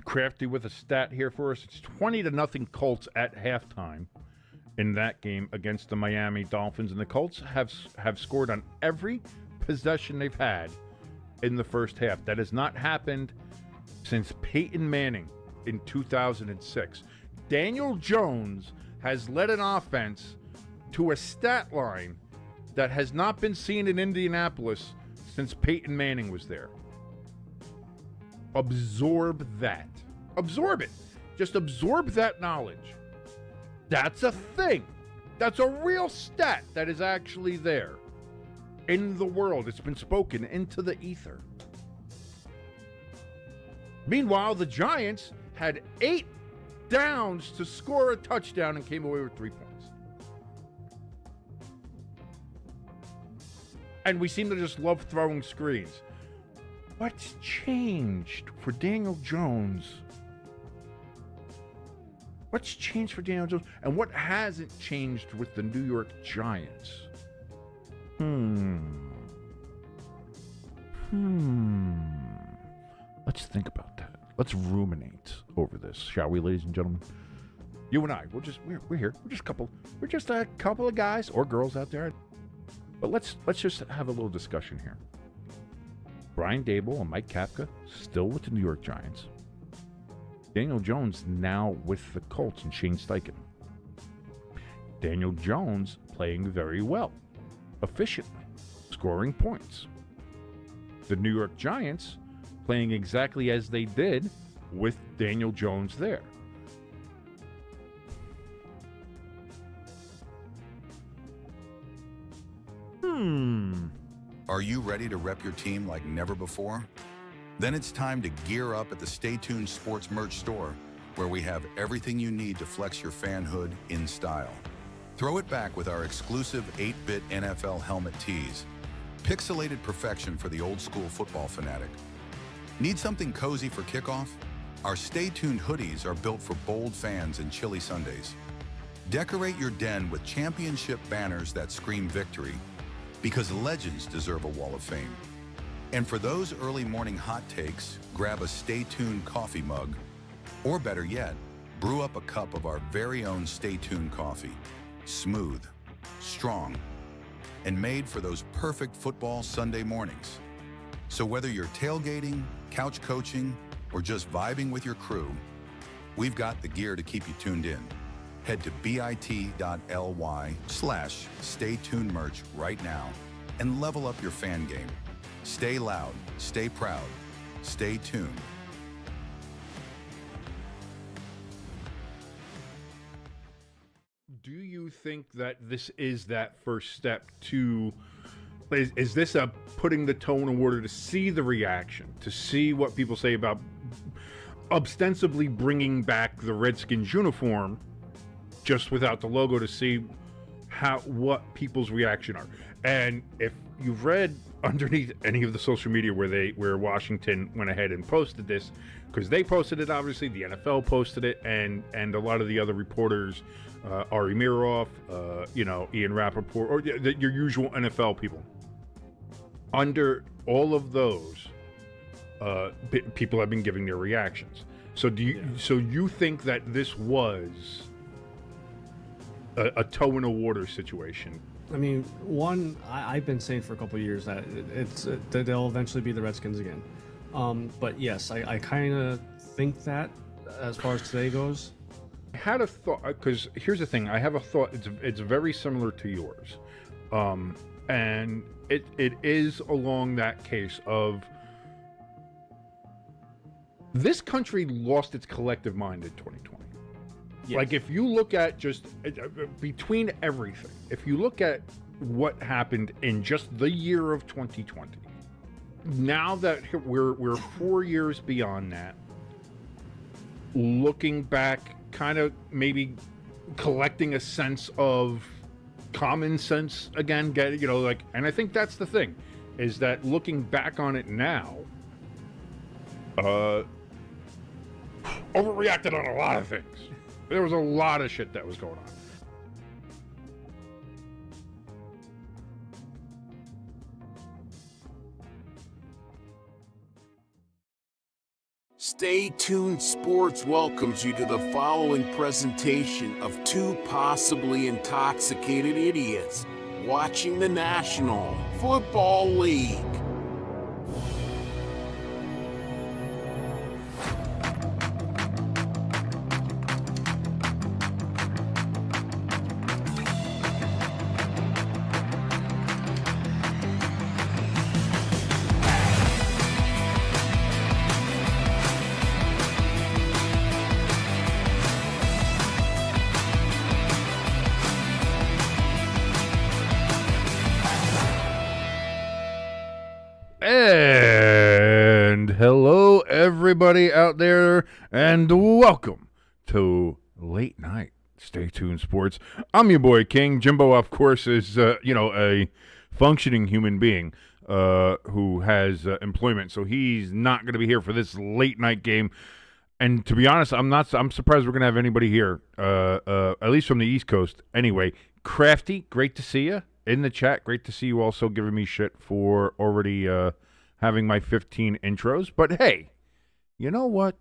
crafty with a stat here for us. It's 20-0 Colts at halftime in that game against the Miami Dolphins, and the Colts have scored on every possession they've had in the first half. That has not happened since Peyton Manning in 2006. Daniel Jones has led an offense to a stat line that has not been seen in Indianapolis since Peyton Manning was there. Absorb that. Absorb it. Just absorb that knowledge. That's a thing. That's a real stat that is actually there in the world. It's been spoken into the ether. Meanwhile, the Giants had 8 downs to score a touchdown and came away with 3 points. And we seem to just love throwing screens. What's changed for Daniel Jones? What's changed for Daniel Jones? And what hasn't changed with the New York Giants? Let's think about that. Let's ruminate over this, shall we, ladies and gentlemen? You and I, we're here. We're just a couple of guys or girls out there. But let's just have a little discussion here. Brian Daboll and Mike Kafka still with the New York Giants. Daniel Jones now with the Colts and Shane Steichen. Daniel Jones playing very well, efficiently, scoring points. The New York Giants playing exactly as they did with Daniel Jones there. Are you ready to rep your team like never before? Then it's time to gear up at the Stay Tuned Sports Merch store, where we have everything you need to flex your fanhood in style. Throw it back with our exclusive 8-bit NFL helmet tees. Pixelated perfection for the old school football fanatic. Need something cozy for kickoff? Our Stay Tuned hoodies are built for bold fans and chilly Sundays. Decorate your den with championship banners that scream victory, because legends deserve a wall of fame. And for those early morning hot takes, grab a Stay Tuned coffee mug, or better yet, brew up a cup of our very own Stay Tuned coffee. Smooth, strong, and made for those perfect football Sunday mornings. So whether you're tailgating, couch coaching, or just vibing with your crew, we've got the gear to keep you tuned in. Head to bit.ly/StayTunedMerch right now and level up your fan game. Stay loud, stay proud, stay tuned. Do you think that this is that first step to... Is this a putting the tone of order to see the reaction, to see what people say about ostensibly bringing back the Redskins uniform just without the logo, to see what people's reaction are? And if you've read underneath any of the social media where Washington went ahead and posted this, because they posted it, obviously the NFL posted it, and a lot of the other reporters, Ari Miroff, Ian Rappaport, or your usual NFL people. Under all of those, people have been giving their reactions. So you think that this was a toe in the water situation? I mean, I've been saying for a couple of years that that they'll eventually be the Redskins again. But yes, I kind of think that as far as today goes. I had a thought, because here's the thing. I have a thought. It's very similar to yours, and it is along that case of this country lost its collective mind in 2020. Yes. Like, if you look at just between everything, if you look at what happened in just the year of 2020, now that we're 4 years beyond that, looking back, kind of maybe collecting a sense of common sense again, and I think that's the thing, is that looking back on it now, overreacted on a lot of things. There was a lot of shit that was going on. Stay Tuned Sports welcomes you to the following presentation of two possibly intoxicated idiots watching the National Football League. And hello, everybody out there, and welcome to Late Night Stay Tuned Sports. I'm your boy King. Jimbo, of course, is a functioning human being who has employment, so he's not going to be here for this late night game. And to be honest, I'm surprised we're going to have anybody here, at least from the East Coast. Anyway, Crafty, great to see you in the chat. Great to see you also giving me shit for already having my 15 intros. But hey, you know what?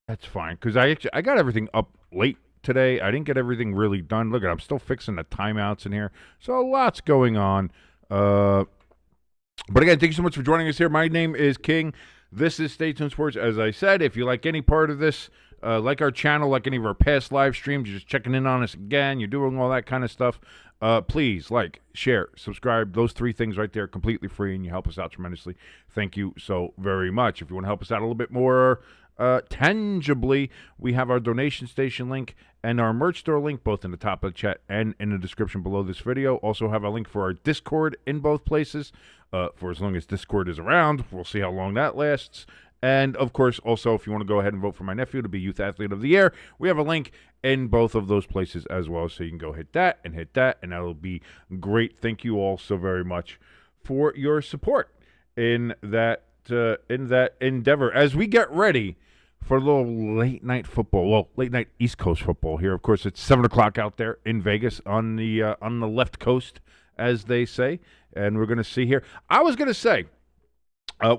That's fine, because I got everything up late today. I didn't get everything really done. Look, I'm still fixing the timeouts in here. So lots going on. But again, thank you so much for joining us here. My name is King. This is Stay Tuned Sports. As I said, if you like any part of this, like our channel, like any of our past live streams, you're just checking in on us again, you're doing all that kind of stuff, please like, share, subscribe. Those three things right there, completely free, and you help us out tremendously. Thank you so very much. If you want to help us out a little bit more tangibly, we have our donation station link and our merch store link, both in the top of the chat and in the description below this video. Also have a link for our Discord in both places, for as long as Discord is around. We'll see how long that lasts. And, of course, also, if you want to go ahead and vote for my nephew to be Youth Athlete of the Year, we have a link in both of those places as well. So you can go hit that, and that'll be great. Thank you all so very much for your support in that endeavor. As we get ready for a little late-night football, well, late-night East Coast football here. Of course, it's 7 o'clock out there in Vegas on the left coast, as they say. And we're going to see here. I was going to say,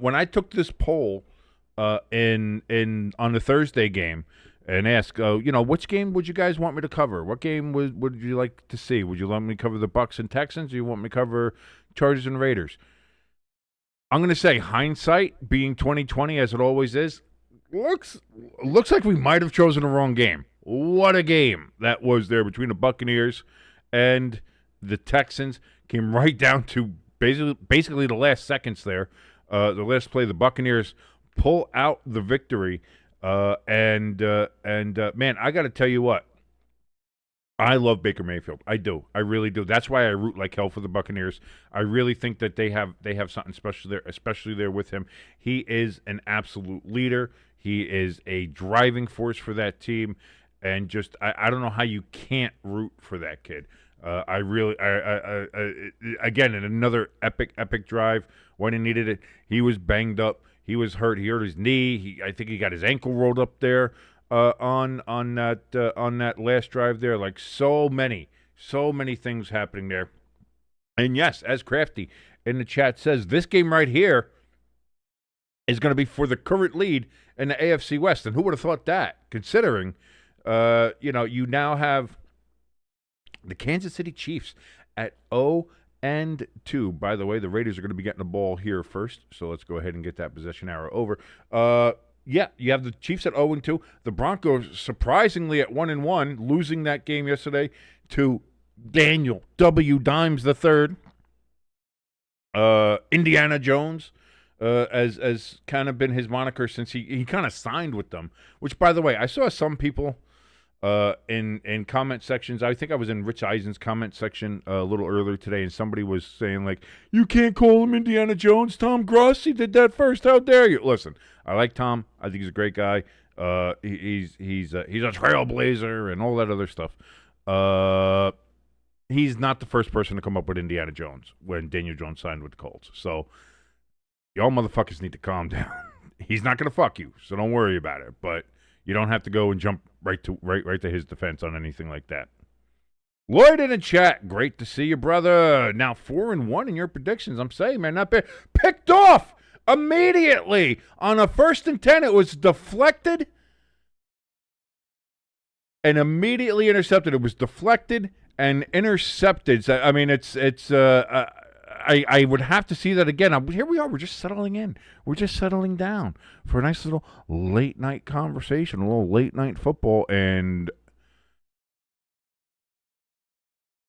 when I took this poll on the Thursday game and ask, which game would you guys want me to cover? What game would you like to see? Would you want me to cover the Bucks and Texans? Or you want me to cover Chargers and Raiders? I'm going to say hindsight, being 2020 as it always is, looks like we might have chosen the wrong game. What a game that was there between the Buccaneers and the Texans. Came right down to basically the last seconds there. The last play, the Buccaneers pull out the victory. Man, I got to tell you what. I love Baker Mayfield. I do. I really do. That's why I root like hell for the Buccaneers. I really think that they have something special there, especially there with him. He is an absolute leader. He is a driving force for that team. And just, I don't know how you can't root for that kid. Again, in another epic drive when he needed it, he was banged up. He was hurt. He hurt his knee. I think he got his ankle rolled up there on that last drive there. Like so many things happening there. And yes, as Crafty in the chat says, this game right here is going to be for the current lead in the AFC West. And who would have thought that? Considering, you now have the Kansas City Chiefs at 0-2. By the way, the Raiders are going to be getting the ball here first, so let's go ahead and get that possession arrow over. You have the Chiefs at 0-2. The Broncos surprisingly at 1-1, losing that game yesterday to Daniel W. Dimes III. Indiana Jones, as kind of been his moniker since he kind of signed with them. Which, by the way, I saw some people in comment sections. I think I was in Rich Eisen's comment section a little earlier today, and somebody was saying, like, you can't call him Indiana Jones. Tom Grossi did that first. How dare you? Listen, I like Tom. I think he's a great guy. He's a trailblazer and all that other stuff. He's not the first person to come up with Indiana Jones when Daniel Jones signed with the Colts. So y'all motherfuckers need to calm down. He's not going to fuck you, so don't worry about it. But you don't have to go and jump right to his defense on anything like that. Lloyd in the chat, great to see you, brother. Now 4-1 in your predictions. I'm saying, man, not bad. Picked off Immediately on a 1st and 10, it was deflected and immediately intercepted. It was deflected and intercepted. So, I mean, I would have to see that again. Here we are. We're just settling in. We're just settling down for a nice little late night conversation, a little late night football. And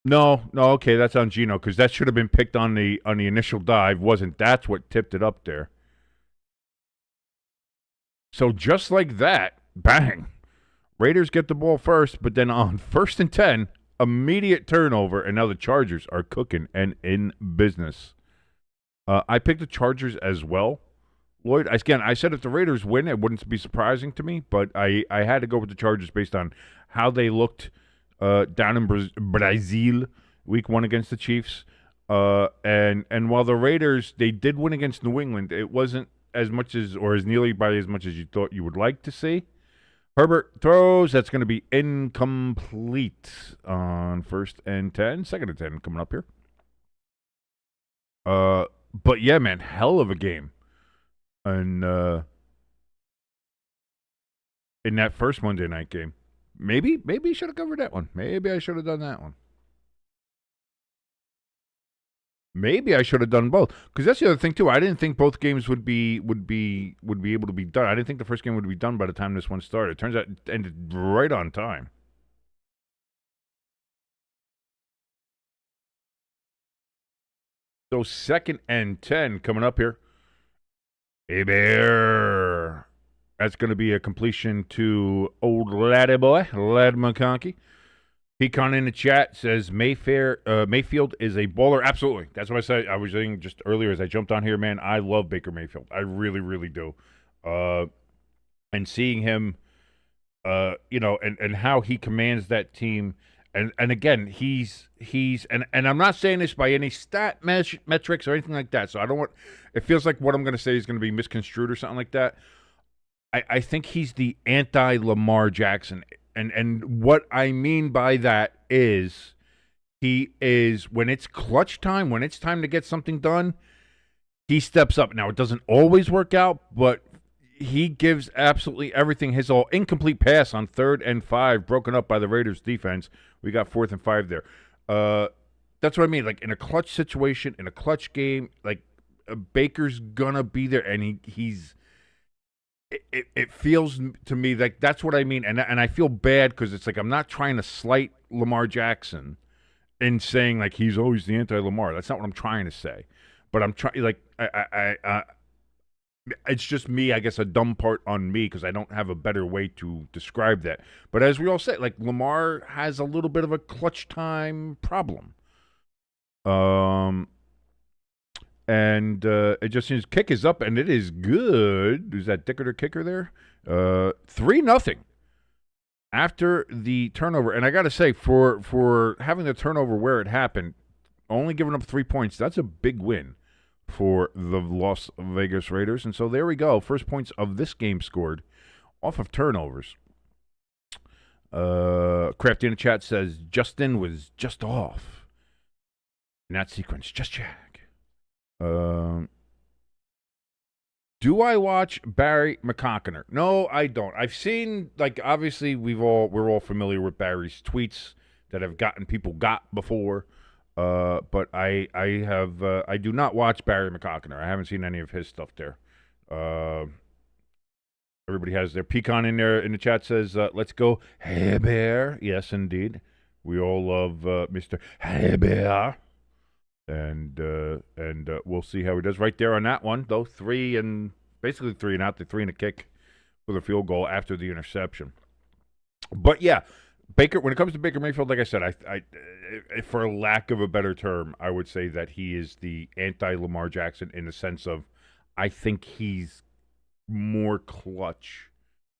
no, okay, that's on Gino because that should have been picked on the initial dive. Wasn't? That's what tipped it up there. So just like that, bang. Raiders get the ball first, but then on 1st and 10, immediate turnover, and now the Chargers are cooking and in business. I picked the Chargers as well. Lloyd, again, I said if the Raiders win, it wouldn't be surprising to me, but I had to go with the Chargers based on how they looked down in Brazil, week 1 against the Chiefs. And while the Raiders, they did win against New England, it wasn't as much as, or as nearly by as much as you thought you would like to see. Herbert throws. That's going to be incomplete on 1st and 10. 2nd and 10 coming up here. But yeah, man, hell of a game. And in that first Monday night game. Maybe you should have covered that one. Maybe I should have done that one. Maybe I should have done both, because that's the other thing too. I didn't think both games would be able to be done. I didn't think the first game would be done by the time this one started. Turns out it ended right on time. So 2nd and 10 coming up here. Hey Bear. That's going to be a completion to old laddie boy, Lad McConkey. Pecan in the chat says Mayfield is a baller. Absolutely. That's what I said. I was saying just earlier as I jumped on here, man. I love Baker Mayfield. I really, really do. And seeing him, and how he commands that team. And again, he's and I'm not saying this by any stat metrics or anything like that. So I don't want, it feels like what I'm going to say is going to be misconstrued or something like that. I think he's the anti-Lamar Jackson. And what I mean by that is he is, when it's clutch time, when it's time to get something done, he steps up. Now, it doesn't always work out, but he gives absolutely everything. His all incomplete pass on 3rd and 5, broken up by the Raiders defense. We got 4th and 5 there. That's what I mean. Like in a clutch situation, in a clutch game, like Baker's going to be there, and he's... It feels to me like that's what I mean, and I feel bad because it's like I'm not trying to slight Lamar Jackson and saying like he's always the anti-Lamar. That's not what I'm trying to say, but I'm trying like it's just me, I guess, a dumb part on me because I don't have a better way to describe that. But as we all say, like Lamar has a little bit of a clutch time problem. And it just seems kick is up, and it is good. Is that Dicker kicker there? 3-0 after the turnover. And I got to say, for having the turnover where it happened, only giving up 3 points, that's a big win for the Las Vegas Raiders. And so there we go. First points of this game scored off of turnovers. Crafty in the chat says Justin was just off in that sequence. Just check. Do I watch Barry McConkiner? No, I don't. I've seen, like, obviously we're all familiar with Barry's tweets that have gotten people got before. But I do not watch Barry McConkiner. I haven't seen any of his stuff there. Everybody has their pecan in there. In the chat says, let's go, Hey Bear. Yes, indeed. We all love Mr. Hey Bear. And we'll see how he does right there on that one, though. 3 and out, the 3 and a kick for the field goal after the interception. But yeah, Baker. When it comes to Baker Mayfield, like I said, I for lack of a better term, I would say that he is the anti-Lamar Jackson in the sense of I think he's more clutch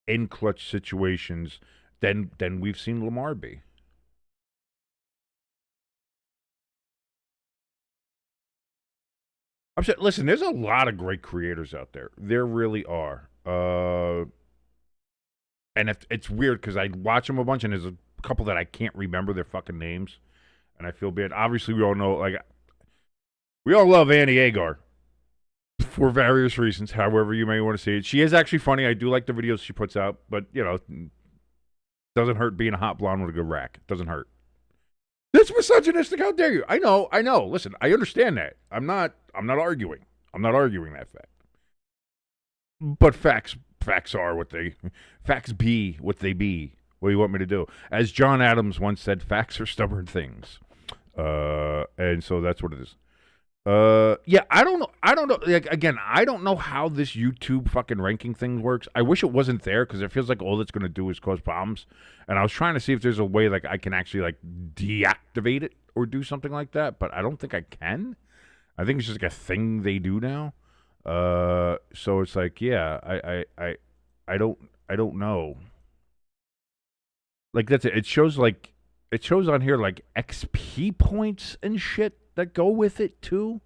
in clutch situations than we've seen Lamar be. I'm saying, listen, there's a lot of great creators out there. There really are. And it's weird because I watch them a bunch, and there's a couple that I can't remember their fucking names, and I feel bad. Obviously, we all know, like, we all love Annie Agar. for various reasons, however you may want to see it. She is actually funny. I do like the videos she puts out, but, doesn't hurt being a hot blonde with a good rack. It doesn't hurt. That's misogynistic. How dare you? I know. Listen, I understand that. I'm not arguing. I'm not arguing that fact. But facts are facts be what they be. What do you want me to do? As John Adams once said, facts are stubborn things. And so that's what it is. Yeah, I don't know. Like, again, I don't know how this YouTube fucking ranking thing works. I wish it wasn't there because it feels like all it's going to do is cause problems. And I was trying to see if there's a way like I can actually like deactivate it or do something like that, but I don't think I can. I think it's just like a thing they do now. So it's like, yeah, I don't know. Like that's it. It shows on here like XP points and shit that go with it too.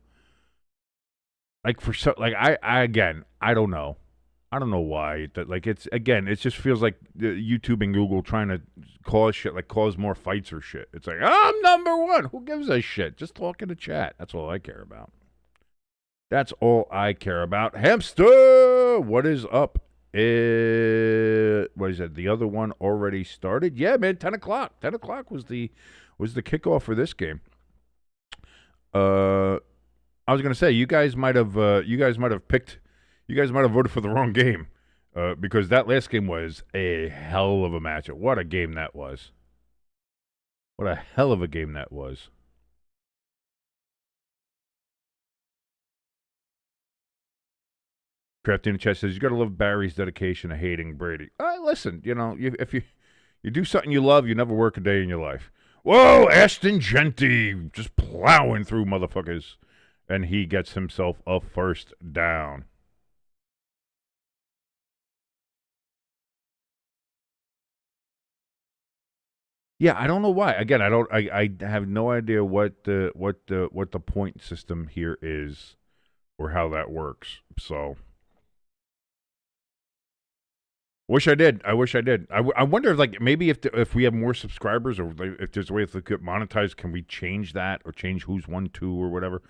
Like I don't know. I don't know why. That like it just feels like YouTube and Google trying to cause more fights or shit. It's like, I'm number one. Who gives a shit? Just talk in the chat. That's all I care about. That's all I care about. Hamster, what is up? What is it? The other one already started? Yeah, man, 10 o'clock. 10 o'clock was the kickoff for this game. I was gonna say you guys might have voted for the wrong game, because that last game was a hell of a matchup. What a game that was! What a hell of a game that was. Crafty in the chat says you gotta love Barry's dedication to hating Brady. Listen, if you do something you love, you never work a day in your life. Whoa, Ashton Genty just plowing through motherfuckers. And he gets himself a first down. Yeah, I don't know why. Again, I have no idea what the point system here is or how that works. So wish I did. I wonder if like maybe if we have more subscribers or if there's a way if we could monetize, can we change that or change who's 1, 2 or whatever?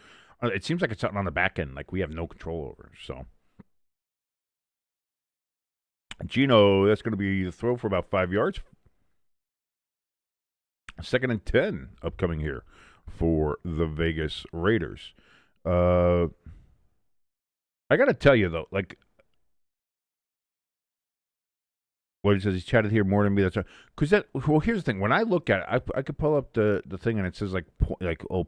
It seems like it's something on the back end, like we have no control over. So, Gino, that's going to be the throw for about 5 yards. 2nd and 10 upcoming here for the Vegas Raiders. I got to tell you though, like. What he says, he's chatted here more than me. That's because well, here's the thing. When I look at it, I could pull up the thing and it says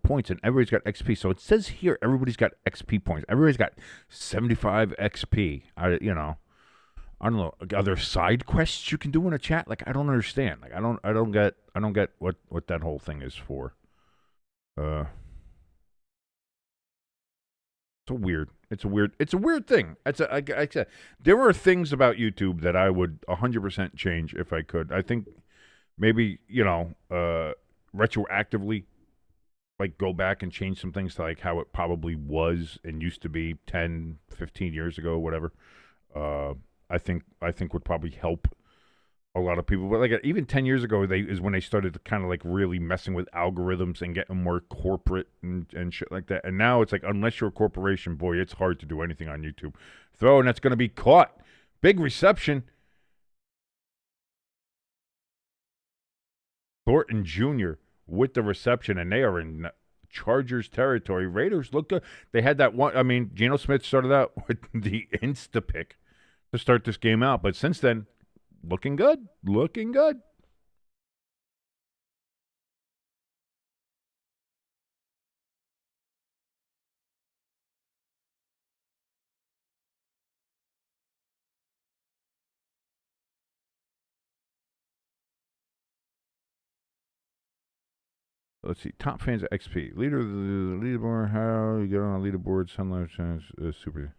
points, and everybody's got XP. So it says here everybody's got XP points. Everybody's got 75 XP. I don't know. Are there side quests you can do in a chat? Like I don't understand. Like I don't get what that whole thing is for. It's a weird thing. Like I said, there are things about YouTube that I would 100% change if I could. I think maybe, retroactively, like go back and change some things to like how it probably was and used to be 10, 15 years ago, whatever. I think would probably help a lot of people. But like even 10 years ago, is when they started to kind of like really messing with algorithms and getting more corporate and shit like that. And now it's like, unless you're a corporation, boy, it's hard to do anything on YouTube. Throw, and that's going to be caught. Big reception. Thornton Jr. with the reception, and they are in Chargers territory. Raiders look good. They had that one. I mean, Geno Smith started out with the insta pick to start this game out, but since then, looking good. Looking good. Let's see. Top fans of XP. Leader of the leaderboard. How you get on a leaderboard. Sunlight chance. Super.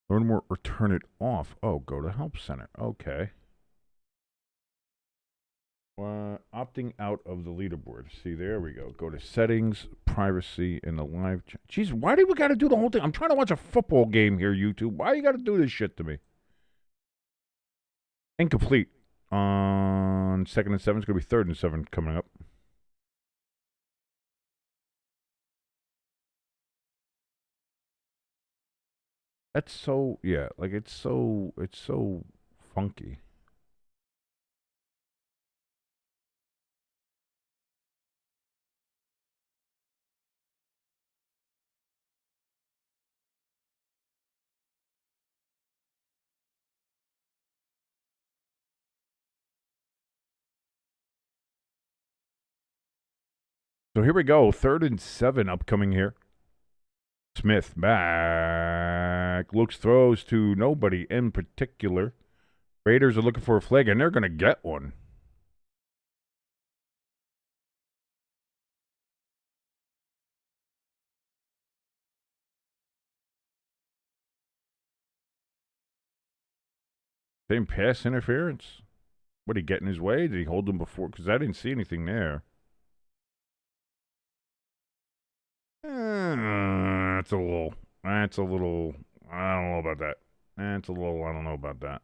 Learn more or turn it off. Oh, go to Help Center. Okay. Opting out of the leaderboard. See, there we go. Go to settings, privacy, in the live chat. Jeez, why do we got to do the whole thing? I'm trying to watch a football game here, YouTube. Why you got to do this shit to me? Incomplete. On 2nd and 7. It's going to be 3rd and 7 coming up. That's so, yeah, like it's so funky. So here we go. 3rd and 7 upcoming here. Smith back. Looks, throws to nobody in particular. Raiders are looking for a flag, and they're going to get one. Same pass interference. What, did he get in his way? Did he hold him before? Because I didn't see anything there. That's a little. I don't know about that. I don't know about that.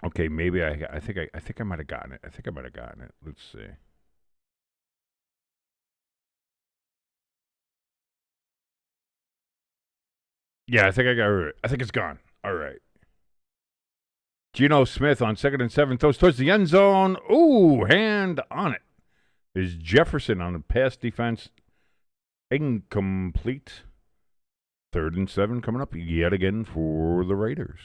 Okay, maybe I think I might have gotten it. I think I might have gotten it. Let's see. Yeah, I think I got it. I think it's gone. All right. Geno Smith on 2nd and 7 throws towards the end zone. Ooh, hand on it. Is Jefferson on the pass defense incomplete? 3rd and 7 coming up yet again for the Raiders.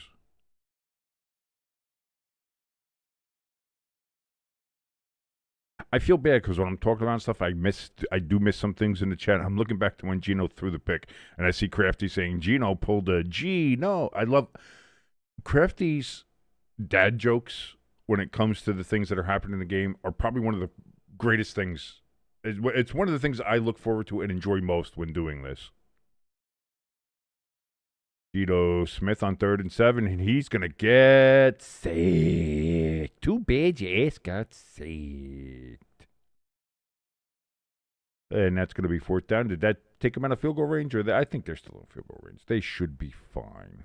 I feel bad because when I'm talking about stuff, I do miss some things in the chat. I'm looking back to when Geno threw the pick, and I see Crafty saying Geno pulled a G. No, I love Crafty's dad jokes when it comes to the things that are happening in the game are probably one of the greatest things. It's one of the things I look forward to and enjoy most when doing this. Geno Smith on 3rd and 7, and he's going to get sacked. Too bad your ass got sacked. And that's going to be 4th down. Did that take him out of field goal range? Or I think they're still in field goal range. They should be fine.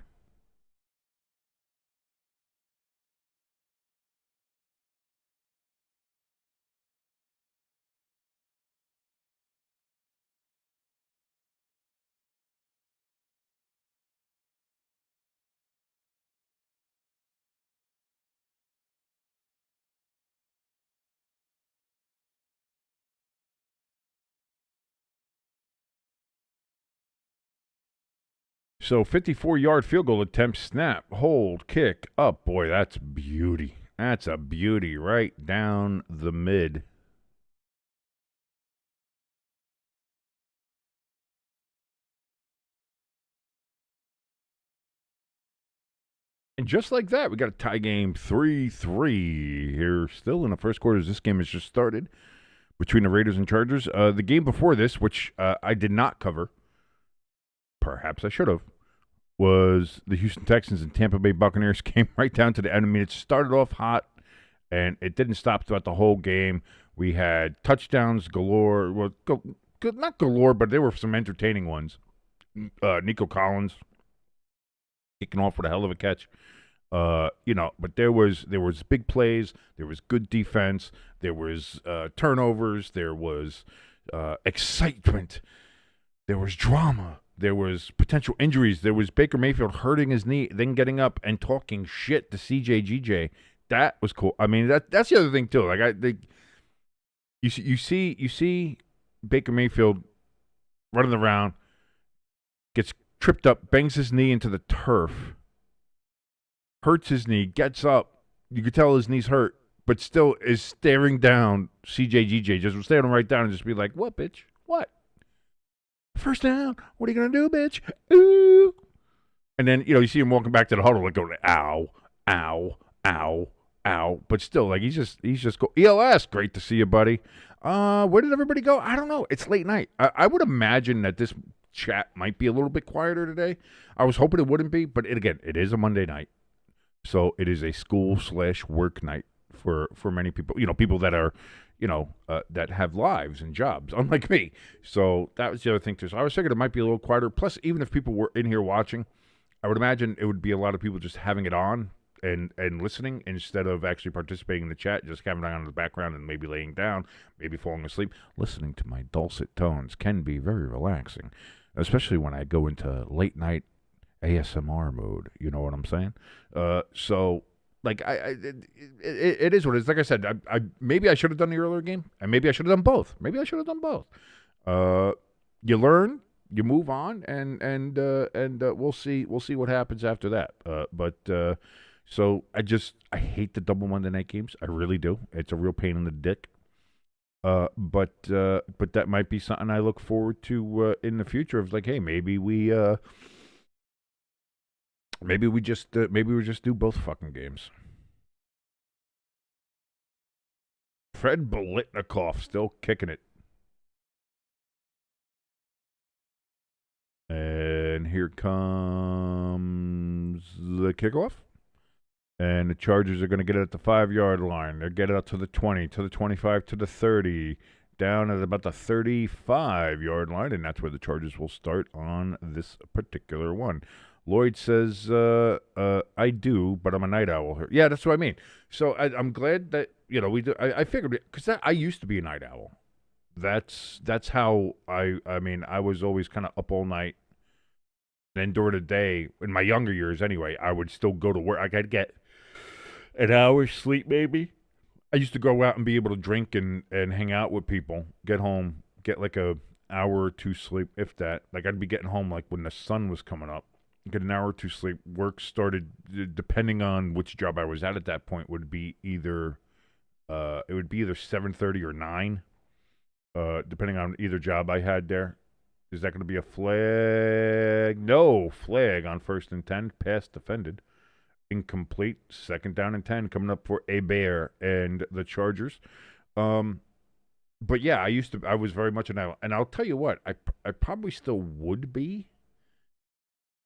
So 54-yard field goal attempt, snap, hold, kick, up. Boy, that's beauty. That's a beauty right down the mid. And just like that, we got a tie game 3-3 here still in the first quarter as this game has just started between the Raiders and Chargers. The game before this, which I did not cover, perhaps I should have, was the Houston Texans and Tampa Bay Buccaneers. Came right down to the end. I mean, it started off hot, and it didn't stop throughout the whole game. We had touchdowns galore. Well, not galore, but there were some entertaining ones. Nico Collins kicking off with a hell of a catch. But there was big plays. There was good defense. There was turnovers. There was excitement. There was drama. There was potential injuries. There was Baker Mayfield hurting his knee, then getting up and talking shit to CJ That was cool. I mean, that's the other thing too. Like you see Baker Mayfield running around, gets tripped up, bangs his knee into the turf, hurts his knee, gets up. You could tell his knee's hurt, but still is staring down CJ just staring him right down and just be like, "What, bitch? What? First down. What are you going to do, bitch? Ooh." And then, you see him walking back to the huddle like going, ow, ow, ow, out, but still, like he's just go. ELS, great to see you, buddy. Where did everybody go? I don't know. It's late night. I would imagine that this chat might be a little bit quieter today. I was hoping it wouldn't be, but it is a Monday night, so it is a school/work night for many people. People that are, that have lives and jobs, unlike me. So that was the other thing too. So I was thinking it might be a little quieter. Plus, even if people were in here watching, I would imagine it would be a lot of people just having it on and listening instead of actually participating in the chat, just having it on in the background and maybe laying down, maybe falling asleep. Listening to my dulcet tones can be very relaxing, especially when I go into late night ASMR mode. You know what I'm saying? So like it is what it is. Like I said, I maybe I should have done the earlier game, and maybe I should have done both. You learn, you move on, and we'll see what happens after that. So I hate the double Monday night games. I really do. It's a real pain in the dick. But that might be something I look forward to in the future. Of like, hey, maybe we just do both fucking games. Fred Bolitnikoff still kicking it. And here comes the kickoff. And the Chargers are going to get it at the 5-yard line. They'll get it out to the 20, to the 25, to the 30, down at about the 35-yard line, and that's where the Chargers will start on this particular one. Lloyd says, I do, but I'm a night owl. Yeah, that's what I mean. So I'm glad that, we do. I figured it, because I used to be a night owl. That's how I was always kind of up all night. Then during the day, in my younger years anyway, I would still go to work. I'd get an hour's sleep maybe. I used to go out and be able to drink and hang out with people, get home, get like a hour or two sleep, if that. Like I'd be getting home like when the sun was coming up, get an hour or two sleep. Work started, depending on which job I was at that point, would be either 7:30 or 9, depending on either job I had there. Is that going to be a flag? No, flag on 1st and 10. Pass defended. Incomplete. 2nd down and 10 coming up for a Bear and the Chargers. But yeah, I was very much an owl. And I'll tell you what, I probably still would be.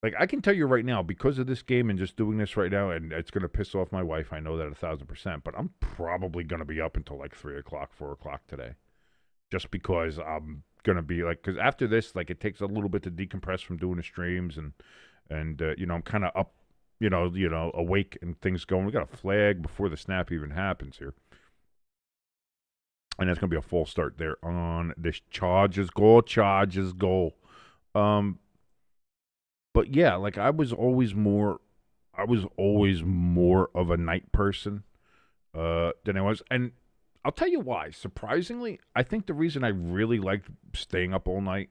Like, I can tell you right now, because of this game and just doing this right now, and it's going to piss off my wife, I know that 1,000%, but I'm probably going to be up until like 3 o'clock, 4 o'clock today. Just because I'm going to be like, because after this, like, it takes a little bit to decompress from doing the streams, and I'm kind of up, awake and things going. We got a flag before the snap even happens here. And that's going to be a false start there on this Chargers goal. But yeah, like I was always more of a night person than I was. And I'll tell you why. Surprisingly, I think the reason I really liked staying up all night,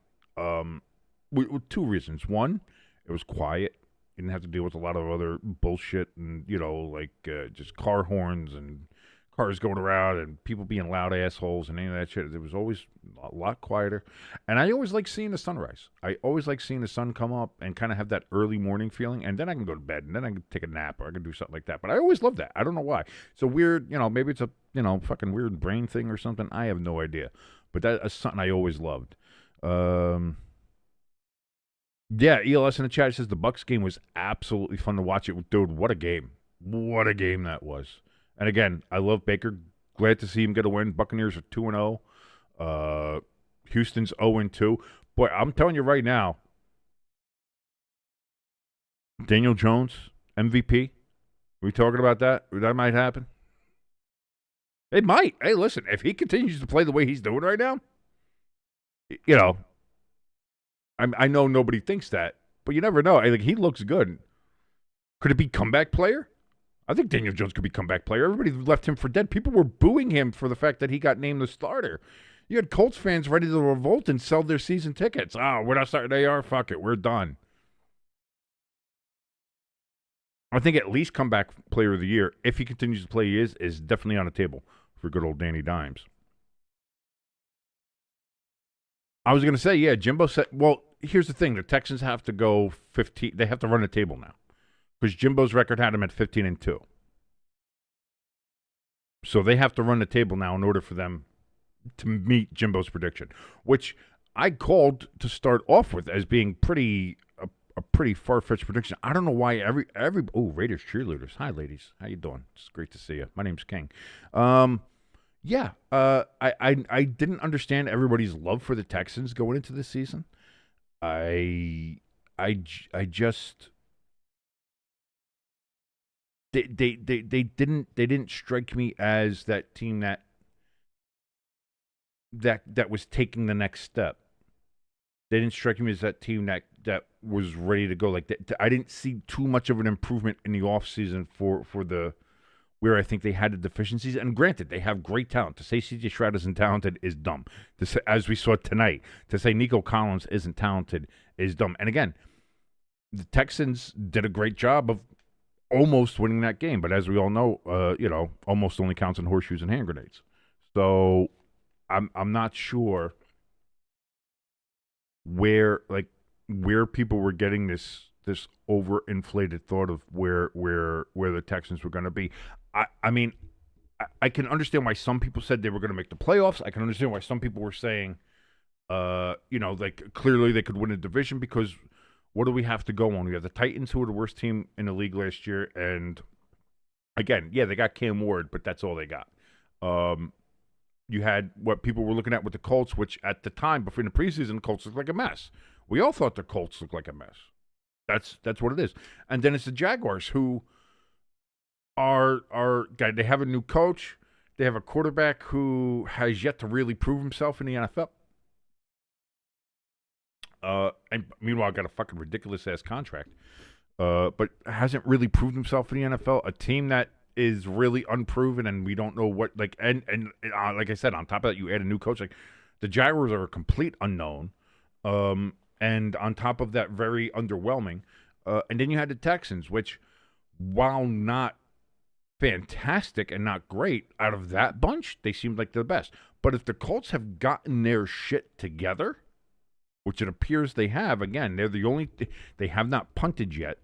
with 2 reasons. One, it was quiet. You didn't have to deal with a lot of other bullshit and, just car horns and cars going around and people being loud assholes and any of that shit. It was always a lot quieter. And I always like seeing the sunrise. I always like seeing the sun come up and kind of have that early morning feeling. And then I can go to bed and then I can take a nap or I can do something like that. But I always love that. I don't know why. It's a weird, maybe it's a, fucking weird brain thing or something. I have no idea. But that's something I always loved. Yeah, ELS in the chat says the Bucs game was absolutely fun to watch. Dude, what a game. What a game that was. And again, I love Baker. Glad to see him get a win. Buccaneers are 2-0. Houston's 0-2. Boy, I'm telling you right now, Daniel Jones, MVP. Are we talking about that? That might happen. It might. Hey, listen, if he continues to play the way he's doing right now, I know nobody thinks that, but you never know. He looks good. Could it be comeback player? I think Daniel Jones could be comeback player. Everybody left him for dead. People were booing him for the fact that he got named the starter. You had Colts fans ready to revolt and sell their season tickets. Oh, we're not starting AR. Fuck it. We're done. I think at least comeback player of the year, if he continues to play, he is definitely on the table for good old Danny Dimes. I was going to say, yeah, Jimbo said, well, here's the thing. The Texans have to go 15. They have to run the table now because Jimbo's record had him at 15-2. So they have to run the table now in order for them to meet Jimbo's prediction, which I called to start off with as being a pretty far-fetched prediction. I don't know why every Raiders cheerleaders. Hi, ladies. How you doing? It's great to see you. My name's King. I didn't understand everybody's love for the Texans going into this season. I just they didn't strike me as that team that was taking the next step. They didn't strike me as that team that was ready to go. Like I didn't see too much of an improvement in the offseason for the where I think they had the deficiencies. And granted, they have great talent. To say C.J. Stroud isn't talented is dumb. To say, as we saw tonight, to say Nico Collins isn't talented is dumb. And again, the Texans did a great job of almost winning that game. But as we all know, almost only counts in horseshoes and hand grenades. So I'm not sure where people were getting this overinflated thought of where the Texans were going to be. I mean, I can understand why some people said they were going to make the playoffs. I can understand why some people were saying, clearly they could win a division because what do we have to go on? We have the Titans, who were the worst team in the league last year, and again, yeah, they got Cam Ward, but that's all they got. You had what people were looking at with the Colts, which at the time, before in the preseason, the Colts looked like a mess. We all thought the Colts looked like a mess. That's what it is. And then it's the Jaguars, who they have a new coach. They have a quarterback who has yet to really prove himself in the NFL. And meanwhile, got a fucking ridiculous-ass contract. But hasn't really proved himself in the NFL. A team that is really unproven, and we don't know what, like I said, on top of that, you add a new coach. Like, the Jaguars are a complete unknown. And on top of that, very underwhelming. And then you had the Texans, which, while not fantastic and not great, out of that bunch, they seemed like they're the best. But if the Colts have gotten their shit together, which it appears they have, again, they're the only they have not punted yet.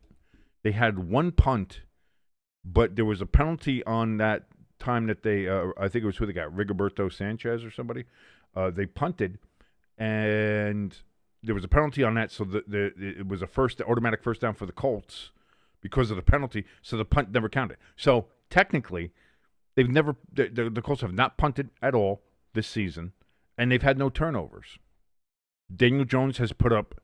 They had one punt, but there was a penalty on that time that they, I think it was who they got, Rigoberto Sanchez or somebody. They punted, and there was a penalty on that, so it was automatic first down for the Colts because of the penalty, so the punt never counted. So technically, the Colts have not punted at all this season, and they've had no turnovers. Daniel Jones has put up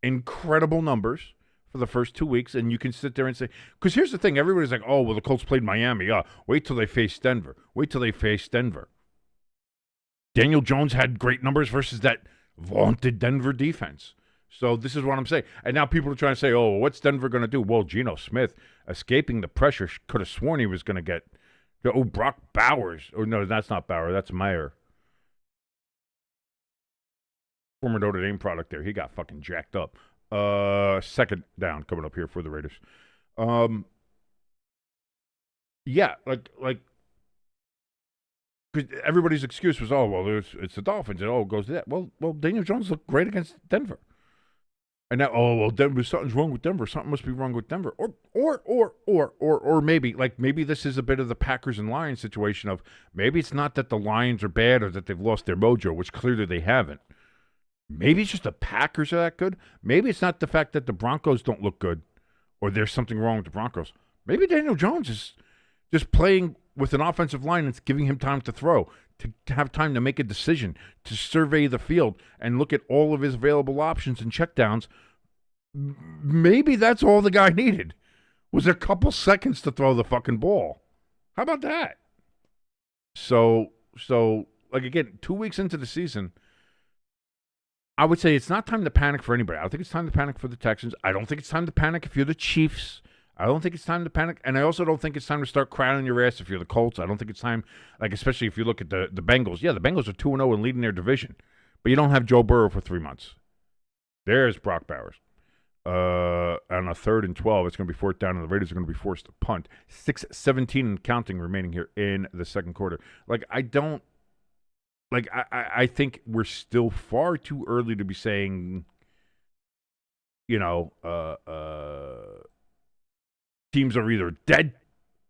incredible numbers for the first 2 weeks, and you can sit there and say, because here's the thing, everybody's like, oh, well, the Colts played Miami. Wait till they face Denver. Daniel Jones had great numbers versus that vaunted Denver defense. So this is what I'm saying. And now people are trying to say, oh, what's Denver going to do? Well, Geno Smith, escaping the pressure, could have sworn he was going to get, Brock Bowers. Oh, no, that's not Bauer. That's Meyer. Former Notre Dame product there. He got fucking jacked up. Second down coming up here for the Raiders. Yeah, like, because everybody's excuse was, oh, well, it's the Dolphins, and it goes to that. Well, Daniel Jones looked great against Denver. And now, oh, well, Denver, something's wrong with Denver. Something must be wrong with Denver. Or maybe this is a bit of the Packers and Lions situation of maybe it's not that the Lions are bad or that they've lost their mojo, which clearly they haven't. Maybe it's just the Packers are that good. Maybe it's not the fact that the Broncos don't look good or there's something wrong with the Broncos. Maybe Daniel Jones is just playing with an offensive line that's giving him time to throw, to have time to make a decision, to survey the field and look at all of his available options and checkdowns. Maybe that's all the guy needed, was a couple seconds to throw the fucking ball. How about that? So like, again, 2 weeks into the season, I would say it's not time to panic for anybody. I don't think it's time to panic for the Texans. I don't think it's time to panic if you're the Chiefs. I don't think it's time to panic. And I also don't think it's time to start crying on your ass if you're the Colts. I don't think it's time, like, especially if you look at the Bengals. Yeah, the Bengals are 2-0 and leading their division. But you don't have Joe Burrow for 3 months. There's Brock Bowers. On a 3rd and 12, it's going to be fourth down, and the Raiders are going to be forced to punt. 6:17 and counting remaining here in the second quarter. Like, I think we're still far too early to be saying, teams are either dead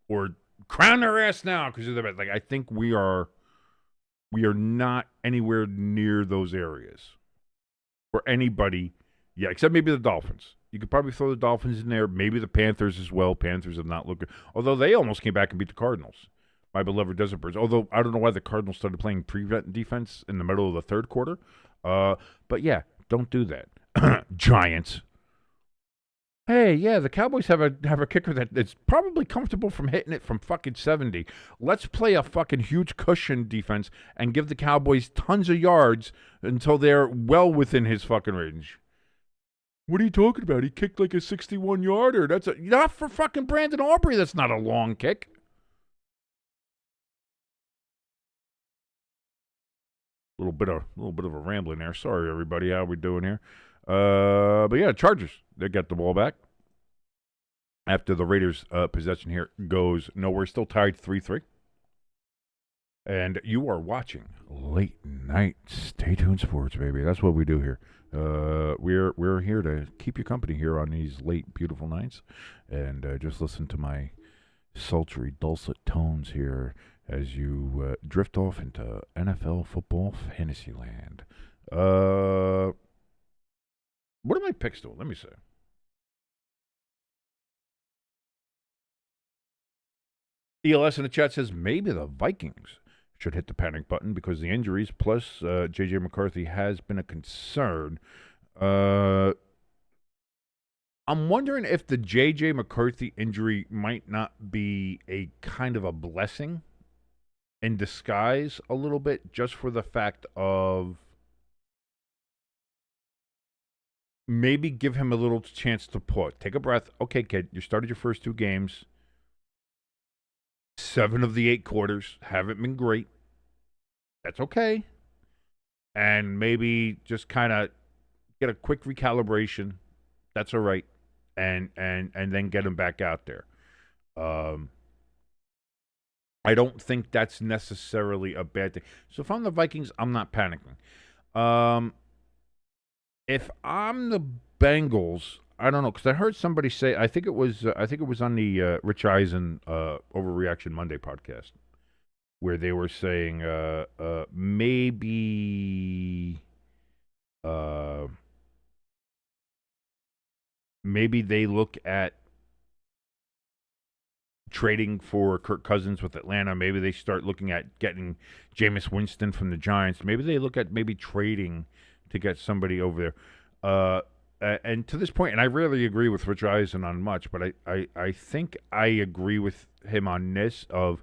or crown their ass now because they're the best. Like, I think we are not anywhere near those areas for anybody. Yeah, except maybe the Dolphins. You could probably throw the Dolphins in there. Maybe the Panthers as well. Panthers have not looked good. Although they almost came back and beat the Cardinals. My beloved Desert Birds. Although I don't know why the Cardinals started playing prevent defense in the middle of the third quarter. But yeah, don't do that. Giants. Hey, yeah, the Cowboys have a kicker that's probably comfortable from hitting it from fucking 70. Let's play a fucking huge cushion defense and give the Cowboys tons of yards until they're well within his fucking range. What are you talking about? He kicked like a 61-yarder. That's not for fucking Brandon Aubrey. That's not a long kick. A little bit of a rambling there. Sorry, everybody. How we doing here? But yeah, Chargers, they got the ball back after the Raiders' possession here goes nowhere. Still tied 3-3. And you are watching Late Night Stay Tuned Sports, baby. That's what we do here. We're here to keep you company here on these late, beautiful nights. And just listen to my sultry, dulcet tones here as you drift off into NFL football fantasy land. What are my picks doing? Let me see. ELS in the chat says maybe the Vikings should hit the panic button because the injuries plus J.J. McCarthy has been a concern. I'm wondering if the J.J. McCarthy injury might not be a kind of a blessing in disguise a little bit, just for the fact of maybe give him a little chance to put. Take a breath. Okay, kid, you started your first 2 games. 7 of the 8 quarters haven't been great. That's okay. And maybe just kind of get a quick recalibration. That's all right. And then get him back out there. I don't think that's necessarily a bad thing. So if I'm the Vikings, I'm not panicking. If I'm the Bengals, I don't know, because I heard somebody say, I think it was on the Rich Eisen Overreaction Monday podcast, where they were saying maybe they look at trading for Kirk Cousins with Atlanta. Maybe they start looking at getting Jameis Winston from the Giants. Maybe they look at maybe trading to get somebody over there. And to this point, and I rarely agree with Rich Eisen on much, but I think I agree with him on this of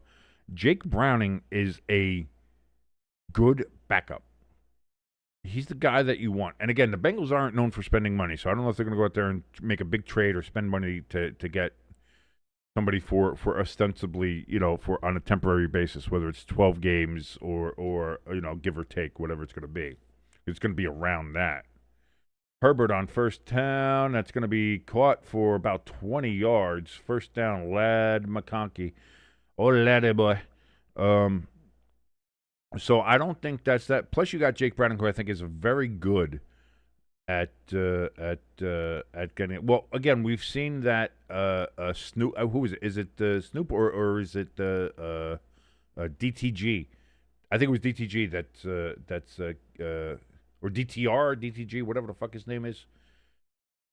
Jake Browning is a good backup. He's the guy that you want. And again, the Bengals aren't known for spending money, so I don't know if they're going to go out there and make a big trade or spend money to get somebody for ostensibly, for on a temporary basis, whether it's 12 games or give or take, whatever it's going to be. It's going to be around that. Herbert on first down. That's going to be caught for about 20 yards. First down, Lad McConkey. Oh, laddie boy. So I don't think that's that. Plus, you got Jake Browning, who I think is very good at getting. Well, again, we've seen that Snoop. Who is it? Is it Snoop or is it DTG? I think it was DTG that's or DTG, whatever the fuck his name is.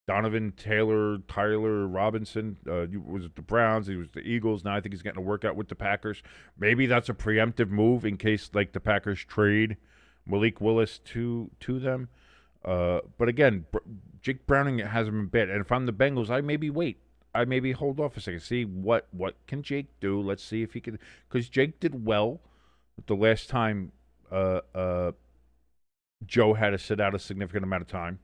Donovan Tyler Robinson. He was at the Browns. He was the Eagles. Now I think he's getting a workout with the Packers. Maybe that's a preemptive move in case like the Packers trade Malik Willis to them. But again, Jake Browning hasn't been bad. And if I'm the Bengals, I maybe wait. I maybe hold off a second. See what can Jake do. Let's see if he can. Because Jake did well the last time Joe had to sit out a significant amount of time.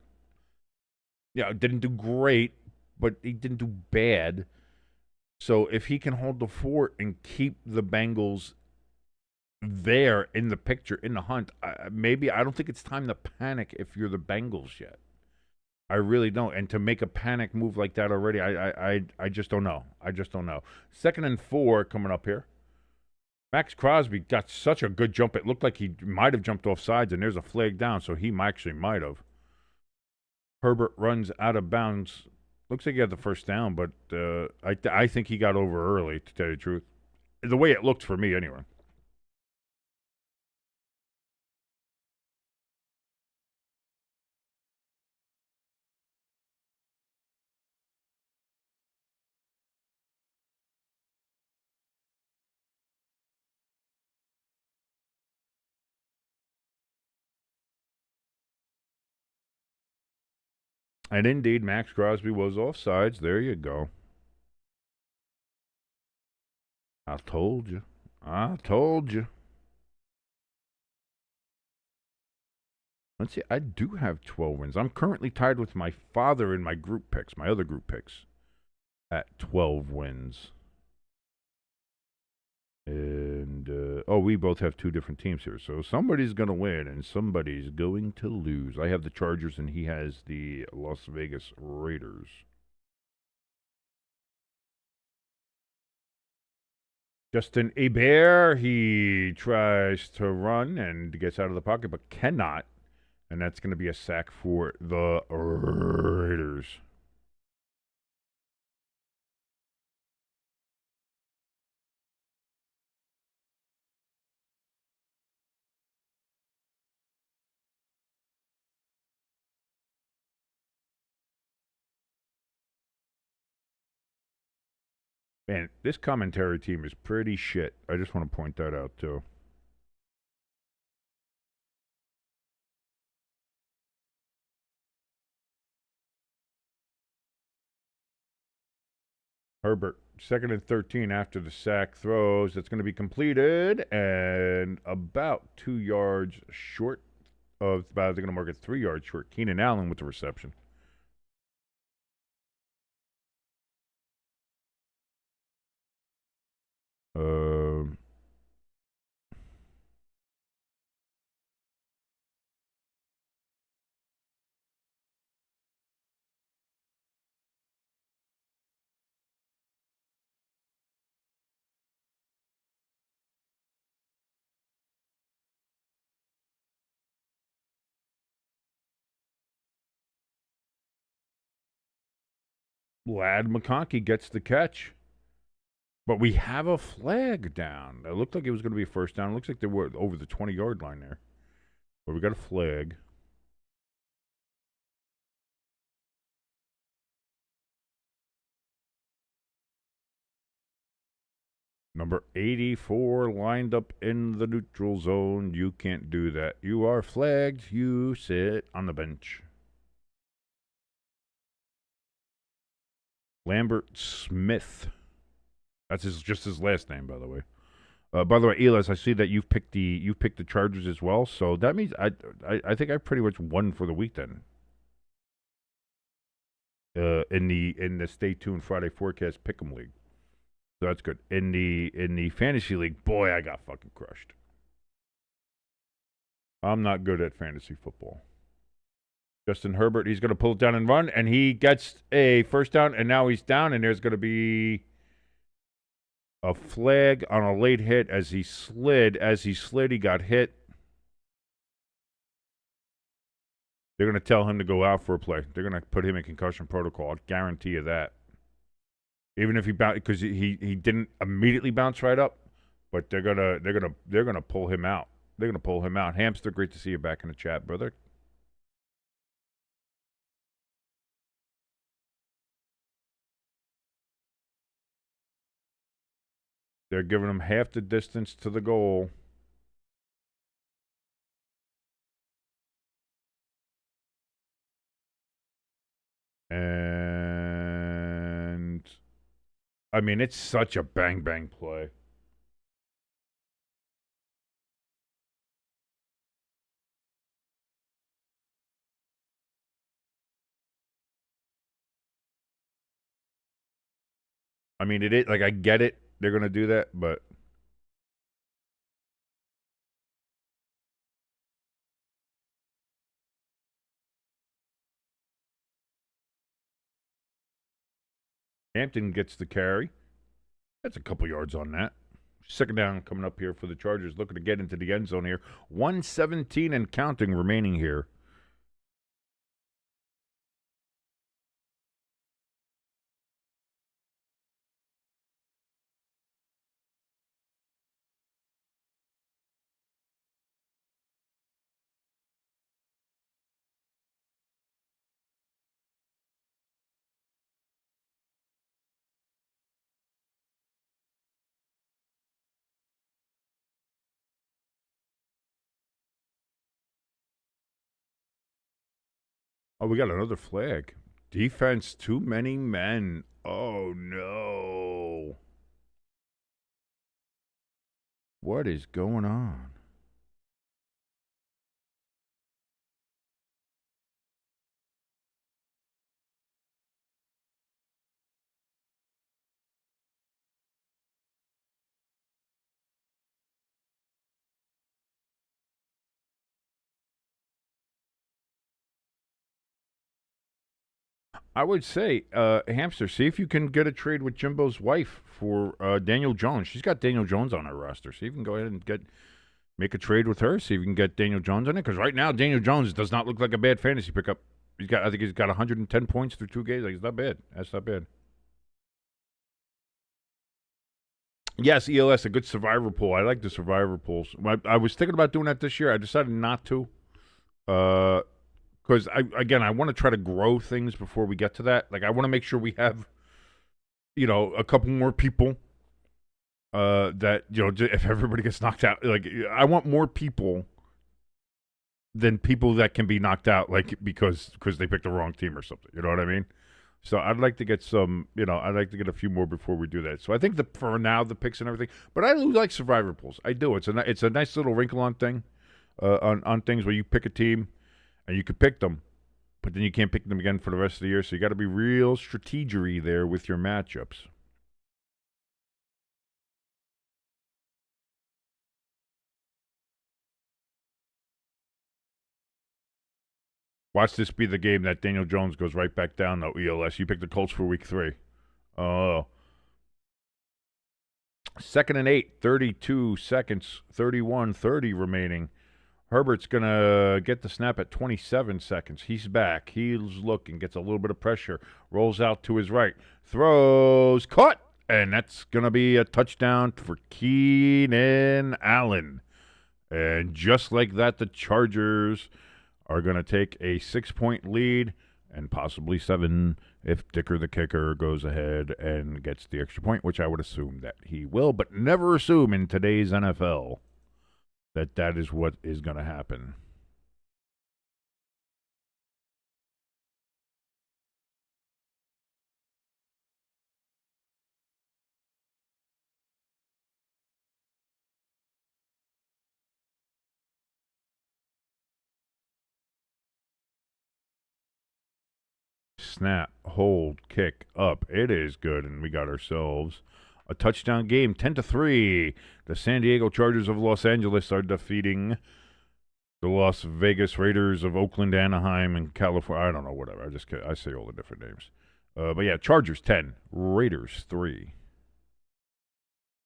Yeah, didn't do great, but he didn't do bad. So if he can hold the fort and keep the Bengals there in the picture, in the hunt, maybe I don't think it's time to panic if you're the Bengals yet. I really don't. And to make a panic move like that already, I just don't know. I just don't know. 2nd and 4 coming up here. Max Crosby got such a good jump. It looked like he might have jumped off sides, and there's a flag down, so he actually might have. Herbert runs out of bounds. Looks like he had the first down, but I think he got over early, to tell you the truth. The way it looked for me, anyway. And indeed, Max Crosby was offsides. There you go. I told you. I told you. Let's see. I do have 12 wins. I'm currently tied with my father in my group picks, my other group picks, at 12 wins. And, we both have two different teams here. So somebody's going to win and somebody's going to lose. I have the Chargers and he has the Las Vegas Raiders. Justin Hebert, he tries to run and gets out of the pocket, but cannot. And that's going to be a sack for the Raiders. Man, this commentary team is pretty shit. I just want to point that out, too. Herbert, 2nd and 13 after the sack throws. That's going to be completed and about 2 yards short of, they're going to mark it 3 yards short. Keenan Allen with the reception. Lad McConkey gets the catch. But we have a flag down. It looked like it was going to be a first down. It looks like they were over the 20-yard line there. But we got a flag. Number 84 lined up in the neutral zone. You can't do that. You are flagged. You sit on the bench. Lambert Smith. That's just his last name, by the way. By the way, Elias, I see that you've picked the Chargers as well. So that means I think I pretty much won for the week then. In the Stay Tuned Friday Forecast Pick'em League. So that's good. In the fantasy league, boy, I got fucking crushed. I'm not good at fantasy football. Justin Herbert, he's going to pull it down and run, and he gets a first down, and now he's down, and there's going to be a flag on a late hit as he slid. As he slid, he got hit. They're going to tell him to go out for a play. They're going to put him in concussion protocol. I'll guarantee you that. Even if he bounced, because he didn't immediately bounce right up, but they're gonna pull him out. They're gonna pull him out. Hamster, great to see you back in the chat, brother. They're giving him half the distance to the goal. And I mean, it's such a bang play. I mean, it is like I get it. They're gonna do that, but Hampton gets the carry. That's a couple yards on that. 2nd down coming up here for the Chargers, looking to get into the end zone here. 1:17 and counting remaining here. Oh, we got another flag. Defense, too many men. Oh, no. What is going on? I would say, Hamster, see if you can get a trade with Jimbo's wife for Daniel Jones. She's got Daniel Jones on her roster. See if you can go ahead and make a trade with her. See if you can get Daniel Jones on it. Because right now, Daniel Jones does not look like a bad fantasy pickup. I think he's got 110 points through 2 games. Like, it's not bad. That's not bad. Yes, ELS, a good survivor pool. I like the survivor pools. I was thinking about doing that this year. I decided not to. Because I want to try to grow things before we get to that. Like, I want to make sure we have, a couple more people. That if everybody gets knocked out, like, I want more people than people that can be knocked out, like, because they picked the wrong team or something. You know what I mean? So I'd like to get some. I'd like to get a few more before we do that. So I think for now the picks and everything. But I do like survivor pools. I do. It's a nice little wrinkle on thing, on things where you pick a team. And you could pick them, but then you can't pick them again for the rest of the year. So you got to be real strategery there with your matchups. Watch this be the game that Daniel Jones goes right back down, though, ELS. You picked the Colts for week 3. Oh. 2nd and 8, 32 seconds, 31-30 remaining. Herbert's going to get the snap at 27 seconds. He's back. He's looking, gets a little bit of pressure, rolls out to his right, throws, caught, and that's going to be a touchdown for Keenan Allen. And just like that, the Chargers are going to take a 6-point lead and possibly 7 if Dicker the kicker goes ahead and gets the extra point, which I would assume that he will, but never assume in today's NFL that is what is going to happen. Snap, hold, kick, up. It is good, and we got ourselves a touchdown game, 10-3. The San Diego Chargers of Los Angeles are defeating the Las Vegas Raiders of Oakland, Anaheim, and California. I don't know, whatever. I say all the different names. But yeah, Chargers 10, Raiders 3.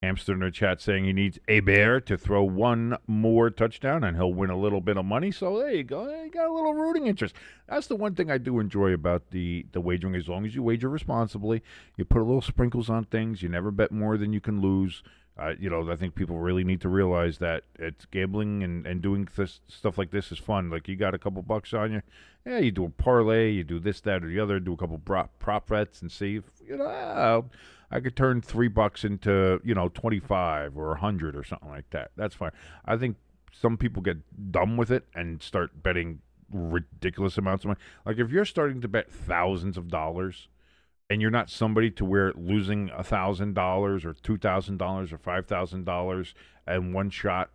Hamster in the chat saying he needs a bear to throw one more touchdown and he'll win a little bit of money. So there you go. You got a little rooting interest. That's the one thing I do enjoy about the wagering. As long as you wager responsibly, you put a little sprinkles on things. You never bet more than you can lose. I think people really need to realize that it's gambling and doing this stuff like this is fun. Like, you got a couple bucks on you. Yeah, you do a parlay, you do this, that, or the other, do a couple prop bets and see if, I could turn $3 into, 25 or 100 or something like that. That's fine. I think some people get dumb with it and start betting ridiculous amounts of money. Like, if you're starting to bet thousands of dollars and you're not somebody to where losing $1,000 or $2,000 or $5,000 and one shot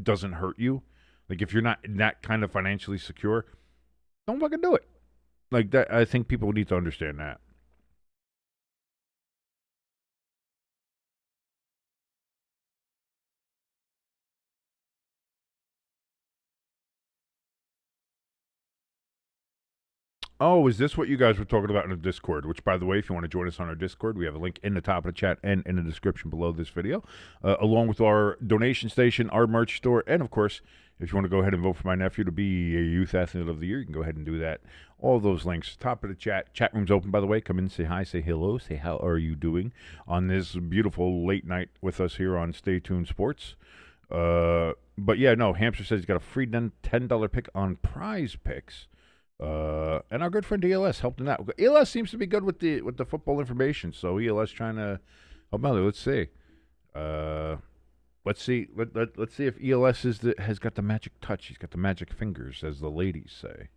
doesn't hurt you, like, if you're not that kind of financially secure, don't fucking do it. Like that, I think people need to understand that. Oh, is this what you guys were talking about in the Discord? Which, by the way, if you want to join us on our Discord, we have a link in the top of the chat and in the description below this video, along with our donation station, our merch store, and, of course, if you want to go ahead and vote for my nephew to be a Youth Athlete of the Year, you can go ahead and do that. All those links, top of the chat. Chat room's open, by the way. Come in, say hi, say hello, say how are you doing on this beautiful late night with us here on Stay Tuned Sports. But, yeah, no, Hamster says he's got a free $10 pick on Prize Picks. And our good friend ELS helped him out. ELS seems to be good with the football information, so ELS trying to help out. Let's see. Let's see. Let's see if ELS has got the magic touch. He's got the magic fingers, as the ladies say.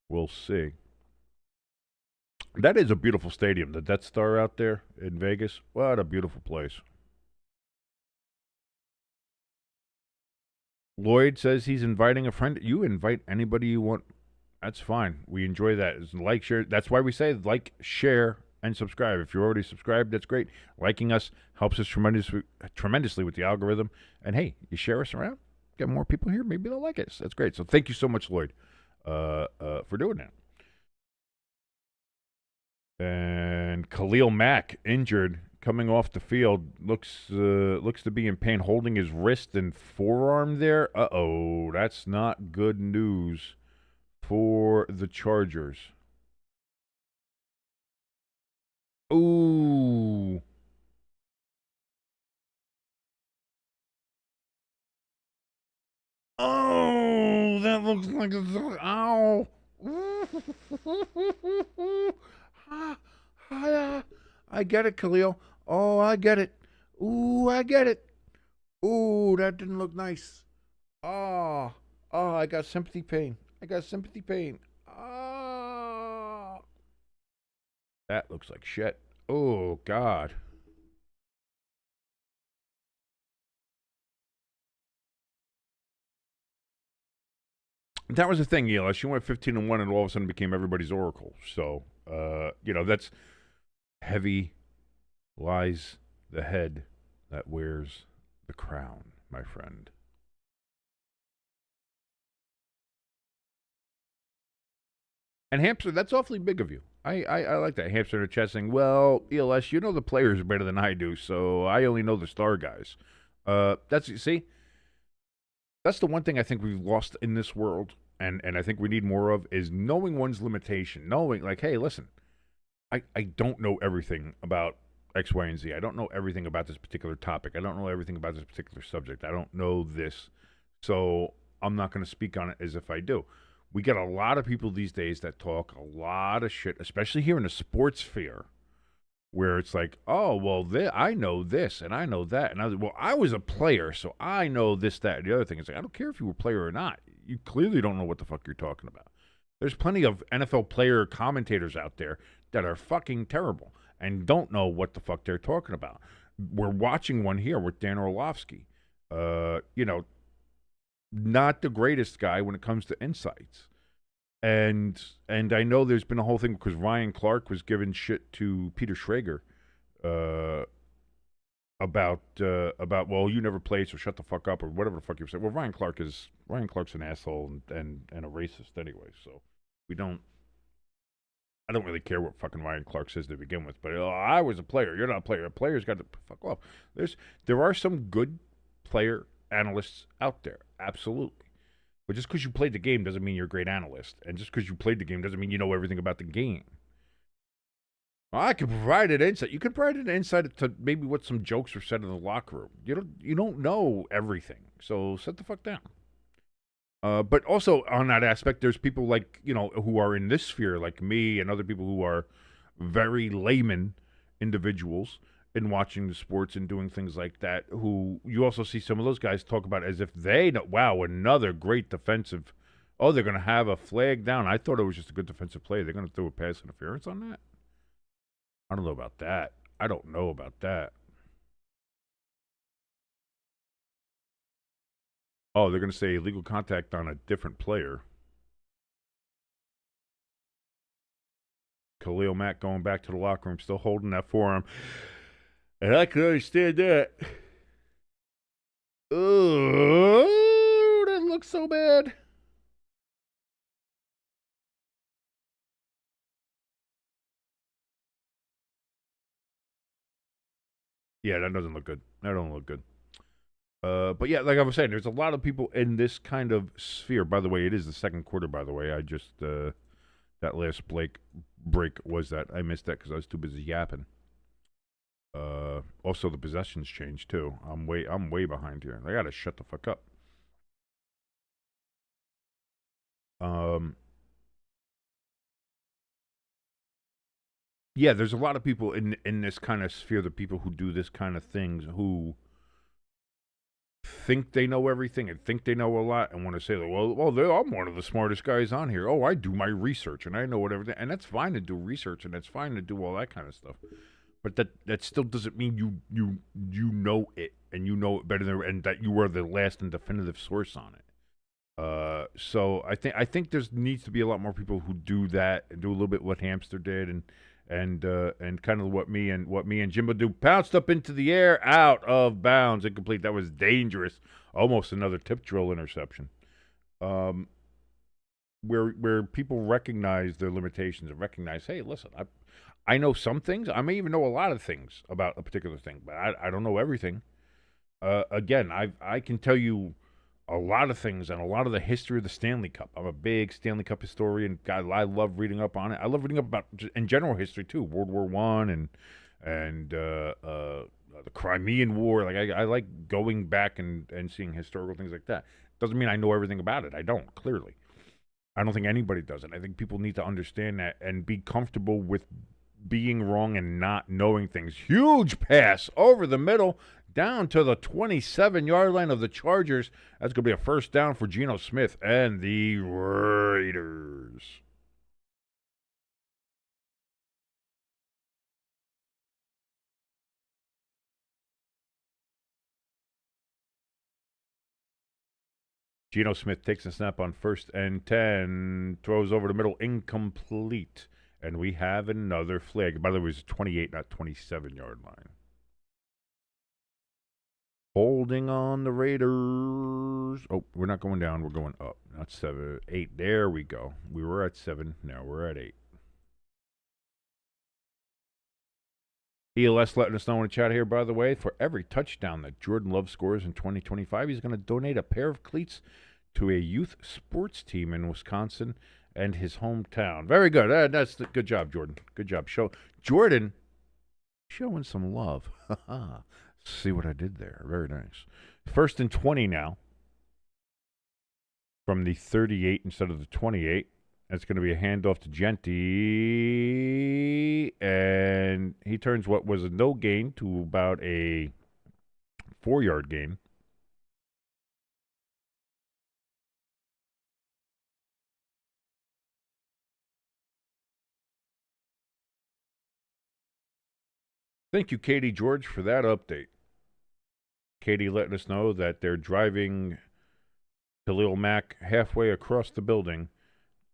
We'll see. That is a beautiful stadium, the Death Star out there in Vegas. What a beautiful place. Lloyd says he's inviting a friend. You invite anybody you want. That's fine. We enjoy that. It's like, share. That's why we say like, share, and subscribe. If you're already subscribed, that's great. Liking us helps us tremendously with the algorithm. And hey, you share us around, get more people here. Maybe they'll like us. That's great. So thank you so much, Lloyd, for doing that. And Khalil Mack injured, coming off the field, looks to be in pain, holding his wrist and forearm there. Uh-oh, that's not good news for the Chargers. Ooh. Oh, that looks like a... Ow. I get it, Khalil. Oh, I get it. Ooh, I get it. Ooh, that didn't look nice. Oh, I got sympathy pain. Oh. That looks like shit. Oh, God. That was the thing, Eli. She went 15-1 and all of a sudden became everybody's oracle. So, that's heavy lies the head that wears the crown, my friend. And Hamster, that's awfully big of you. I like that. Hamster in the chat saying, well, ELS, you know the players better than I do, so I only know the star guys. That's the one thing I think we've lost in this world, and I think we need more of, is knowing one's limitation. Knowing, like, hey, listen, I don't know everything about X, Y, and Z. I don't know everything about this particular topic. I don't know everything about this particular subject. I don't know this, so I'm not going to speak on it as if I do. We get a lot of people these days that talk a lot of shit, especially here in the sports sphere, where it's like, oh, well, I know this and I know that. And I was a player, so I know this, that, and the other thing. It's like, I don't care if you were a player or not. You clearly don't know what the fuck you're talking about. There's plenty of NFL player commentators out there that are fucking terrible and don't know what the fuck they're talking about. We're watching one here with Dan Orlovsky. Not the greatest guy when it comes to insights. And I know there's been a whole thing because Ryan Clark was giving shit to Peter Schrager about well, you never played, so shut the fuck up, or whatever the fuck you said. Well, Ryan Clark's an asshole and a racist anyway, so I don't really care what fucking Ryan Clark says to begin with, but I was a player. You're not a player. A player's got to fuck off. There are some good player analysts out there, absolutely. But just because you played the game doesn't mean you're a great analyst. And just because you played the game doesn't mean you know everything about the game. I can provide an insight. You can provide an insight to maybe what some jokes were said in the locker room. You don't know everything. So sit the fuck down. But also on that aspect, there's people like, who are in this sphere, like me and other people who are very layman individuals in watching the sports and doing things like that, who you also see some of those guys talk about as if they know, wow, another great defensive. Oh, they're going to have a flag down. I thought it was just a good defensive play. They're going to throw a pass interference on that? I don't know about that. Oh, they're going to say illegal contact on a different player. Khalil Mack going back to the locker room, still holding that forearm. And I can understand that. Oh, that looks so bad. Yeah, that doesn't look good. But yeah, like I was saying, there's a lot of people in this kind of sphere. By the way, it is the second quarter, by the way. I just, that last break was that. I missed that because I was too busy yapping. Also, the possessions changed, too. I'm way behind here. I got to shut the fuck up. Yeah, there's a lot of people in this kind of sphere, the people who do this kind of things, who think they know everything and think they know a lot and want to say, like, well, I'm one of the smartest guys on here. Oh, I do my research and I know what everything. And that's fine to do research and that's fine to do all that kind of stuff. But that still doesn't mean you know it and you know it better than, and that you are the last and definitive source on it. So I think there needs to be a lot more people who do that and do a little bit what Hamster did and kind of what me and Jimbo do. Pounced up into the air, out of bounds, incomplete. That was dangerous. Almost another tip drill interception. Where people recognize their limitations and recognize, hey, listen, I know some things. I may even know a lot of things about a particular thing, but I don't know everything. Again, I can tell you a lot of things and a lot of the history of the Stanley Cup. I'm a big Stanley Cup historian. God, I love reading up on it. I love reading up about, in general, history too, World War I and the Crimean War. Like I like going back and seeing historical things like that. Doesn't mean I know everything about it. I don't, clearly. I don't think anybody does it. I think people need to understand that and be comfortable with being wrong and not knowing things. Huge pass over the middle, down to the 27-yard line of the Chargers. That's going to be a first down for Geno Smith and the Raiders. Geno Smith takes a snap on 1st and 10, throws over the middle, incomplete. And we have another flag. By the way, it's a 28, not 27-yard line. Holding on the Raiders. Oh, we're not going down. We're going up. Not 7, 8. There we go. We were at 7. Now we're at 8. ELS letting us know in the chat here, by the way, for every touchdown that Jordan Love scores in 2025, he's going to donate a pair of cleats to a youth sports team in Wisconsin and his hometown. Very good. Good job, Jordan. Good job. Jordan showing some love. See what I did there. Very nice. 1st and 20 now from the 38 instead of the 28. That's going to be a handoff to Genty, and he turns what was a no gain to about a 4-yard gain. Thank you, Katie George, for that update. Katie letting us know that they're driving Khalil Mack halfway across the building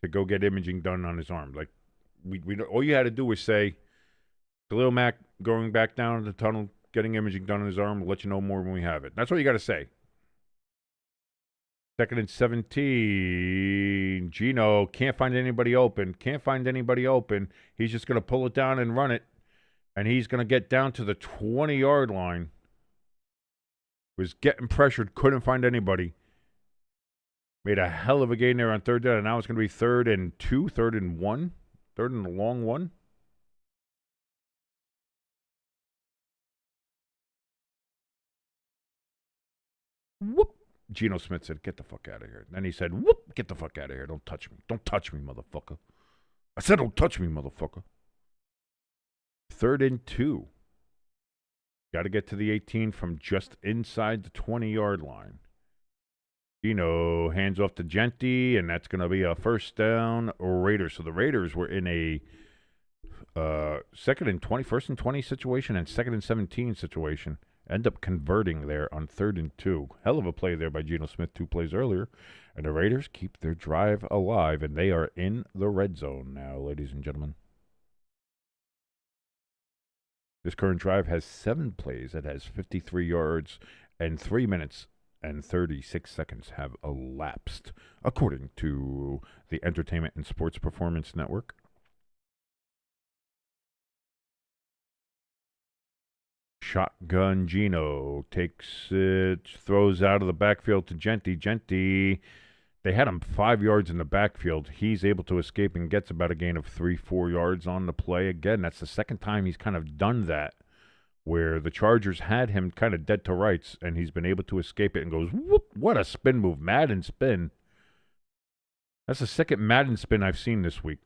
to go get imaging done on his arm. Like, we all you had to do was say, Khalil Mack going back down the tunnel, getting imaging done on his arm. We'll let you know more when we have it. That's all you got to say. 2nd and 17. Geno can't find anybody open. He's just going to pull it down and run it. And he's going to get down to the 20-yard line. Was getting pressured, couldn't find anybody. Made a hell of a gain there on 3rd down, and now it's going to be 3rd and 2, 3rd and 1, 3rd and a long one. Whoop. Geno Smith said, get the fuck out of here. Then he said, whoop, get the fuck out of here. Don't touch me. Don't touch me, motherfucker. I said, don't touch me, motherfucker. 3rd and 2. Got to get to the 18 from just inside the 20-yard line. Geno hands off to Genty, and that's going to be a first down Raiders. So the Raiders were in a 2nd and 20, 1st and 20 situation and 2nd and 17 situation. End up converting there on 3rd and 2. Hell of a play there by Geno Smith 2 plays earlier. And the Raiders keep their drive alive, and they are in the red zone now, ladies and gentlemen. This current drive has 7 plays. It has 53 yards, and 3 minutes and 36 seconds have elapsed, according to the Entertainment and Sports Performance Network. Shotgun Geno takes it, throws out of the backfield to Genty. Genty, they had him 5 yards in the backfield. He's able to escape and gets about a gain of 3-4 yards on the play. Again, that's the second time he's kind of done that, where the Chargers had him kind of dead to rights, and he's been able to escape it and goes, whoop, what a spin move, Madden spin. That's the second Madden spin I've seen this week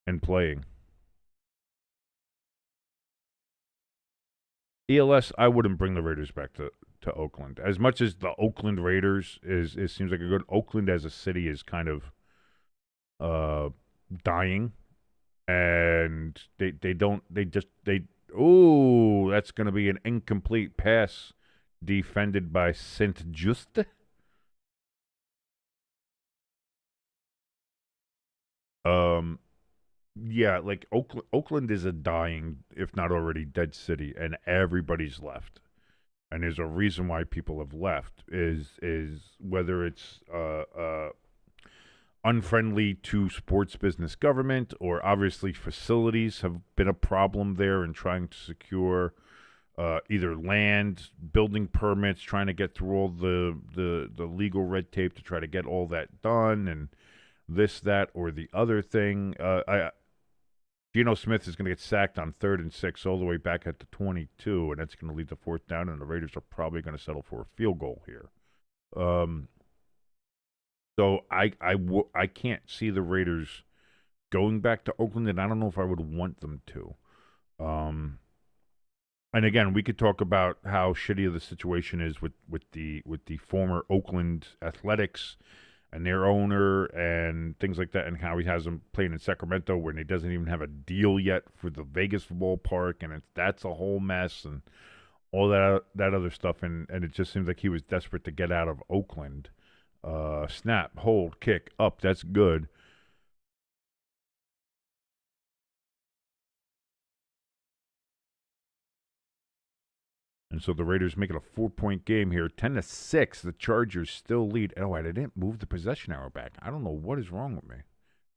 in playing. ELS, I wouldn't bring the Raiders back to to Oakland. As much as the Oakland Raiders it seems like a good, Oakland as a city is kind of dying, and oh, that's going to be an incomplete pass defended by Saint Juste. Yeah, like Oakland is a dying, if not already dead city, and everybody's left. And there's a reason why people have left is whether it's unfriendly to sports business government, or obviously facilities have been a problem there in trying to secure either land, building permits, trying to get through all the legal red tape to try to get all that done, and this, that, or the other thing. Geno Smith is going to get sacked on 3rd and 6 all the way back at the 22, and that's going to lead to 4th down, and the Raiders are probably going to settle for a field goal here. So I can't see the Raiders going back to Oakland, and I don't know if I would want them to. And again, we could talk about how shitty the situation is with the former Oakland Athletics and their owner and things like that, and how he has them playing in Sacramento when he doesn't even have a deal yet for the Vegas ballpark, and that's a whole mess and all that other stuff, and it just seems like he was desperate to get out of Oakland. Snap, hold, kick, up, that's good. And so the Raiders make it a 4-point game here. 10-6, the Chargers still lead. Oh, I didn't move the possession arrow back. I don't know what is wrong with me.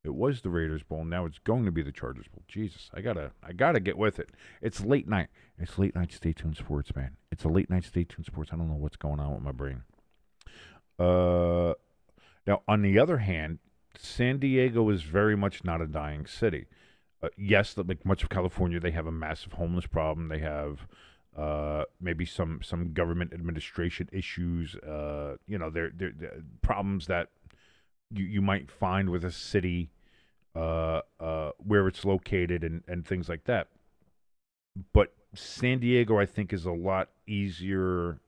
It was the Raiders Bowl. Now it's going to be the Chargers Bowl. Jesus, I gotta get with it. It's late night. It's late night Stay Tuned Sports, man. It's a late night Stay Tuned Sports. I don't know what's going on with my brain. Now, on the other hand, San Diego is very much not a dying city. Yes, like much of California, they have a massive homeless problem. They have maybe some government administration issues. They're problems that you might find with a city where it's located and things like that. But San Diego, I think, is a lot easier.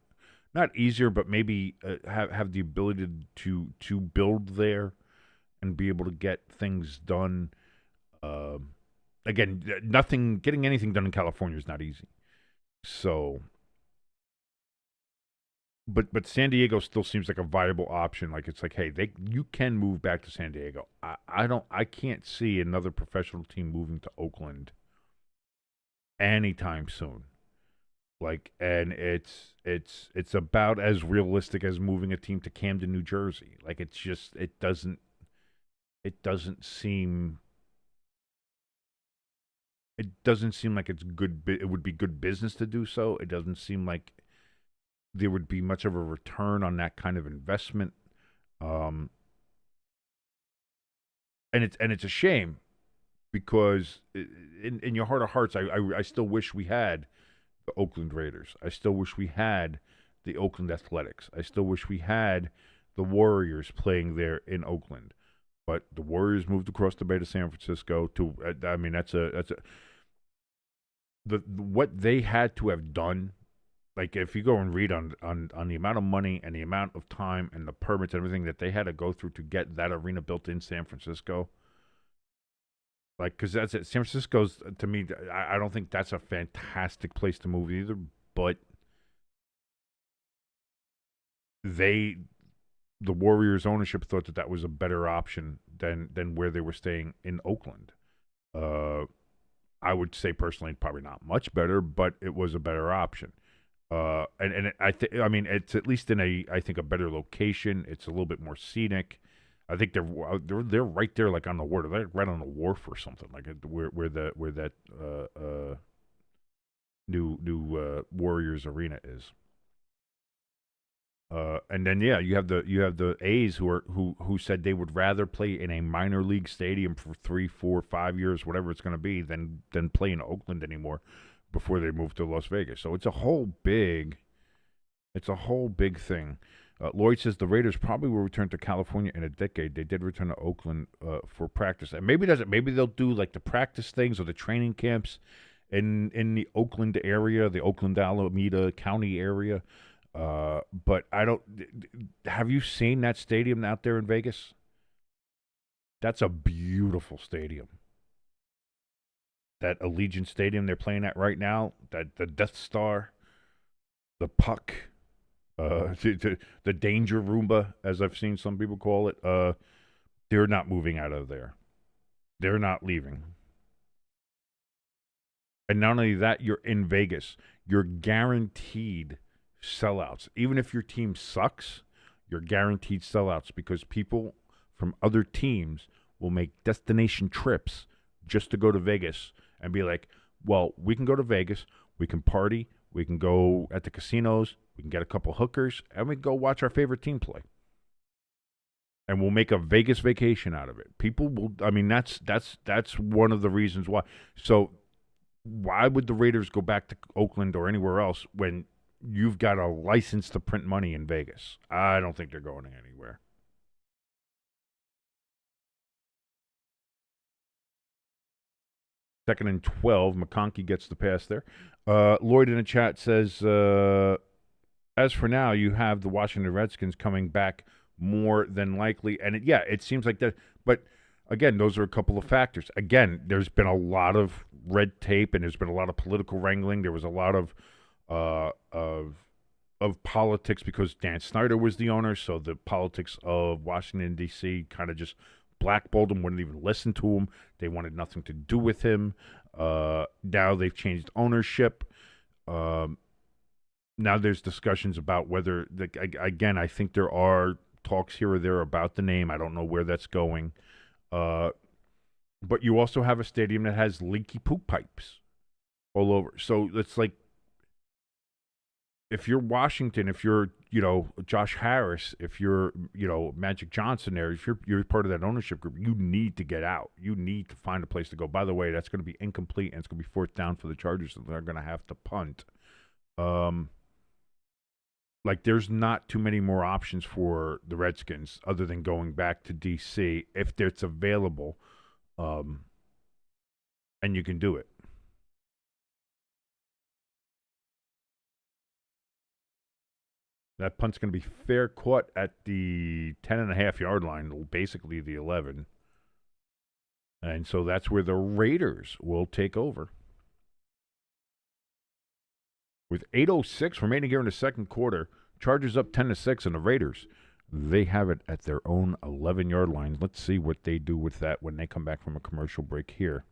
Not easier, but maybe have the ability to build there and be able to get things done. Again, getting anything done in California is not easy. So, but San Diego still seems like a viable option. Like, it's like, hey, you can move back to San Diego. I can't see another professional team moving to Oakland anytime soon. Like, and it's about as realistic as moving a team to Camden, New Jersey. Like, it's just it doesn't seem. It doesn't seem like it's good. It would be good business to do so. It doesn't seem like there would be much of a return on that kind of investment. And it's a shame, because in your heart of hearts, I still wish we had the Oakland Raiders. I still wish we had the Oakland Athletics. I still wish we had the Warriors playing there in Oakland. But the Warriors moved across the bay to San Francisco. What they had to have done. Like, if you go and read on the amount of money and the amount of time and the permits and everything that they had to go through to get that arena built in San Francisco. Like, because that's it. San Francisco's, to me, I don't think that's a fantastic place to move either. But the Warriors ownership thought that was a better option than where they were staying in Oakland. I would say personally, probably not much better, but it was a better option. It's at least in I think a better location. It's a little bit more scenic. I think they're right there, like on the water. They're right on the wharf or something, like where that new Warriors arena is. And then you have the A's who said they would rather play in a minor league stadium for 3, 4, 5 years, whatever it's going to be, than play in Oakland anymore before they move to Las Vegas. So it's a whole big thing. Lloyd says the Raiders probably will return to California in a decade. They did return to Oakland for practice, and maybe they'll do like the practice things or the training camps in the Oakland area, the Oakland Alameda County area. But I don't. Have you seen that stadium out there in Vegas? That's a beautiful stadium. That Allegiant Stadium they're playing at right now, that the Death Star, the Puck, the Danger Roomba, as I've seen some people call it, they're not moving out of there. They're not leaving. And not only that, you're in Vegas. You're guaranteed sellouts. Even if your team sucks, you're guaranteed sellouts because people from other teams will make destination trips just to go to Vegas and be like, well, we can go to Vegas, we can party, we can go at the casinos, we can get a couple hookers, and we can go watch our favorite team play. And we'll make a Vegas vacation out of it. People will, I mean, that's one of the reasons why. So why would the Raiders go back to Oakland or anywhere else when you've got a license to print money in Vegas? I don't think they're going anywhere. Second and 12. McConkey gets the pass there. Lloyd in the chat says, as for now, you have the Washington Redskins coming back more than likely. And it seems like that. But again, those are a couple of factors. Again, there's been a lot of red tape and there's been a lot of political wrangling. There was a lot of politics because Dan Snyder was the owner. So the politics of Washington, D.C. kind of just blackballed him, wouldn't even listen to him. They wanted nothing to do with him. Now they've changed ownership. Now there's discussions about whether, again, I think there are talks here or there about the name. I don't know where that's going. But you also have a stadium that has leaky poop pipes all over. So it's like, if you're Washington, if you're, Josh Harris, if you're, Magic Johnson there, if you're part of that ownership group, you need to get out. You need to find a place to go. By the way, that's going to be incomplete, and it's going to be fourth down for the Chargers, so they're going to have to punt. There's not too many more options for the Redskins other than going back to D.C. if it's available, and you can do it. That punt's going to be fair caught at the 10.5-yard line, basically the 11. And so that's where the Raiders will take over. With 8:06 remaining here in the second quarter, Chargers up 10-6, and the Raiders, they have it at their own 11-yard line. Let's see what they do with that when they come back from a commercial break here.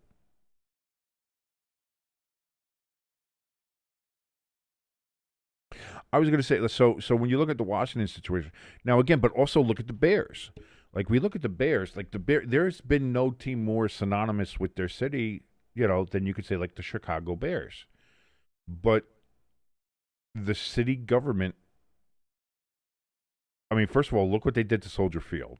I was going to say, so when you look at the Washington situation, now again, but also look at the Bears. Like, we look at the Bears, there's been no team more synonymous with their city, than you could say, like the Chicago Bears. But the city government, I mean, first of all, look what they did to Soldier Field,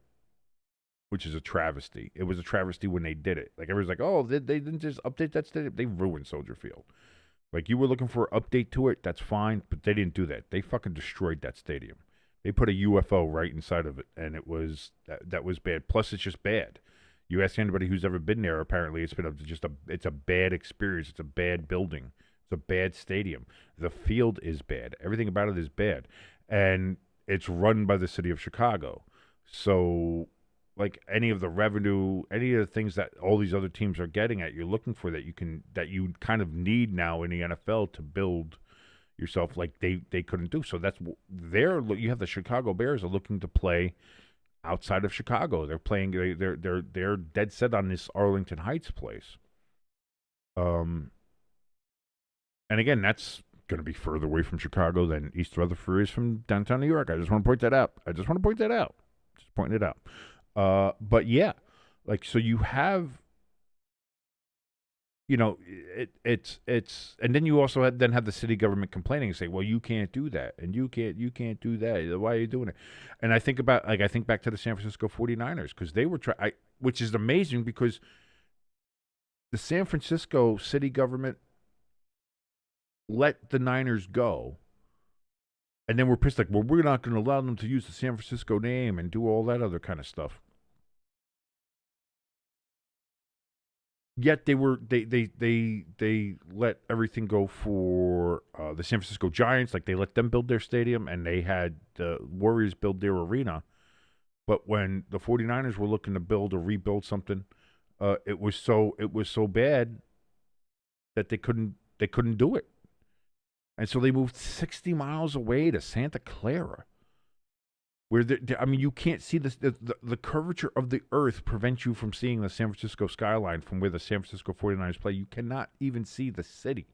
which is a travesty. It was a travesty when they did it. Like, everyone's like, oh, they didn't just update that stadium. They ruined Soldier Field. Like, you were looking for an update to it, that's fine, but they didn't do that. They fucking destroyed that stadium. They put a UFO right inside of it, and it was that was bad. Plus, it's just bad. You ask anybody who's ever been there, apparently it's been it's a bad experience. It's a bad building. It's a bad stadium. The field is bad. Everything about it is bad, and it's run by the city of Chicago. So, like, any of the revenue, any of the things that all these other teams are getting at, you're looking for that you kind of need now in the NFL to build yourself, like they couldn't do. So that's you have the Chicago Bears are looking to play outside of Chicago. They're playing. They're dead set on this Arlington Heights place. And again, that's going to be further away from Chicago than East Rutherford is from downtown New York. I just want to point that out. Just pointing it out. But yeah, like, so you have, it's, and then you also have the city government complaining and say, well, you can't do that. And you can't do that. Why are you doing it? And I think back to the San Francisco 49ers, because they were which is amazing because the San Francisco city government let the Niners go. And then we're pissed, like, well, we're not going to allow them to use the San Francisco name and do all that other kind of stuff. Yet they let everything go for the San Francisco Giants. Like they let them build their stadium, and they had the Warriors build their arena. But when the 49ers were looking to build or rebuild something, it was so bad that they couldn't do it. And so they moved 60 miles away to Santa Clara, where you can't see the curvature of the earth prevents you from seeing the San Francisco skyline from where the San Francisco 49ers play. You cannot even see the city.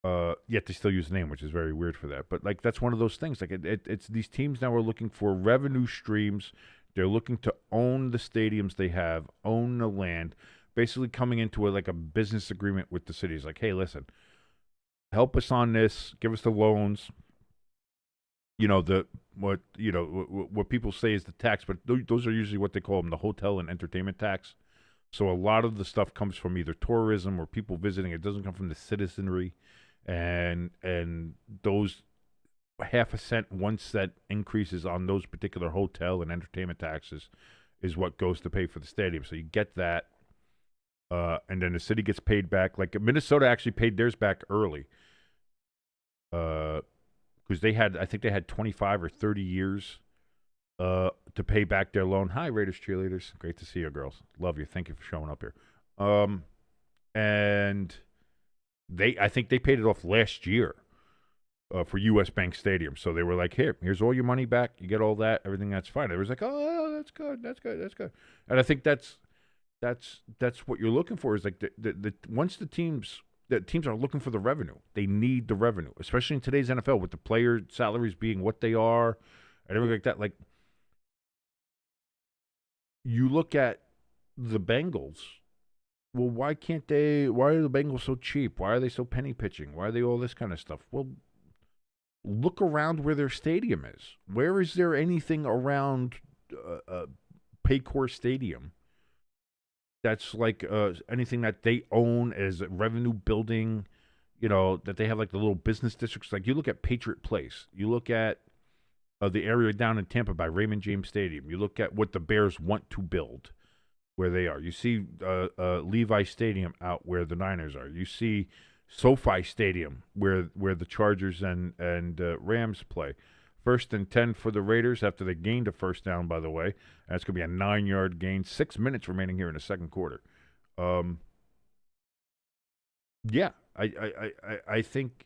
Yet they still use the name, which is very weird for that. But like that's one of those things. Like it's these teams now are looking for revenue streams. They're looking to own the stadiums they have, own the land, basically coming into a business agreement with the cities. Like, hey, listen, help us on this, give us the loans. What people say is the tax, but those are usually what they call them, the hotel and entertainment tax. So a lot of the stuff comes from either tourism or people visiting. It doesn't come from the citizenry. And those half a cent, 1 cent increases on those particular hotel and entertainment taxes is what goes to pay for the stadium. So you get that, and then the city gets paid back. Like Minnesota actually paid theirs back early, because I think they had 25 or 30 years to pay back their loan. Hi, Raiders cheerleaders, great to see you, girls. Love you. Thank you for showing up here. And I think they paid it off last year for U.S. Bank Stadium. So they were like, here's all your money back. You get all that, everything that's fine. It was like, oh, that's good. And I think that's what you're looking for is like once the teams are looking for the revenue. They need the revenue, especially in today's NFL with the player salaries being what they are and everything like that. Like you look at the Bengals. Well, why are the Bengals so cheap? Why are they so penny pitching? Why are they all this kind of stuff? Well, look around where their stadium is. Where is there anything around Paycor Stadium that's like anything that they own as a revenue building, that they have like the little business districts? Like you look at Patriot Place. You look at the area down in Tampa by Raymond James Stadium. You look at what the Bears want to build where they are. You see Levi Stadium out where the Niners are. You see SoFi Stadium where the Chargers and Rams play. 1st and 10 for the Raiders after they gained a first down, by the way. That's going to be a 9-yard gain. 6 minutes remaining here in the second quarter. Yeah, I think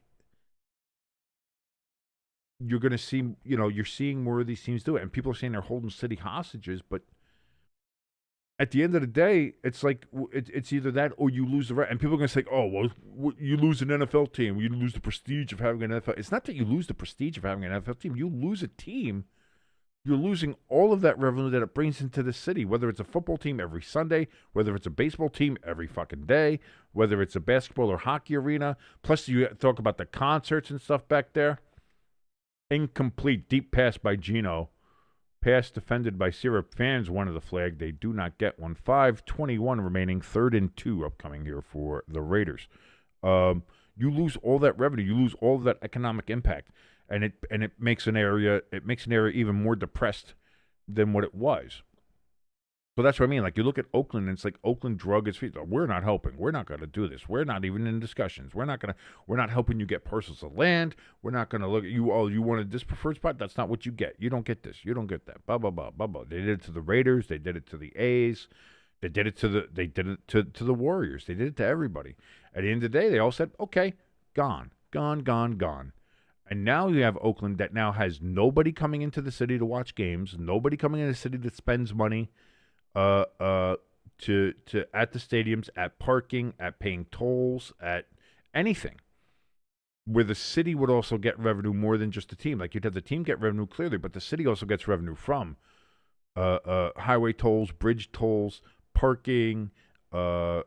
you're going to see, you're seeing more of these teams do it. And people are saying they're holding city hostages, but at the end of the day, it's like it's either that or you lose the right. And people are going to say, oh, well, you lose an NFL team. You lose the prestige of having an NFL. It's not that you lose the prestige of having an NFL team. You lose a team. You're losing all of that revenue that it brings into the city, whether it's a football team every Sunday, whether it's a baseball team every fucking day, whether it's a basketball or hockey arena. Plus, you talk about the concerts and stuff back there. Incomplete. Deep pass by Gino. Pass defended by Syrup. Fans wanted the flag. They do not get one. 5:21 remaining. 3rd and 2 upcoming here for the Raiders. You lose all that revenue. You lose all of that economic impact, and it makes an area even more depressed than what it was. So that's what I mean. Like you look at Oakland, and it's like Oakland drug its feet. We're not helping. We're not going to do this. We're not even in discussions. We're not helping you get parcels of land. We're not going to look at you. Oh, you wanted this preferred spot? That's not what you get. You don't get this. You don't get that. Blah blah blah blah blah. They did it to the Raiders. They did it to the A's. They did it to the Warriors. They did it to everybody. At the end of the day, they all said, okay, gone. And now you have Oakland that now has nobody coming into the city to watch games. Nobody coming into the city that spends money. To at the stadiums, at parking, at paying tolls, at anything, where the city would also get revenue more than just the team. Like you'd have the team get revenue clearly, but the city also gets revenue from highway tolls, bridge tolls, parking, all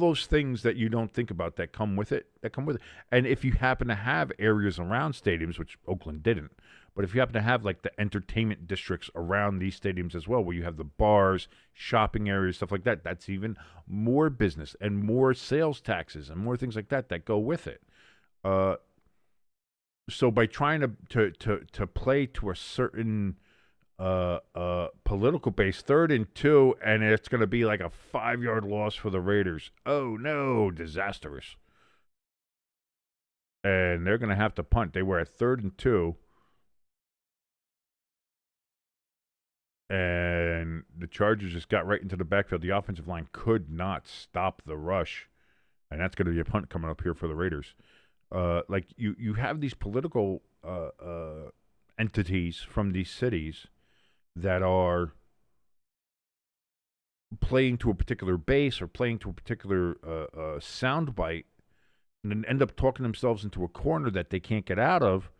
those things that you don't think about that come with it. And if you happen to have areas around stadiums, which Oakland didn't, but if you happen to have like the entertainment districts around these stadiums as well, where you have the bars, shopping areas, stuff like that, that's even more business and more sales taxes and more things like that go with it. So by trying to play to a certain political base, 3rd and 2, and it's going to be like a 5-yard loss for the Raiders. Oh no, disastrous. And they're going to have to punt. They were at 3rd and 2. And the Chargers just got right into the backfield. The offensive line could not stop the rush. And that's going to be a punt coming up here for the Raiders. Like you have these political entities from these cities that are playing to a particular base or playing to a particular sound bite, and then end up talking themselves into a corner that they can't get out of.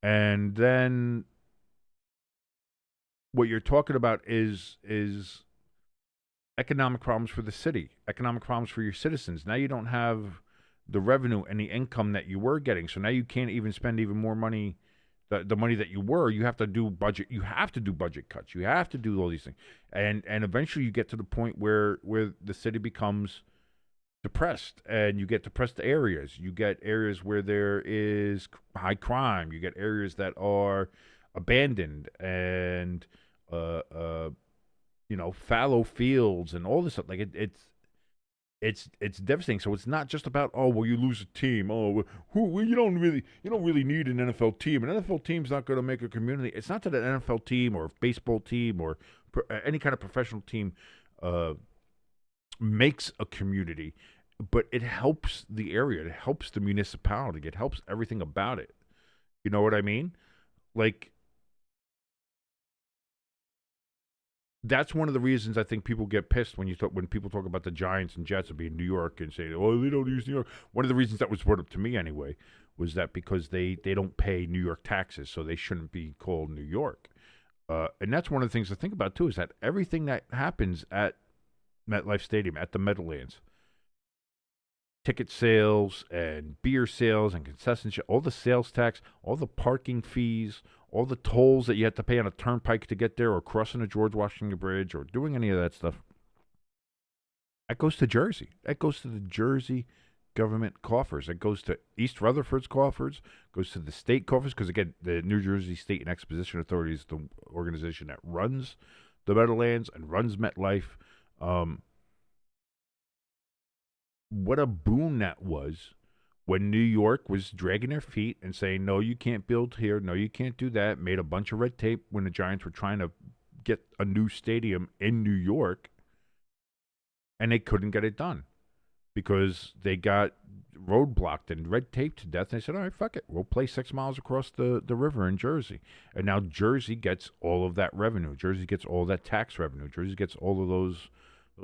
And then what you're talking about is economic problems for the city, economic problems for your citizens. Now you don't have the revenue and the income that you were getting, so now you can't even spend even more money. The money that you were, you have to do budget. You have to do budget cuts. You have to do all these things, and eventually you get to the point where the city becomes depressed, and you get depressed areas. You get areas where there is high crime. You get areas that are abandoned and fallow fields and all this stuff. Like it's devastating. So it's not just about, oh, well, you lose a team. Oh, you don't really need an NFL team. An NFL team's not going to make a community. It's not that an NFL team or baseball team or any kind of professional team makes a community, but it helps the area. It helps the municipality. It helps everything about it. You know what I mean? Like, that's one of the reasons I think people get pissed when people talk about the Giants and Jets of being New York and say, oh, they don't use New York. One of the reasons that was brought up to me anyway was that because they don't pay New York taxes, so they shouldn't be called New York. And that's one of the things to think about, too, is that everything that happens at MetLife Stadium, at the Meadowlands, ticket sales and beer sales and concession, all the sales tax, all the parking fees, all the tolls that you have to pay on a turnpike to get there or crossing the George Washington Bridge or doing any of that stuff, that goes to Jersey. That goes to the Jersey government coffers. It goes to East Rutherford's coffers, goes to the state coffers, because, again, the New Jersey State and Exposition Authority is the organization that runs the Meadowlands and runs MetLife. What a boon that was when New York was dragging their feet and saying, no, you can't build here, no, you can't do that, made a bunch of red tape when the Giants were trying to get a new stadium in New York, and they couldn't get it done because they got roadblocked and red taped to death. And they said, all right, fuck it, we'll play 6 miles across the river in Jersey. And now Jersey gets all of that revenue. Jersey gets all that tax revenue. Jersey gets all of those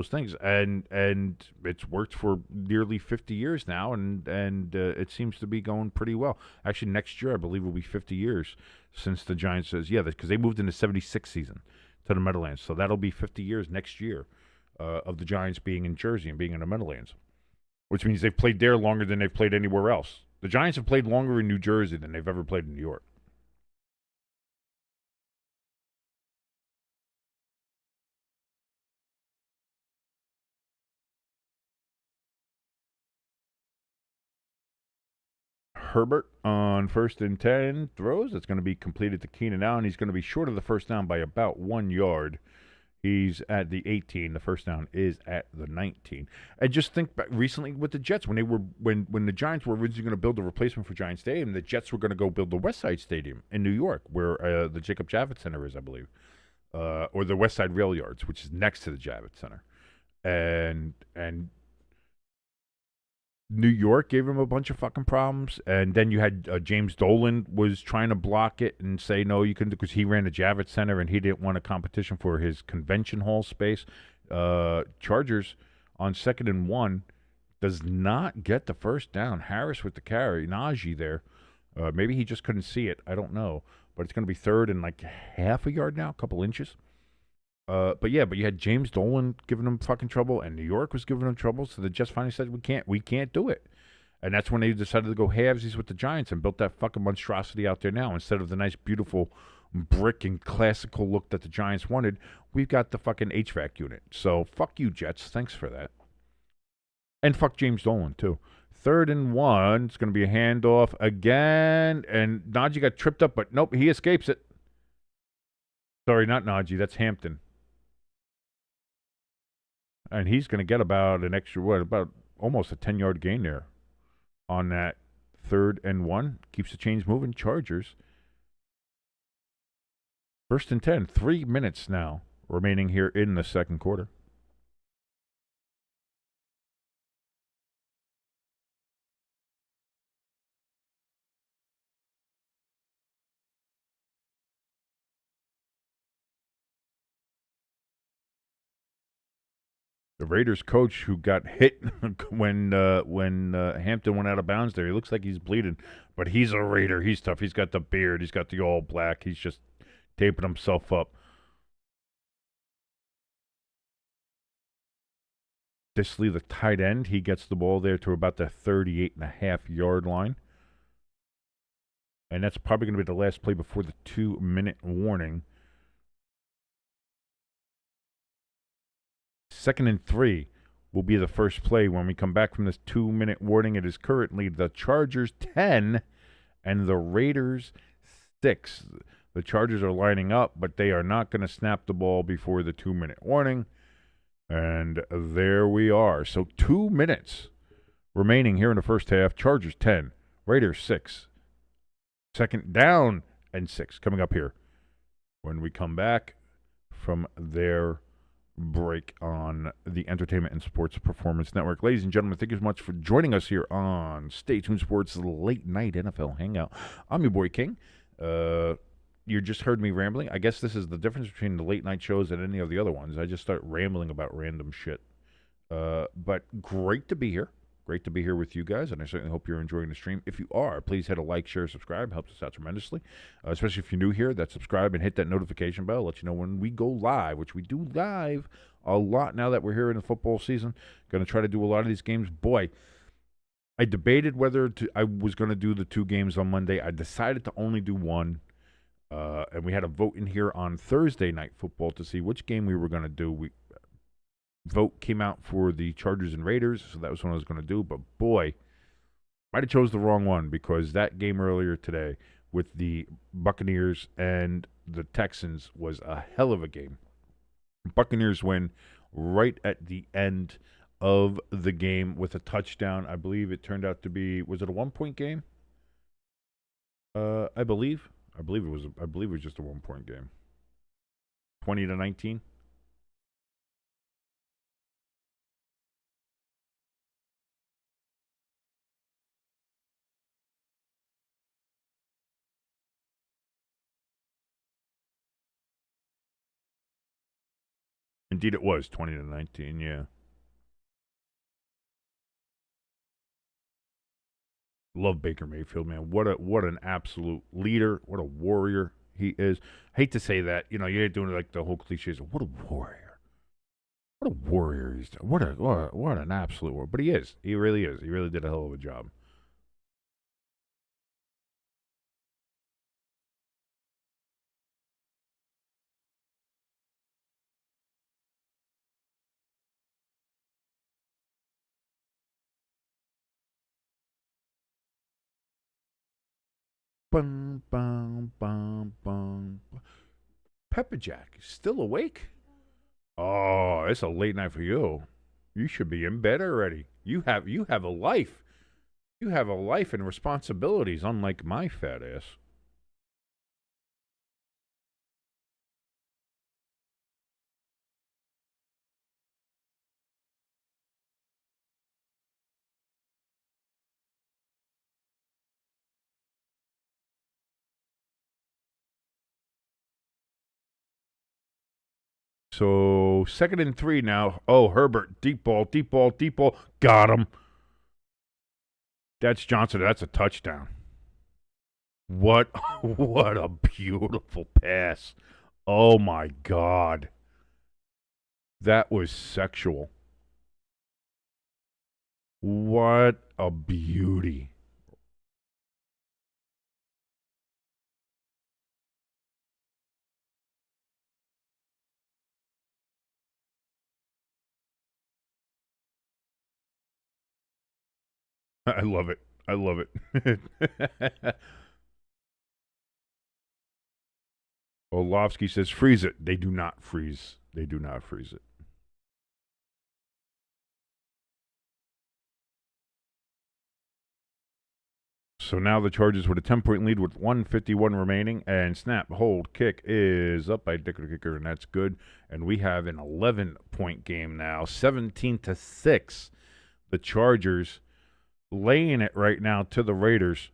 things, and it's worked for nearly 50 years now, and it seems to be going pretty well. Actually, next year I believe will be 50 years since the Giants says, because they moved in the 76 season to the Meadowlands, so that'll be 50 years next year of the Giants being in Jersey and being in the Meadowlands, which means they've played there longer than they've played anywhere else. The Giants have played longer in New Jersey than they've ever played in New York. Herbert on 1st and 10 throws. It's going to be completed to Keenan Allen. He's going to be short of the first down by about 1 yard. He's at the 18. The first down is at the 19. And just think back recently with the Jets when the Giants were originally going to build a replacement for Giants Stadium, the Jets were going to go build the West Side Stadium in New York, where the Jacob Javits Center is, I believe, or the West Side Rail Yards, which is next to the Javits Center, and New York gave him a bunch of fucking problems, and then you had James Dolan was trying to block it and say no, you couldn't, because he ran the Javits Center and he didn't want a competition for his convention hall space. Chargers on 2nd and 1 does not get the first down. Harris with the carry, Najee there. Maybe he just couldn't see it. I don't know, but it's going to be 3rd and like half a yard now, a couple inches. But you had James Dolan giving them fucking trouble, and New York was giving them trouble. So the Jets finally said, we can't do it. And that's when they decided to go halvesies with the Giants and built that fucking monstrosity out there now. Instead of the nice, beautiful brick and classical look that the Giants wanted, we've got the fucking HVAC unit. So fuck you, Jets. Thanks for that. And fuck James Dolan, too. 3rd and 1. It's going to be a handoff again. And Najee got tripped up, but nope, he escapes it. Sorry, not Najee. That's Hampton. And he's going to get about an extra, about almost a 10-yard gain there on that 3rd and 1. Keeps the chains moving. Chargers. 1st and 10. 3 minutes now remaining here in the second quarter. The Raiders coach who got hit when Hampton went out of bounds there, he looks like he's bleeding, but he's a Raider. He's tough. He's got the beard. He's got the all black. He's just taping himself up. Disley, the tight end, he gets the ball there to about the 38.5-yard line. And that's probably going to be the last play before the 2-minute warning. 2nd and 3 will be the first play when we come back from this 2-minute warning. It is currently the Chargers 10 and the Raiders 6. The Chargers are lining up, but they are not going to snap the ball before the 2-minute warning. And there we are. So 2 minutes remaining here in the first half. Chargers 10, Raiders 6. 2nd down and 6 coming up here when we come back from their break on the Entertainment and Sports Performance Network. Ladies and gentlemen, thank you so much for joining us here on Stay Tuned Sports Late Night NFL Hangout. I'm your boy King. You just heard me rambling. I guess this is the difference between the late night shows and any of the other ones. I just start rambling about random shit. But great to be here. Great to be here with you guys, and I certainly hope you're enjoying the stream. If you are, please hit a like, share, subscribe. Helps us out tremendously, especially if you're new here. That subscribe and hit that notification bell. Let you know when we go live, which we do live a lot now that we're here in the football season. Going to try to do a lot of these games. Boy, I debated whether I was going to do the 2 games on Monday. I decided to only do 1. And we had a vote in here on Thursday Night Football to see which game we were going to do. Vote came out for the Chargers and Raiders, so that was what I was going to do. But boy, might have chose the wrong one, because that game earlier today with the Buccaneers and the Texans was a hell of a game. Buccaneers win right at the end of the game with a touchdown. I believe it turned out to be, was it a 1-point game? I believe it was just a 1-point game. 20-19. Indeed, it was 20-19. Yeah. Love Baker Mayfield, man. What an absolute leader. What a warrior he is. Hate to say that. You know, you're doing like the whole cliches. What a warrior. What a warrior he's done. What an absolute warrior. But he is. He really is. He really did a hell of a job. Bum, bum, bum, bum. Pepper Jack, still awake? Oh, it's a late night for you. You should be in bed already. You have a life. You have a life and responsibilities, unlike my fat ass. So 2nd and 3 now. Oh, Herbert, deep ball. Got him. That's Johnson. That's a touchdown. What a beautiful pass. Oh my God. That was sexual. What a beauty. I love it. I love it. Orlovsky says, freeze it. They do not freeze. They do not freeze it. So now the Chargers with a 10-point lead with 1:51 remaining, and snap, hold, kick is up by Dicker the Kicker, and that's good. And we have an 11-point game now, 17-6. The Chargers laying it right now to the Raiders.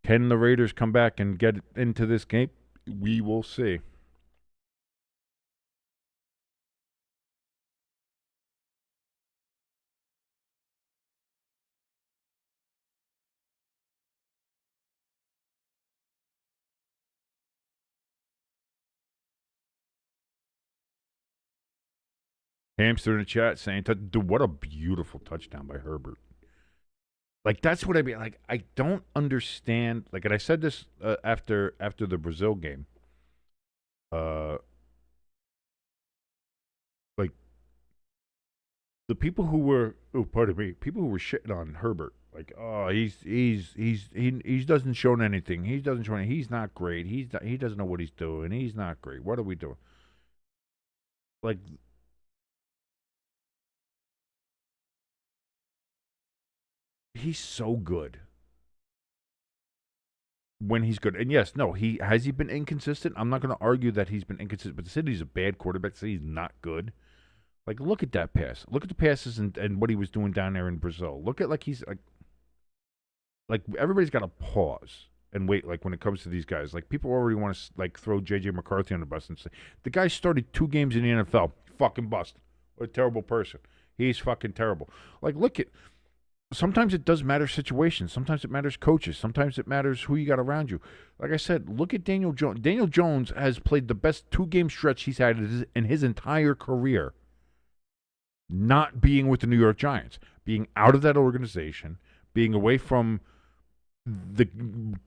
Can the Raiders come back and get into this game? We will see. Hamster in the chat saying, dude, what a beautiful touchdown by Herbert. Like, that's what I mean. Like, I don't understand. Like, and I said this after the Brazil game. Like, the people who were, people who were shitting on Herbert. Like, oh, he doesn't show anything. He doesn't show anything. He's not great. He doesn't know what he's doing. He's not great. What are we doing? Like, he's so good when he's good. And yes, no, has he been inconsistent? I'm not going to argue that he's been inconsistent, but to say that he's a bad quarterback, to say he's not good. Like, look at that pass. Look at the passes and what he was doing down there in Brazil. Look at, like, he's like everybody's got to pause and wait. Like, when it comes to these guys, like, people already want to like throw J.J. McCarthy on the bus and say the guy started 2 games in the NFL. Fucking bust. What a terrible person. He's fucking terrible. Like, look at. Sometimes it does matter situations. Sometimes it matters coaches. Sometimes it matters who you got around you. Like I said, look at Daniel Jones. Daniel Jones has played the best 2-game stretch he's had in his entire career. Not being with the New York Giants. Being out of that organization. Being away from the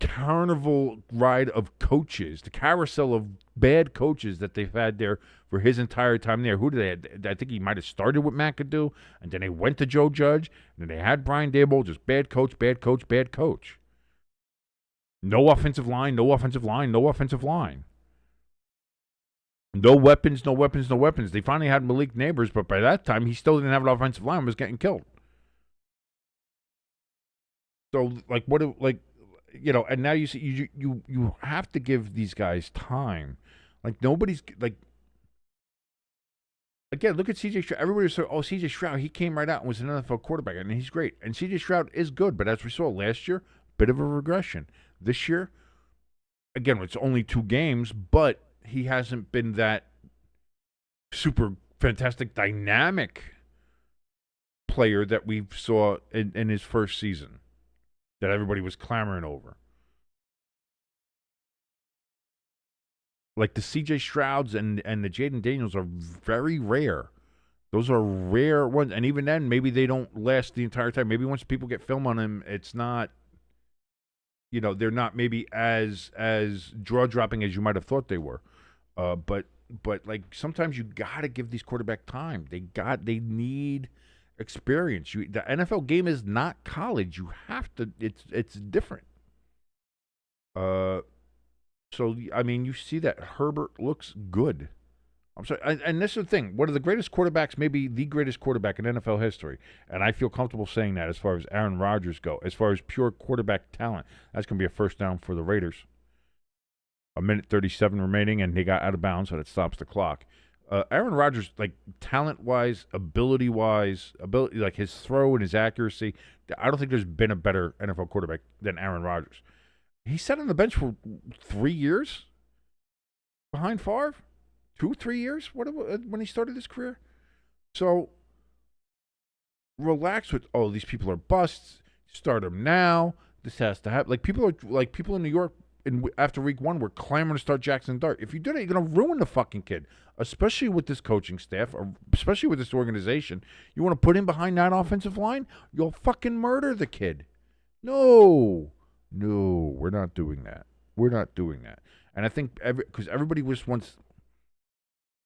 carnival ride of coaches. The carousel of bad coaches that they've had there for his entire time there. Who did they have? I think he might have started with McAdoo, and then they went to Joe Judge, and then they had Brian Daboll, just bad coach, bad coach, bad coach. No offensive line, no offensive line, no offensive line. No weapons, no weapons, no weapons. They finally had Malik Neighbors, but by that time, he still didn't have an offensive line, was getting killed. So, like, and now you see, you have to give these guys time. Like, nobody's, like, again, look at C.J. Stroud. Everybody said, oh, C.J. Stroud, he came right out and was an NFL quarterback, and he's great. And C.J. Stroud is good, but as we saw last year, bit of a regression. This year, again, it's only 2 games, but he hasn't been that super fantastic, dynamic player that we saw in his first season that everybody was clamoring over. Like, the C.J. Strouds and the Jaden Daniels are very rare. Those are rare ones. And even then, maybe they don't last the entire time. Maybe once people get film on them, it's not, they're not maybe as jaw-dropping as you might have thought they were. But like, sometimes you got to give these quarterback time. They need experience. The NFL game is not college. You have to. It's different. So I mean, you see that Herbert looks good. I'm sorry, and this is the thing. One of the greatest quarterbacks, maybe the greatest quarterback in NFL history, and I feel comfortable saying that as far as Aaron Rodgers go, as far as pure quarterback talent. That's going to be a first down for the Raiders. 1:37 remaining, and he got out of bounds, so that stops the clock. Aaron Rodgers, like, talent-wise, ability-wise, like his throw and his accuracy, I don't think there's been a better NFL quarterback than Aaron Rodgers. He sat on the bench for 3 years behind Favre, 2-3 years when he started his career. So relax with, oh, these people are busts. Start them now. This has to happen. Like, people in New York. After week 1, we're clamoring to start Jackson Dart. If you do that, you're going to ruin the fucking kid, especially with this coaching staff, or especially with this organization. You want to put him behind that offensive line? You'll fucking murder the kid. No, we're not doing that. We're not doing that. And I think because everybody just wants,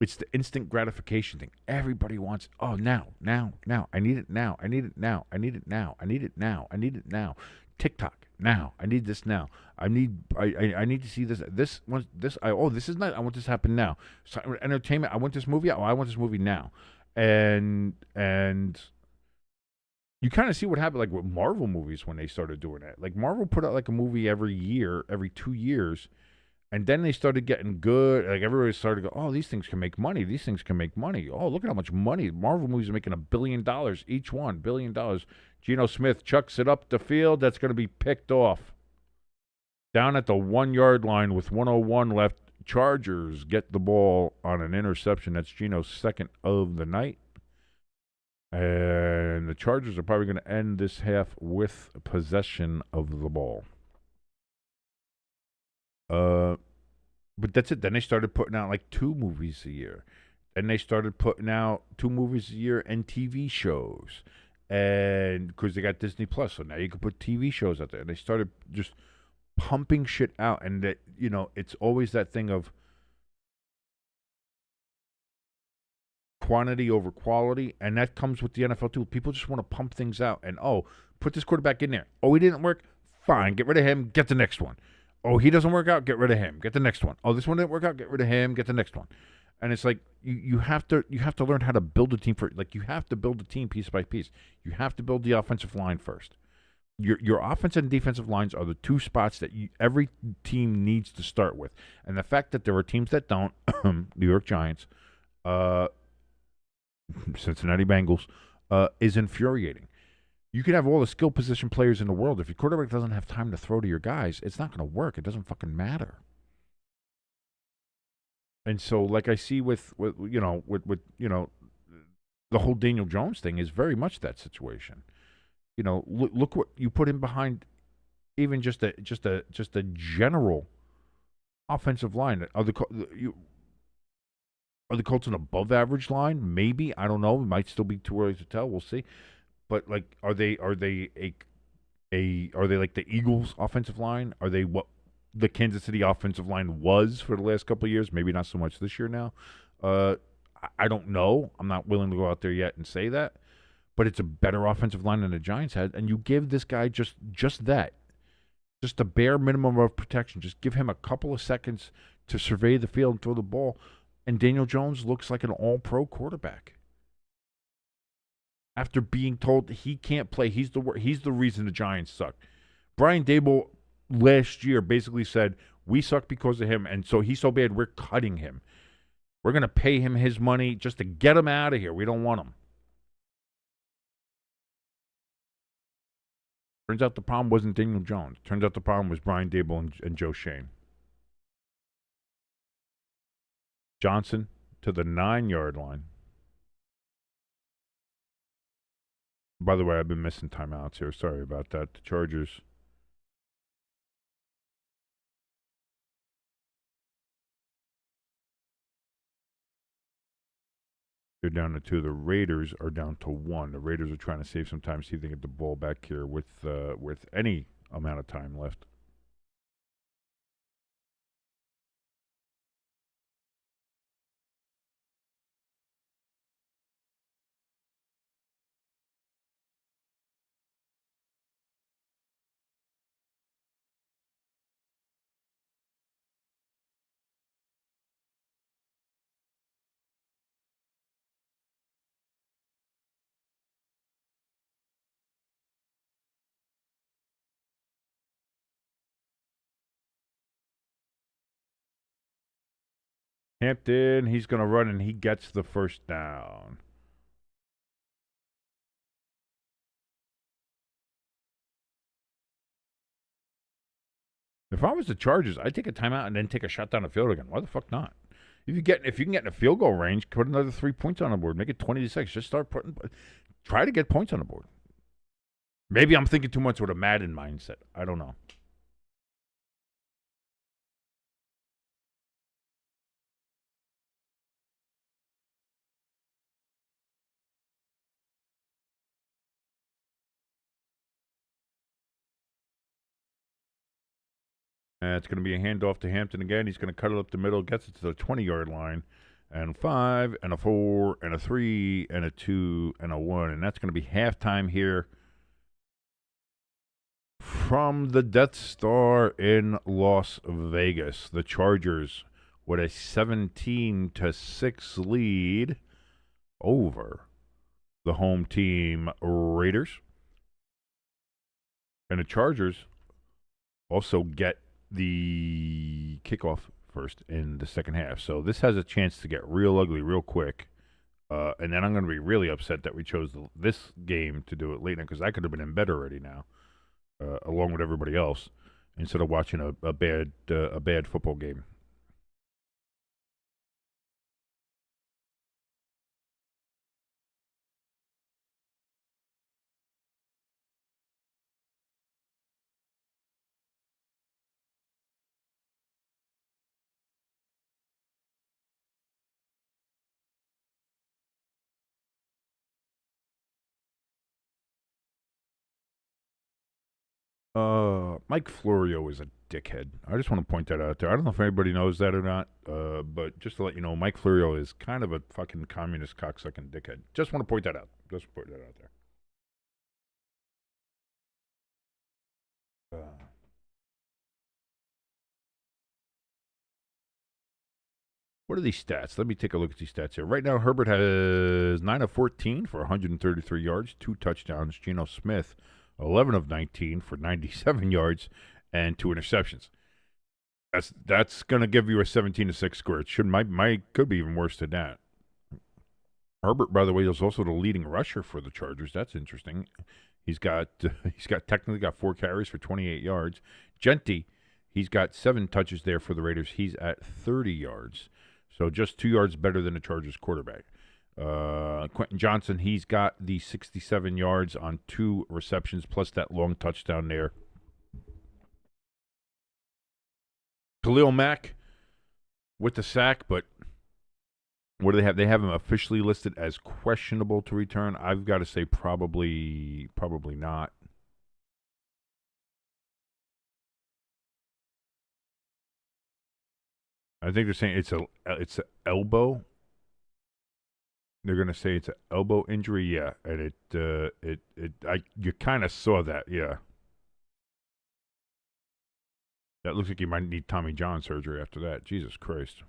it's the instant gratification thing. Everybody wants, oh, now. I need it now. I need it now. I need it now. I need it now. I need it now. TikTok now. I need this now. I need to see this. This is not. I want this to happen now. So, entertainment. I want this movie. Oh, I want this movie now. And you kind of see what happened like with Marvel movies when they started doing that. Like Marvel put out like a movie every year, every 2 years, and then they started getting good. Like everybody started to go, oh, these things can make money. These things can make money. Oh, look at how much money Marvel movies are making $1 billion each one. $1 billion. Geno Smith chucks it up the field. That's going to be picked off. Down at the 1 yard line with 1:01 left, Chargers get the ball on an interception. That's Geno's second of the night. And the Chargers are probably going to end this half with possession of the ball. But that's it. Then they started putting out like 2 movies a year. And they started putting out 2 movies a year and TV shows. And because they got Disney Plus, so now you can put TV shows out there. And they started just pumping shit out. And that, you know, it's always that thing of quantity over quality, and that comes with the NFL too. People just want to pump things out, and put this quarterback in there. Oh, he didn't work? Fine, get rid of him, get the next one. Oh, he doesn't work out, get rid of him, get the next one. Oh, this one didn't work out, get rid of him, get the next one. And it's like you have to learn how to build a team you have to build a team piece by piece. You have to build the offensive line first. Your offensive and defensive lines are the 2 spots that every team needs to start with. And the fact that there are teams that don't, New York Giants, Cincinnati Bengals, is infuriating. You can have all the skill position players in the world. If your quarterback doesn't have time to throw to your guys, it's not going to work. It doesn't fucking matter. And so, like I see with the whole Daniel Jones thing is very much that situation. You know, look what you put in behind, even just a general offensive line. Are the Colts an above average line? Maybe, I don't know. It might still be too early to tell. We'll see. But like, are they like the Eagles offensive line? Are they what the Kansas City offensive line was for the last couple of years? Maybe not so much this year now. I don't know. I'm not willing to go out there yet and say that. But it's a better offensive line than the Giants had, and you give this guy just that, just the bare minimum of protection. Just give him a couple of seconds to survey the field and throw the ball, and Daniel Jones looks like an all-pro quarterback. After being told he can't play, he's the reason the Giants suck. Brian Daboll last year basically said, we suck because of him, and so he's so bad we're cutting him. We're going to pay him his money just to get him out of here. We don't want him. Turns out the problem wasn't Daniel Jones. Turns out the problem was Brian Daboll and Joe Shane. Johnson to the 9-yard line. By the way, I've been missing timeouts here. Sorry about that. The Chargers. They're down to 2. The Raiders are down to 1. The Raiders are trying to save some time, see if they can get the ball back here with any amount of time left. Hampton, he's going to run, and he gets the first down. If I was the Chargers, I'd take a timeout and then take a shot down the field again. Why the fuck not? If you can get in a field goal range, put another 3 points on the board. Make it 20-6. Just try to get points on the board. Maybe I'm thinking too much with a Madden mindset. I don't know. It's going to be a handoff to Hampton again. He's going to cut it up the middle, gets it to the 20-yard line, and 5, and a 4, and a 3, and a 2, and a 1. And that's going to be halftime here From the Death Star in Las Vegas, the Chargers with a 17-6 lead over the home team Raiders. And the Chargers also get the kickoff first in the second half. So this has a chance to get real ugly real quick. And then I'm going to be really upset that we chose this game to do it late night, because I could have been in bed already now, along with everybody else, instead of watching a bad football game. Mike Florio is a dickhead. I just want to point that out there. I don't know if anybody knows that or not, but just to let you know, Mike Florio is kind of a fucking communist cocksucking dickhead. Just want to point that out. Just put that out there. What are these stats? Let me take a look at these stats here. Right now, Herbert has 9 of 14 for 133 yards, 2 touchdowns. Geno Smith, 11 of 19 for 97 yards and 2 interceptions. That's going to give you a 17-6 score. It could be even worse than that. Herbert, by the way, is also the leading rusher for the Chargers. That's interesting. He's technically got 4 carries for 28 yards. Gentry, he's got 7 touches there for the Raiders. He's at 30 yards. So just 2 yards better than the Chargers quarterback. Quentin Johnson, he's got the 67 yards on 2 receptions, plus that long touchdown there. Khalil Mack with the sack, but what do they have? They have him officially listed as questionable to return. I've got to say probably not. I think they're saying it's an elbow. They're going to say it's an elbow injury, yeah, and you kind of saw that, yeah. That looks like he might need Tommy John surgery after that. Jesus Christ.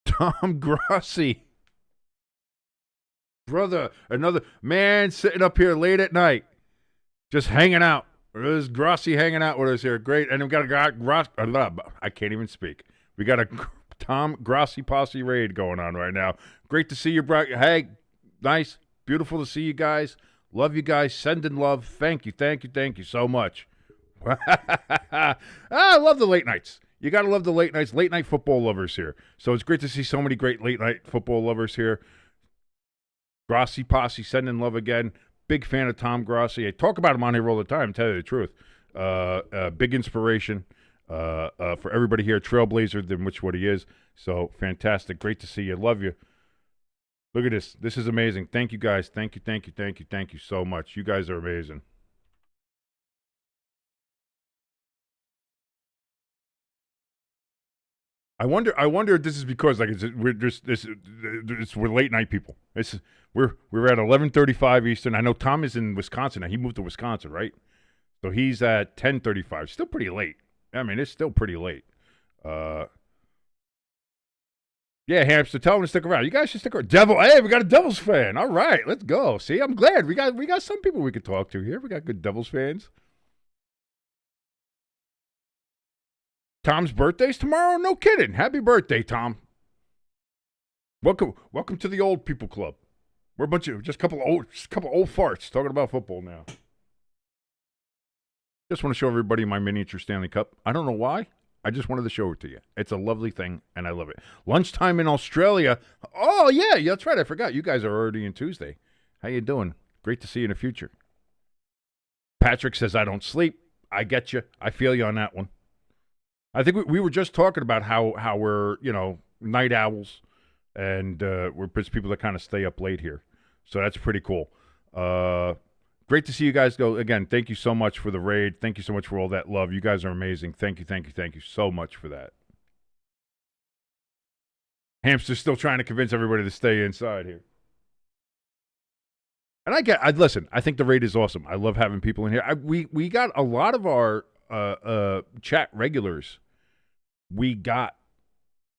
Tom Grossi. Brother, another man sitting up here late at night, just hanging out. There's Grossi hanging out with us here. Great. And we've got a guy, I can't even speak. We got a Tom Grossi posse raid going on right now. Great to see you, bro. Hey, nice. Beautiful to see you guys. Love you guys. Sending love. Thank you so much. I love the late nights. You got to love the late nights. Late night football lovers here. So it's great to see so many great late night football lovers here. Grossi posse sending love again. Big fan of Tom Grossi. I talk about him on here all the time, tell you the truth. Big inspiration for everybody here. Trailblazer, than which what he is. So fantastic. Great to see you. Love you. Look at this. This is amazing. Thank you, guys. Thank you so much. You guys are amazing. I wonder if this is because we're late night people. We're at 11:35 Eastern. I know Tom is in Wisconsin now. He moved to Wisconsin, right? So he's at 10:35. Still pretty late. I mean, it's still pretty late. Yeah, Hamster, tell him to stick around. You guys should stick around. Hey, we got a Devils fan. All right, let's go. See, I'm glad we got some people we could talk to here. We got good Devils fans. Tom's birthday's tomorrow? No kidding. Happy birthday, Tom. Welcome to the old people club. We're just a couple old farts talking about football now. Just want to show everybody my miniature Stanley Cup. I don't know why. I just wanted to show it to you. It's a lovely thing, and I love it. Lunchtime in Australia. Oh, yeah, that's right. I forgot. You guys are already in Tuesday. How you doing? Great to see you in the future. Patrick says, I don't sleep. I get you. I feel you on that one. I think we were just talking about how we're, night owls, and we're people that kind of stay up late here. So that's pretty cool. great to see you guys go. Again, thank you so much for the raid. Thank you so much for all that love. You guys are amazing. Thank you so much for that. Hamster's still trying to convince everybody to stay inside here. And listen, I think the raid is awesome. I love having people in here. We got a lot of our chat regulars we got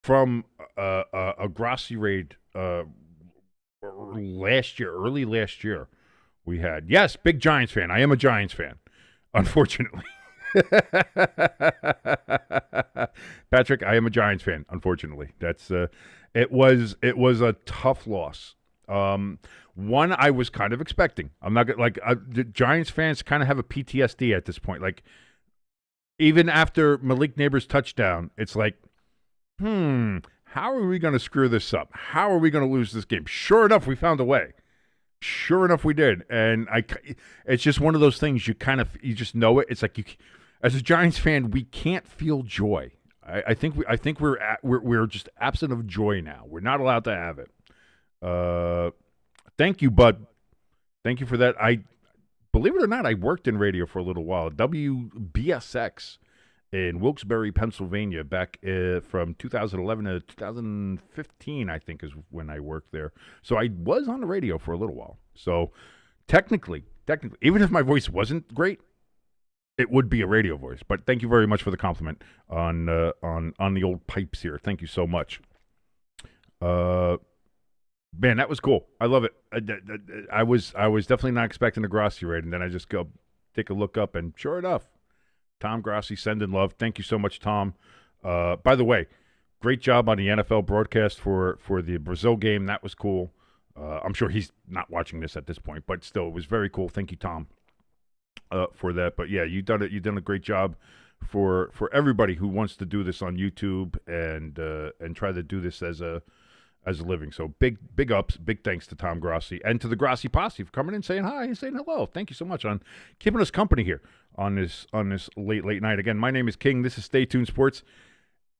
from a Grossi raid early last year. We had, yes, big Giants fan. I am a Giants fan, unfortunately. Patrick, I am a Giants fan, unfortunately. That's it was a tough loss. One I was kind of expecting. I'm not the Giants fans kind of have a PTSD at this point. Like, even after Malik Neighbors' touchdown, it's like, how are we going to screw this up? How are we going to lose this game? Sure enough, we found a way. Sure enough, we did. And it's just one of those things you just know it. It's like as a Giants fan, we can't feel joy. I think we're just absent of joy now. We're not allowed to have it. Thank you, bud. Thank you for that. Believe it or not, I worked in radio for a little while. WBSX in Wilkes-Barre, Pennsylvania, back from 2011 to 2015, I think, is when I worked there. So I was on the radio for a little while. So technically, even if my voice wasn't great, it would be a radio voice. But thank you very much for the compliment on the old pipes here. Thank you so much. Man, that was cool. I love it. I was definitely not expecting a Grossi raid, and then I just go take a look up, and sure enough, Tom Grossi sending love. Thank you so much, Tom. By the way, great job on the NFL broadcast for the Brazil game. That was cool. I'm sure he's not watching this at this point, but still, it was very cool. Thank you, Tom, for that. But yeah, you've done a great job for everybody who wants to do this on YouTube and try to do this as a living. So big ups, big thanks to Tom Grossi and to the Grossi posse for coming in, saying hi and saying hello. Thank you so much on keeping us company here on this late night. Again, my name is King. This is Stay Tuned Sports.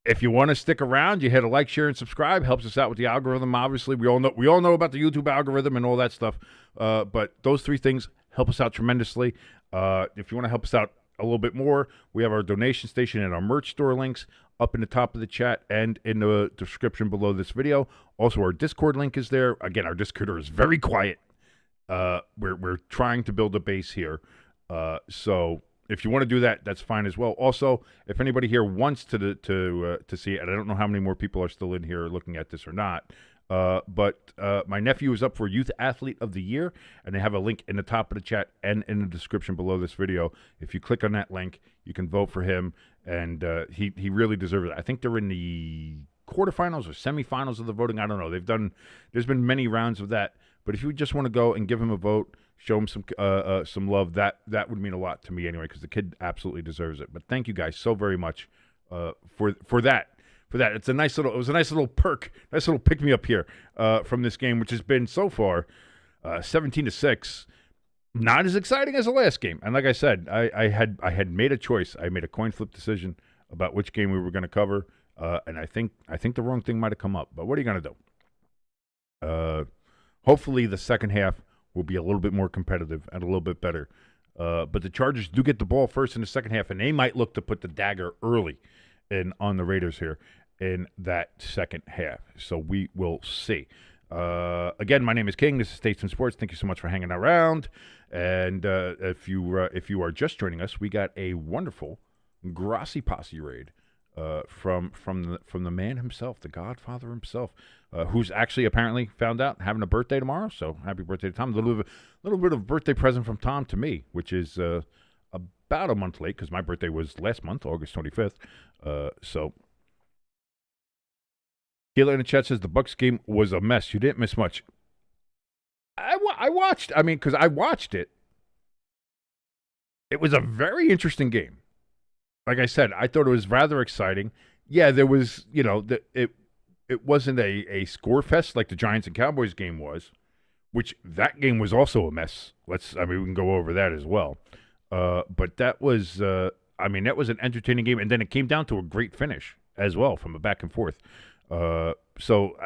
If you want to stick around, you hit a like, share, and subscribe. Helps us out with the algorithm. Obviously, we all know about the YouTube algorithm and all that stuff. But those three things help us out tremendously. If you want to help us out a little bit more, we have our donation station and our merch store links up in the top of the chat and in the description below this video. Also, our Discord link is there. Again, our Discord is very quiet. We're trying to build a base here. So if you want to do that, that's fine as well. Also, if anybody here wants to see it, and I don't know how many more people are still in here looking at this or not, but my nephew is up for Youth Athlete of the Year, and they have a link in the top of the chat and in the description below this video. If you click on that link, you can vote for him, and he really deserves it. I think they're in the quarterfinals or semifinals of the voting. I don't know. There's been many rounds of that, but if you just want to go and give him a vote, show him some love, that would mean a lot to me anyway, because the kid absolutely deserves it. But thank you guys so very much for that. It was a nice little perk, nice little pick me up here from this game, which has been so far 17-6. Not as exciting as the last game. And like I said, I had made a choice. I made a coin flip decision about which game we were going to cover, and I think the wrong thing might have come up. But what are you going to do? Hopefully the second half will be a little bit more competitive and a little bit better. But the Chargers do get the ball first in the second half, and they might look to put the dagger early on the Raiders here in that second half. So we will see. Again, my name is King. This is Statesman Sports. Thank you so much for hanging around. And if you are just joining us, we got a wonderful Grossi Posse raid from the man himself, the Godfather himself, who's actually apparently found out having a birthday tomorrow. So happy birthday to Tom! A little bit of birthday present from Tom to me, which is about a month late because my birthday was last month, August 25th. So. Keeler in the chat says the Bucs game was a mess. You didn't miss much. I watched. I mean, because I watched it. It was a very interesting game. Like I said, I thought it was rather exciting. Yeah, there was, it wasn't a score fest like the Giants and Cowboys game was, which that game was also a mess. We can go over that as well. But that was, that was an entertaining game, and then it came down to a great finish as well from a back and forth. So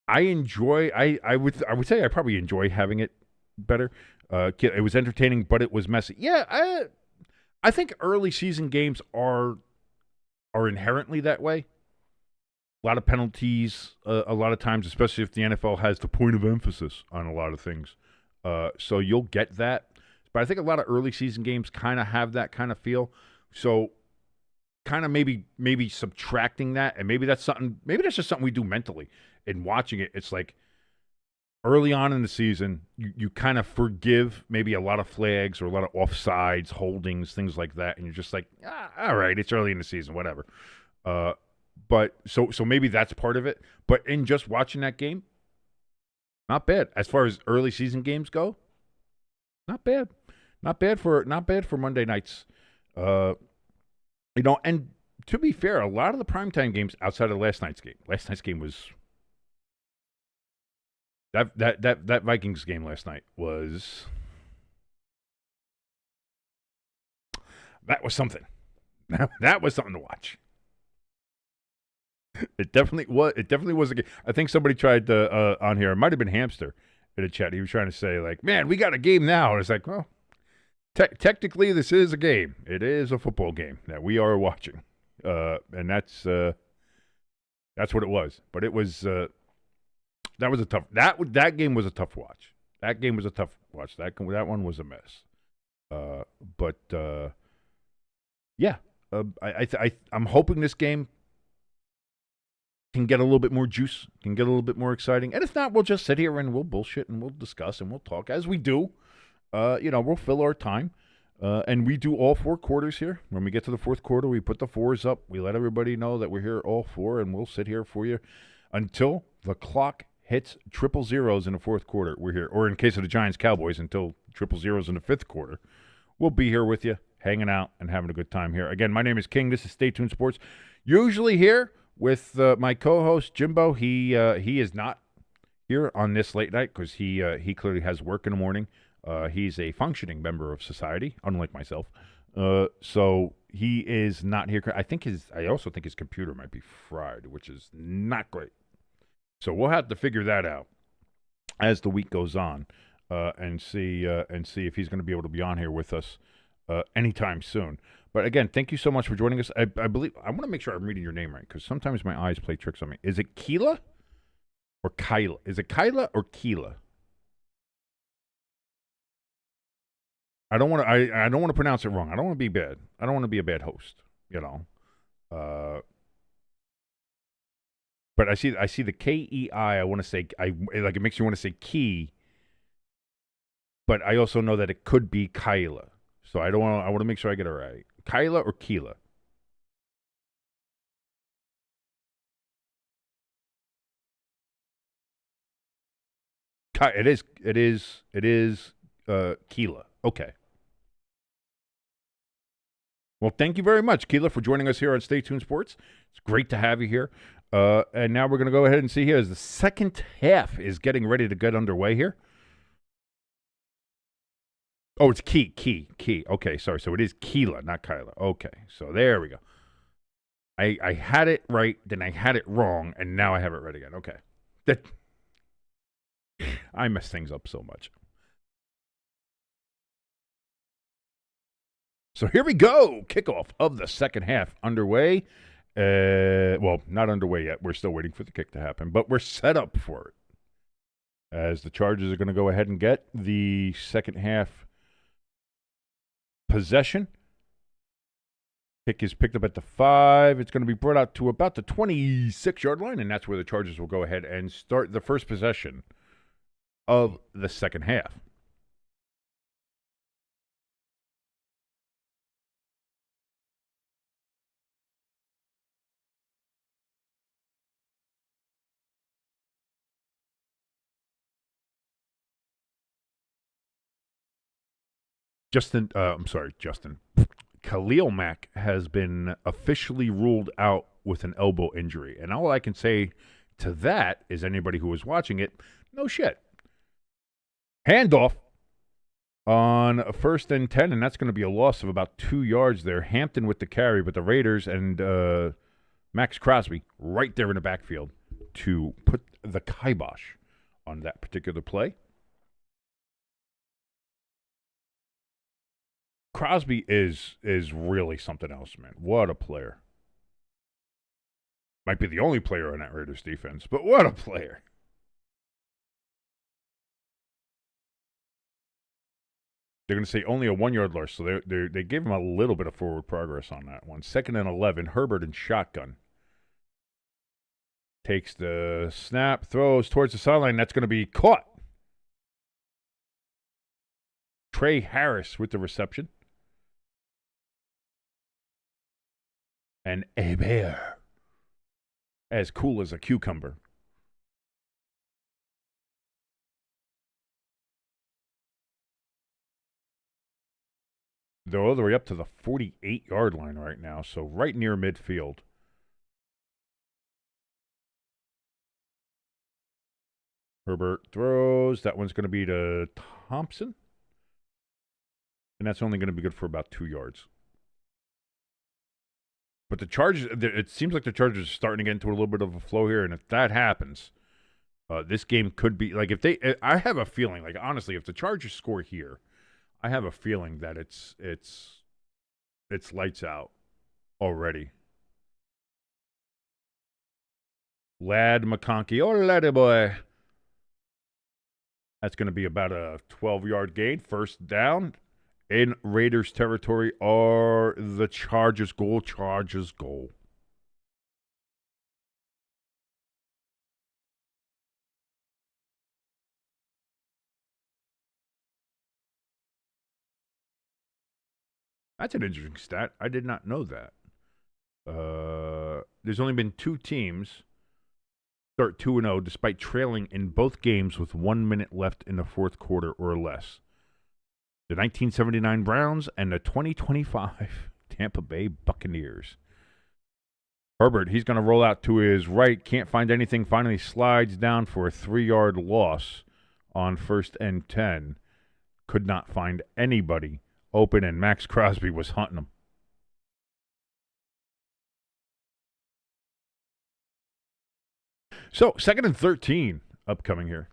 I I enjoy. I would say I probably enjoy having it better. It was entertaining, but it was messy. Yeah, I think early season games are inherently that way. A lot of penalties, a lot of times, especially if the NFL has the point of emphasis on a lot of things. So you'll get that. But I think a lot of early season games kind of have that kind of feel. So kind of maybe subtracting that, and maybe that's just something we do mentally in watching it. It's like early on in the season, you kind of forgive maybe a lot of flags or a lot of offsides, holdings, things like that, and you're just like, all right, it's early in the season, whatever. But so maybe that's part of it. But in just watching that game, not bad. As far as early season games go, not bad. Not bad for Monday nights. And to be fair, a lot of the primetime games outside of last night's game was that Vikings game last night was something. That was something to watch. It definitely was a game. I think somebody tried to on here. It might have been Hamster in a chat. He was trying to say like, "Man, we got a game now." And it's like, well, technically, this is a game. It is a football game that we are watching, and that's what it was. But it was that was a tough that game was a tough watch. That game was a tough watch. That one was a mess. Yeah. I'm hoping this game can get a little bit more juice, can get a little bit more exciting. And if not, we'll just sit here and we'll bullshit and we'll discuss and we'll talk as we do. We'll fill our time. And we do all 4 quarters here. When we get to the 4th quarter, we put the 4s up. We let everybody know that we're here all 4, and we'll sit here for you until the clock hits 000 in the 4th quarter. We're here. Or in case of the Giants-Cowboys, until 000 in the 5th quarter. We'll be here with you, hanging out and having a good time here. Again, my name is King. This is Stay Tuned Sports. Usually here with my co-host, Jimbo. He is not here on this late night because he clearly has work in the morning. He's a functioning member of society, unlike myself. So he is not here. I also think his computer might be fried, which is not great. So we'll have to figure that out as the week goes on, and see if he's going to be able to be on here with us anytime soon. But again, thank you so much for joining us. I believe I want to make sure I'm reading your name right because sometimes my eyes play tricks on me. Is it Keela or Kyla? Is it Kyla or Keela? I don't want to pronounce it wrong. I don't want to be bad. I don't want to be a bad host, But I see the KEI. I want to say it makes you want to say key. But I also know that it could be Kyla. So I want to make sure I get it right. Kyla or Keela? It is Keela. Okay. Well, thank you very much, Keela, for joining us here on Stay Tuned Sports. It's great to have you here. And now we're going to go ahead and see here as the second half is getting ready to get underway here. Oh, it's Key. Okay, sorry. So it is Keela, not Kyla. Okay, so there we go. I had it right, then I had it wrong, and now I have it right again. Okay. I mess things up so much. So here we go. Kickoff of the second half underway. Well, not underway yet. We're still waiting for the kick to happen, but we're set up for it. As the Chargers are going to go ahead and get the second half possession. Kick is picked up at the 5. It's going to be brought out to about the 26-yard line, and that's where the Chargers will go ahead and start the first possession of the second half. Khalil Mack has been officially ruled out with an elbow injury. And all I can say to that is anybody who was watching it, no shit. Handoff on a 1st and 10, and that's going to be a loss of about 2 yards there. Hampton with the carry, but the Raiders and Max Crosby right there in the backfield to put the kibosh on that particular play. Crosby is really something else, man. What a player. Might be the only player on that Raiders defense, but what a player. They're going to say only a 1-yard loss, so they gave him a little bit of forward progress on that one. 2nd and 11, Herbert in shotgun. Takes the snap, throws towards the sideline. That's going to be caught. Trey Harris with the reception. And Hebert, as cool as a cucumber. They're all the way up to the 48-yard line right now, so right near midfield. Herbert throws. That one's going to be to Thompson. And that's only going to be good for about 2 yards. But the Chargers, it seems like the Chargers are starting to get into a little bit of a flow here. And if that happens, this game could be, like, I have a feeling, like, honestly, if the Chargers score here, I have a feeling that it's lights out already. Lad McConkey. Oh, laddie boy. That's going to be about a 12-yard gain. First down in Raiders territory are the Chargers goal. Chargers goal. That's an interesting stat. I did not know that. There's only been 2 teams start 2-0 despite trailing in both games with 1 minute left in the fourth quarter or less. The 1979 Browns and the 2025 Tampa Bay Buccaneers. Herbert, he's going to roll out to his right, can't find anything, finally slides down for a 3-yard loss on 1st and 10. Could not find anybody open, and Max Crosby was hunting him. So, 2nd and 13 upcoming here.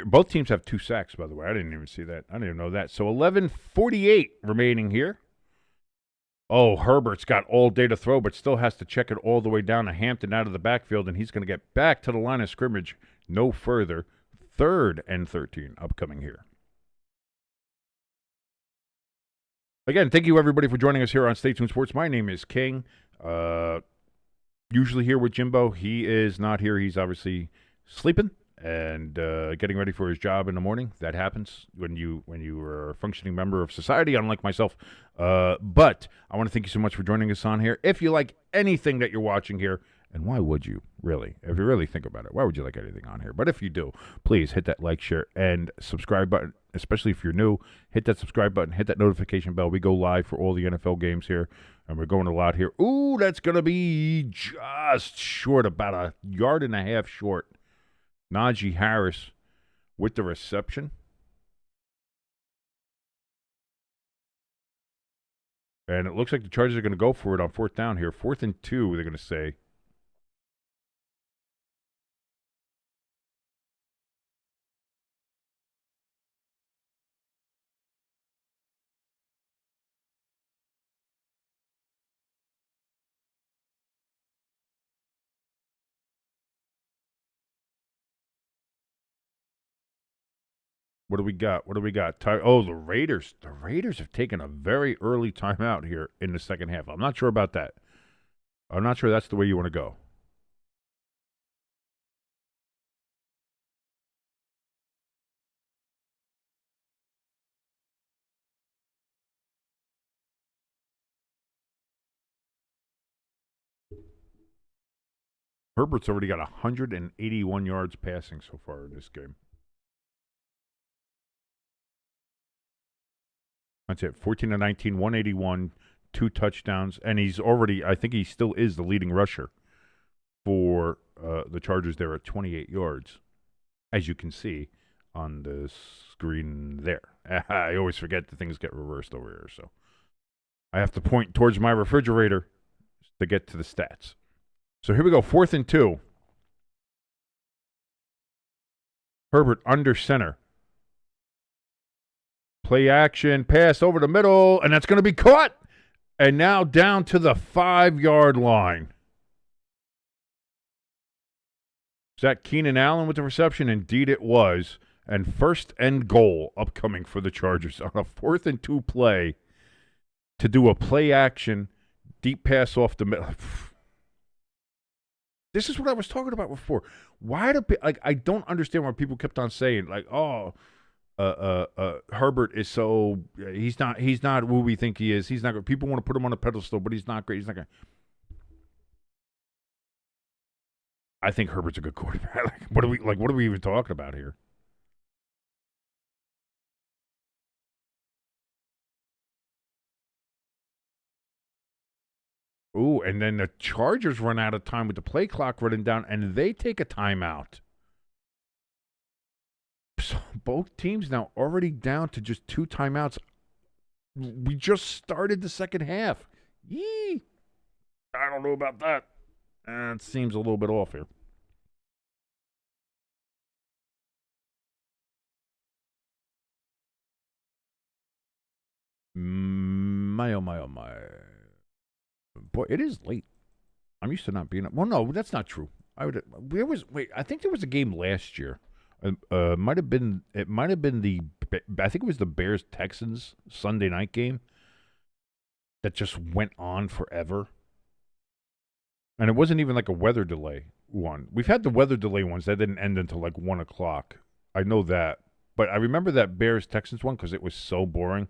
Both teams have 2 sacks, by the way. I didn't even see that. I didn't even know that. So 11:48 remaining here. Oh, Herbert's got all day to throw, but still has to check it all the way down to Hampton out of the backfield, and he's going to get back to the line of scrimmage no further. 3rd and 13 upcoming here. Again, thank you, everybody, for joining us here on Stay Tuned Sports. My name is King. Usually here with Jimbo. He is not here. He's obviously sleeping and getting ready for his job in the morning. That happens when you are a functioning member of society, unlike myself. But I want to thank you so much for joining us on here. If you like anything that you're watching here, and why would you, really? If you really think about it, why would you like anything on here? But if you do, please hit that like, share, and subscribe button, especially if you're new. Hit that subscribe button, hit that notification bell. We go live for all the NFL games here, and we're going a lot here. Ooh, that's going to be just short, about a 1.5 yards short. Najee Harris with the reception. And it looks like the Chargers are going to go for it on 4th down here. 4th and 2, they're going to say. What do we got? The Raiders. The Raiders have taken a very early timeout here in the second half. I'm not sure about that. I'm not sure that's the way you want to go. Herbert's already got 181 yards passing so far in this game. That's it. 14 to 19, 181, 2 touchdowns, and he's already, I think he still is the leading rusher for the Chargers there at 28 yards, as you can see on the screen there. I always forget that things get reversed over here, so I have to point towards my refrigerator to get to the stats. So here we go, 4th and 2. Herbert under center. Play action, pass over the middle, and that's going to be caught. And now down to the 5-yard line. Is that Keenan Allen with the reception? Indeed it was. And 1st and goal upcoming for the Chargers on a 4th and 2 play to do a play action, deep pass off the middle. This is what I was talking about before. Why do I don't understand why people kept on saying like, oh, Herbert is so he's not who we think he is. He's not. People want to put him on a pedestal, but he's not great. He's not great. I think Herbert's a good quarterback. What are we even talking about here? Ooh, and then the Chargers run out of time with the play clock running down, and they take a timeout. So both teams now already down to just 2 timeouts. We just started the second half. Yee! I don't know about that. It seems a little bit off here. My, oh, my, oh, my. Boy, it is late. I'm used to not being up. Well, no, that's not true. I think there was a game last year. Might have been I think it was the Bears Texans Sunday night game that just went on forever. And it wasn't even like a weather delay one. We've had the weather delay ones that didn't end until like 1 o'clock. I know that. But I remember that Bears Texans one because it was so boring.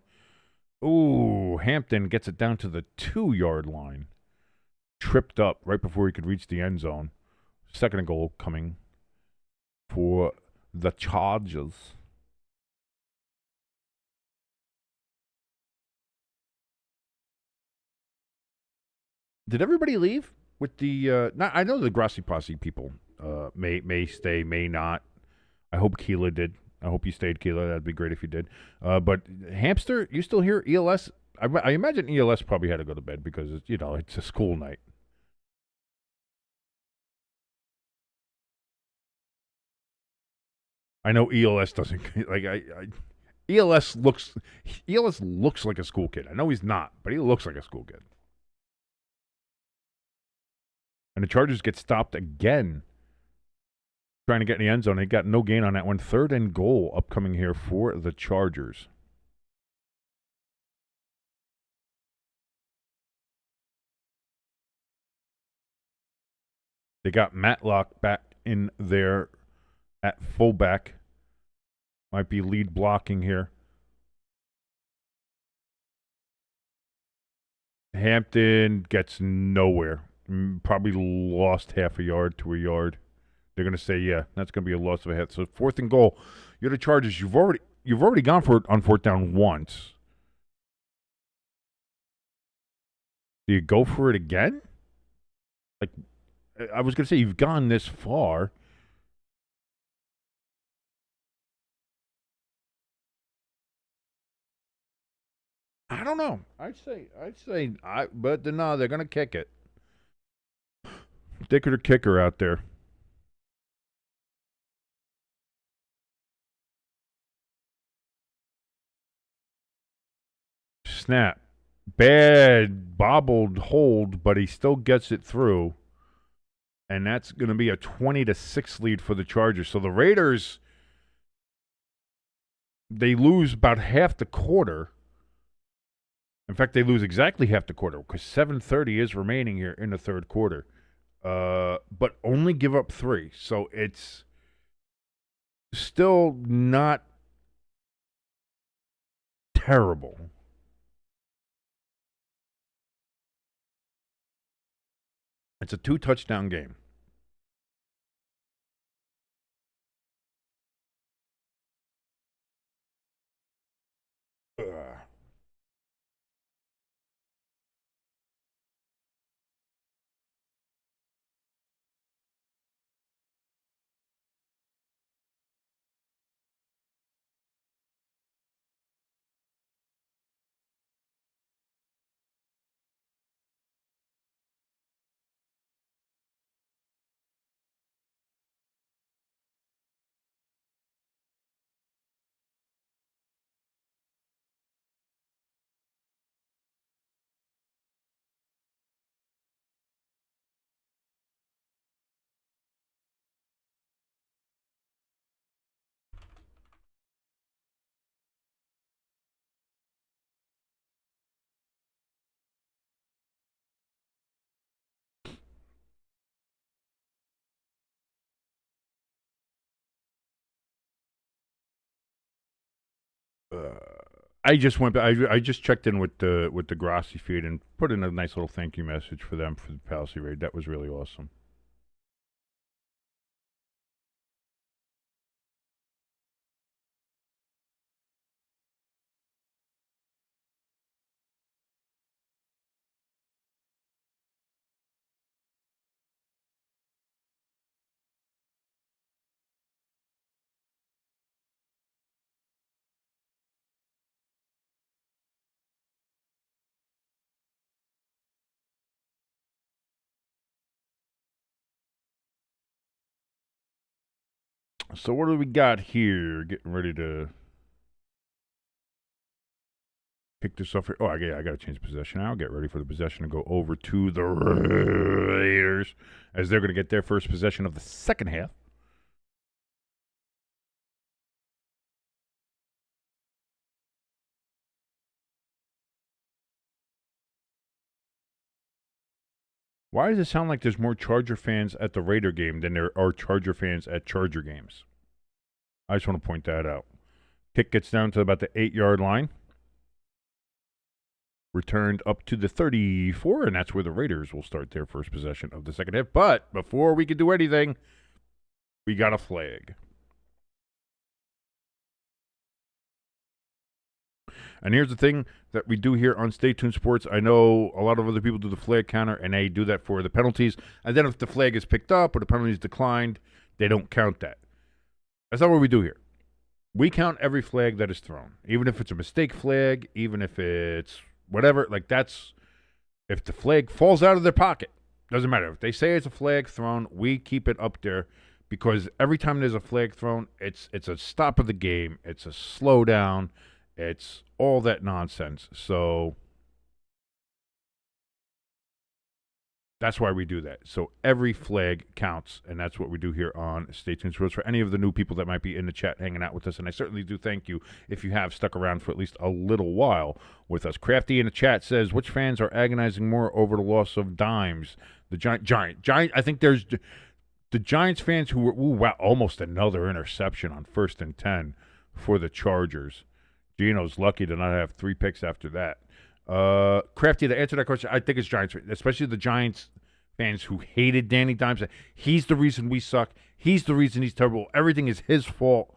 Ooh, Hampton gets it down to the 2-yard line. Tripped up right before he could reach the end zone. 2nd and goal coming for the Chargers. Did everybody leave with the? I know the Grassi Posse people may stay, may not. I hope Keela did. I hope you stayed, Keela. That'd be great if you did. But Hamster, you still here? ELS? I imagine ELS probably had to go to bed because it's a school night. I know ELS doesn't like ELS looks like a school kid. I know he's not, but he looks like a school kid. And the Chargers get stopped again trying to get in the end zone. They got no gain on that one. 3rd and goal upcoming here for the Chargers. They got Matlock back in there at fullback. Might be lead blocking here. Hampton gets nowhere. Probably lost half a yard to a yard. They're going to say, yeah, that's going to be a loss of a head. So 4th and goal. You're the Chargers. You've already gone for it on 4th down once. Do you go for it again? Like, I was going to say, you've gone this far. I don't know. But no, they're going to kick it. Dicker kicker out there. Snap. Bad bobbled hold, but he still gets it through. And that's going to be a 20-6 lead for the Chargers. So the Raiders, they lose about half the quarter. In fact, they lose exactly half the quarter because 7:30 is remaining here in the 3rd quarter. But only give up 3. So it's still not terrible. It's a 2-touchdown game. I just went. I just checked in with the Grassi feed and put in a nice little thank you message for them for the Palace raid. That was really awesome. So what do we got here? Getting ready to kick this off here. Oh, yeah, I got to change possession now. Get ready for the possession to go over to the Raiders as they're going to get their first possession of the second half. Why does it sound like there's more Charger fans at the Raider game than there are Charger fans at Charger games? I just want to point that out. Kick gets down to about the 8-yard line. Returned up to the 34, and that's where the Raiders will start their first possession of the second half. But before we can do anything, we got a flag. And here's the thing that we do here on Stay Tuned Sports. I know a lot of other people do the flag counter, and they do that for the penalties. And then if the flag is picked up or the penalty is declined, they don't count that. That's not what we do here. We count every flag that is thrown, even if it's a mistake flag, even if it's whatever. Like that's if the flag falls out of their pocket, doesn't matter. If they say it's a flag thrown, we keep it up there because every time there's a flag thrown, it's a stop of the game. It's a slowdown. It's all that nonsense. So that's why we do that. So every flag counts, and that's what we do here on Stay Tuned Sports. For any of the new people that might be in the chat hanging out with us, and I certainly do thank you if you have stuck around for at least a little while with us. Crafty in the chat says, which fans are agonizing more over the loss of Dimes? The Giant. I think there's the Giants fans who were, wow, almost another interception on 1st and 10 for the Chargers. Gino's lucky to not have 3 picks after that. Crafty, to answer that question, I think it's Giants, especially the Giants fans who hated Danny Dimes. He's the reason we suck. He's the reason he's terrible. Everything is his fault.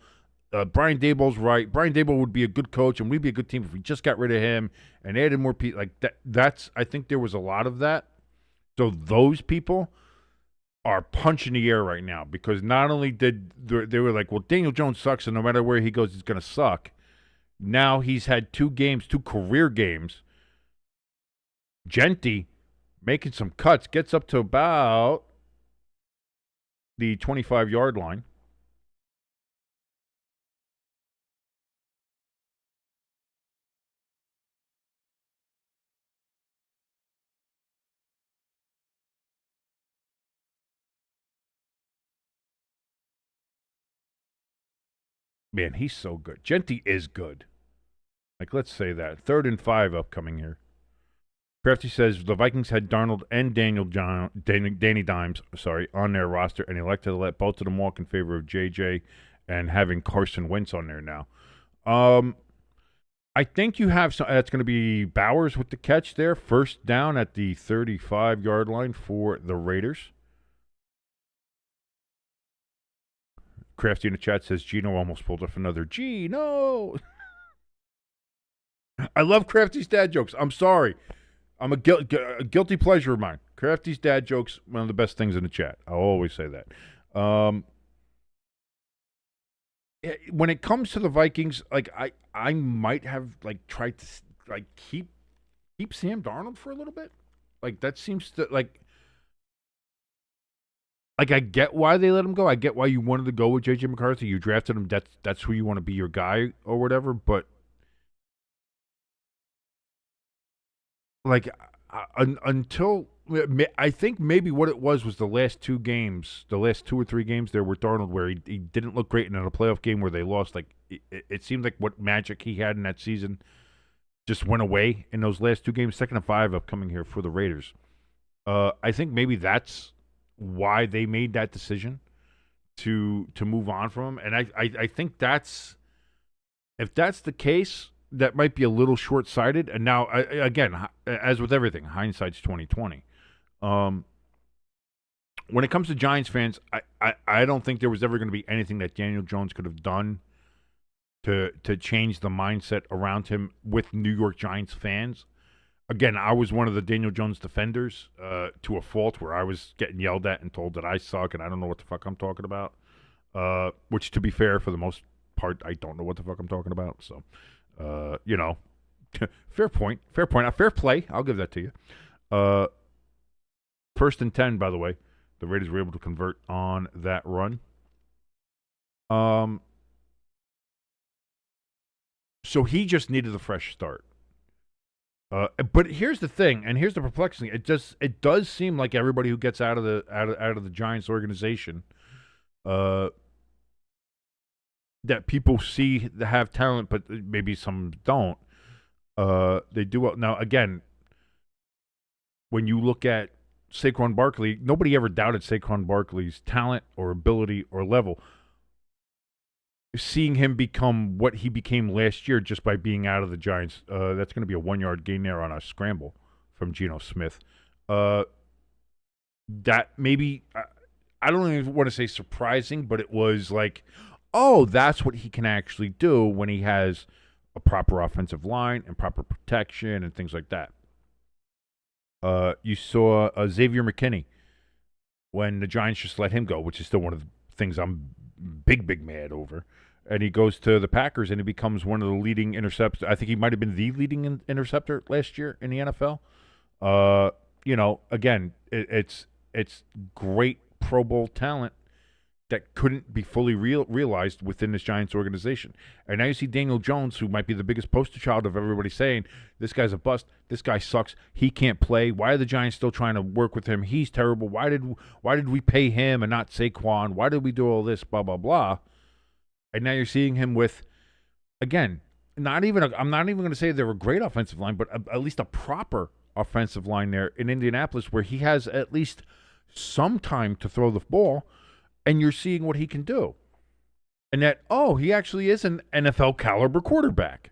Brian Daboll's right. Brian Daboll would be a good coach, and we'd be a good team if we just got rid of him and added more people. Like that's. I think there was a lot of that. So those people are punching the air right now because not only did they were like, well, Daniel Jones sucks, and no matter where he goes, he's going to suck. Now he's had 2 career games. Genty making some cuts, gets up to about the 25-yard line. Man, he's so good. Genty is good. Like, let's say that. 3rd and 5 upcoming here. Crafty says the Vikings had Darnold and Danny Dimes, on their roster, and elected to let both of them walk in favor of JJ and having Carson Wentz on there now. I think you have some. That's going to be Bowers with the catch there. 1st down at the 35-yard line for the Raiders. Crafty in the chat says Gino almost pulled off another Gino. I love Crafty's dad jokes. I'm sorry. I'm a guilty pleasure of mine. Crafty's dad jokes, one of the best things in the chat. I'll always say that. When it comes to the Vikings, like I might have like tried to like keep Sam Darnold for a little bit. Like that seems to like I get why they let him go. I get why you wanted to go with J.J. McCarthy. You drafted him. That's who you want to be your guy or whatever. But like until I think maybe what it was the last 2 games, the last 2 or 3 games there were Darnold where he didn't look great, and in a playoff game where they lost, like it seemed like what magic he had in that season just went away in those last 2 games. 2nd and 5 upcoming here for the Raiders. I think maybe that's why they made that decision to move on from him, and I think that's if that's the case, that might be a little short-sighted. And now, again, as with everything, hindsight's 2020. When it comes to Giants fans, I don't think there was ever going to be anything that Daniel Jones could have done to change the mindset around him with New York Giants fans. Again, I was one of the Daniel Jones defenders to a fault, where I was getting yelled at and told that I suck and I don't know what the fuck I'm talking about. Which, to be fair, for the most part, I don't know what the fuck I'm talking about. So, fair point. Fair play. I'll give that to you. First and 10, by the way. The Raiders were able to convert on that run. So he just needed a fresh start. But here's the thing, and here's the perplexing thing. It does seem like everybody who gets out of the Giants organization, that people see that have talent, but maybe some don't. They do well. Now, again, when you look at Saquon Barkley, nobody ever doubted Saquon Barkley's talent or ability or level. Seeing him become what he became last year just by being out of the Giants, that's going to be a 1-yard gain there on a scramble from Geno Smith. That maybe, I don't even want to say surprising, but it was like, oh, that's what he can actually do when he has a proper offensive line and proper protection and things like that. You saw Xavier McKinney when the Giants just let him go, which is still one of the things I'm big mad over. And he goes to the Packers and he becomes one of the leading interceptors. I think he might have been the leading interceptor last year in the NFL. Again, it's great Pro Bowl talent that couldn't be fully realized within this Giants organization. And now you see Daniel Jones, who might be the biggest poster child of everybody saying, this guy's a bust, this guy sucks, he can't play. Why are the Giants still trying to work with him? He's terrible. Why did we pay him and not Saquon? Why did we do all this, blah, blah, blah? And now you're seeing him with, again, I'm not even going to say they're a great offensive line, but at least a proper offensive line there in Indianapolis, where he has at least some time to throw the ball. And you're seeing what he can do. And that, he actually is an NFL caliber quarterback.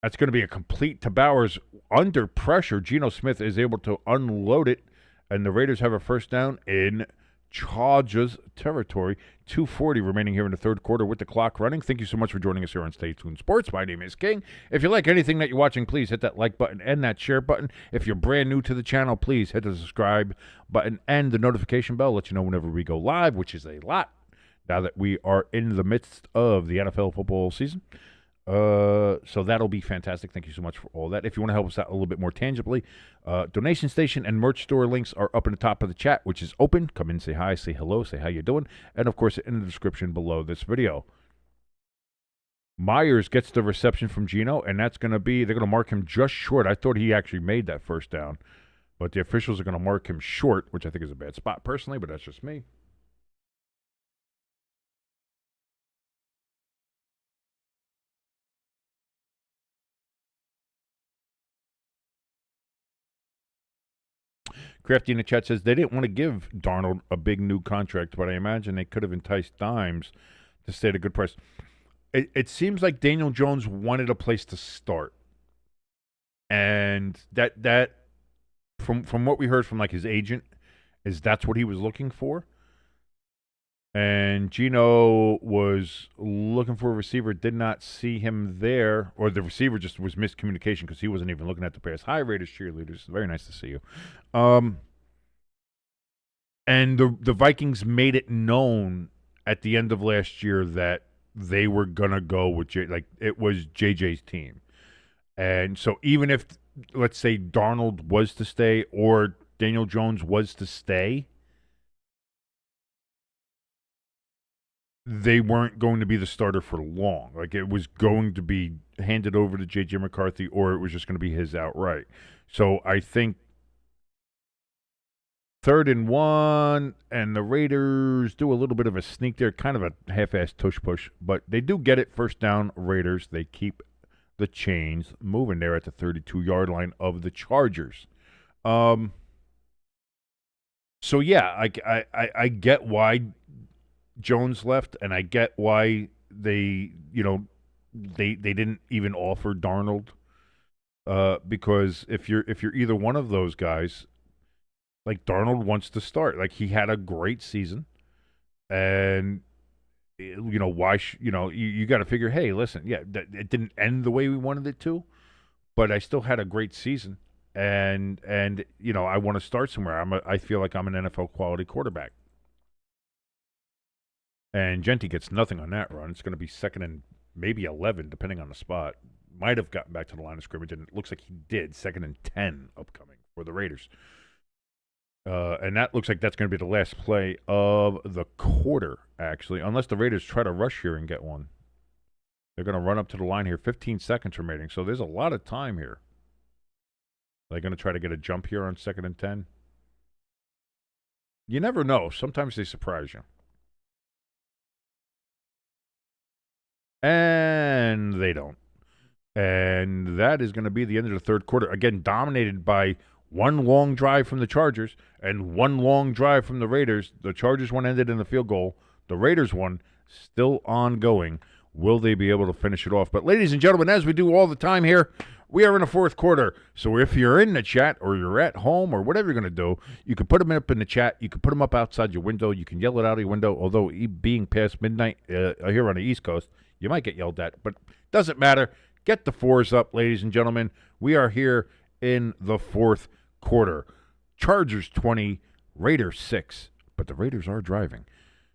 That's going to be a complete to Bowers. Under pressure, Geno Smith is able to unload it, and the Raiders have a first down in Chargers territory. 2:40 remaining here in the third quarter with the clock running. Thank you so much for joining us here on Stay Tuned Sports. My name is King. If you like anything that you're watching, please hit that like button and that share button. If you're brand new to the channel, please hit the subscribe button and the notification bell. Let you know whenever we go live, which is a lot now that we are in the midst of the NFL football season. So that'll be fantastic. Thank you so much for all that. If you want to help us out a little bit more tangibly, donation station and merch store links are up in the top of the chat, which is open. Come in, say hi, say hello, say how you doing, and of course in the description below this video. Myers gets the reception from Geno, and that's going to be, they're going to mark him just short. I thought he actually made that first down, but the officials are going to mark him short, which I think is a bad spot personally, but that's just me. Crafty in the chat says they didn't want to give Darnold a big new contract, but I imagine they could have enticed Dimes to stay at a good price. It seems like Daniel Jones wanted a place to start, and that from what we heard from like his agent is that's what he was looking for. And Geno was looking for a receiver, did not see him there, or the receiver just was miscommunication because he wasn't even looking at the pass. Hi, Raiders cheerleaders. Very nice to see you. And the Vikings made it known at the end of last year that they were going to go with it was JJ's team. And so even if, let's say, Darnold was to stay or Daniel Jones was to stay, they weren't going to be the starter for long. Like, it was going to be handed over to J.J. McCarthy, or it was just going to be his outright. So I think 3rd and 1, and the Raiders do a little bit of a sneak there, kind of a half-assed tush-push, but they do get it. First down, Raiders. They keep the chains moving there at the 32-yard line of the Chargers. So, yeah, I get why Jones left, and I get why they, they didn't even offer Darnold because if you're either one of those guys, like Darnold wants to start. Like he had a great season, and why? You got to figure. Hey, listen, yeah, it didn't end the way we wanted it to, but I still had a great season, and I want to start somewhere. I feel like I'm an NFL quality quarterback. And Genti gets nothing on that run. It's going to be second and maybe 11, depending on the spot. Might have gotten back to the line of scrimmage, and it looks like he did. Second and 10 upcoming for the Raiders. And that looks like that's going to be the last play of the quarter, actually, unless the Raiders try to rush here and get one. They're going to run up to the line here. 15 seconds remaining, so there's a lot of time here. They're going to try to get a jump here on second and 10. You never know. Sometimes they surprise you. And they don't. And that is going to be the end of the third quarter. Again, dominated by one long drive from the Chargers and one long drive from the Raiders. The Chargers one ended in the field goal. The Raiders one still ongoing. Will they be able to finish it off? But ladies and gentlemen, as we do all the time here, we are in the fourth quarter. So if you're in the chat or you're at home or whatever you're going to do, you can put them up in the chat. You can put them up outside your window. You can yell it out of your window. Although being past midnight here on the East Coast, you might get yelled at, but doesn't matter. Get the fours up, ladies and gentlemen. We are here in the fourth quarter. Chargers 20, Raiders 6, but the Raiders are driving.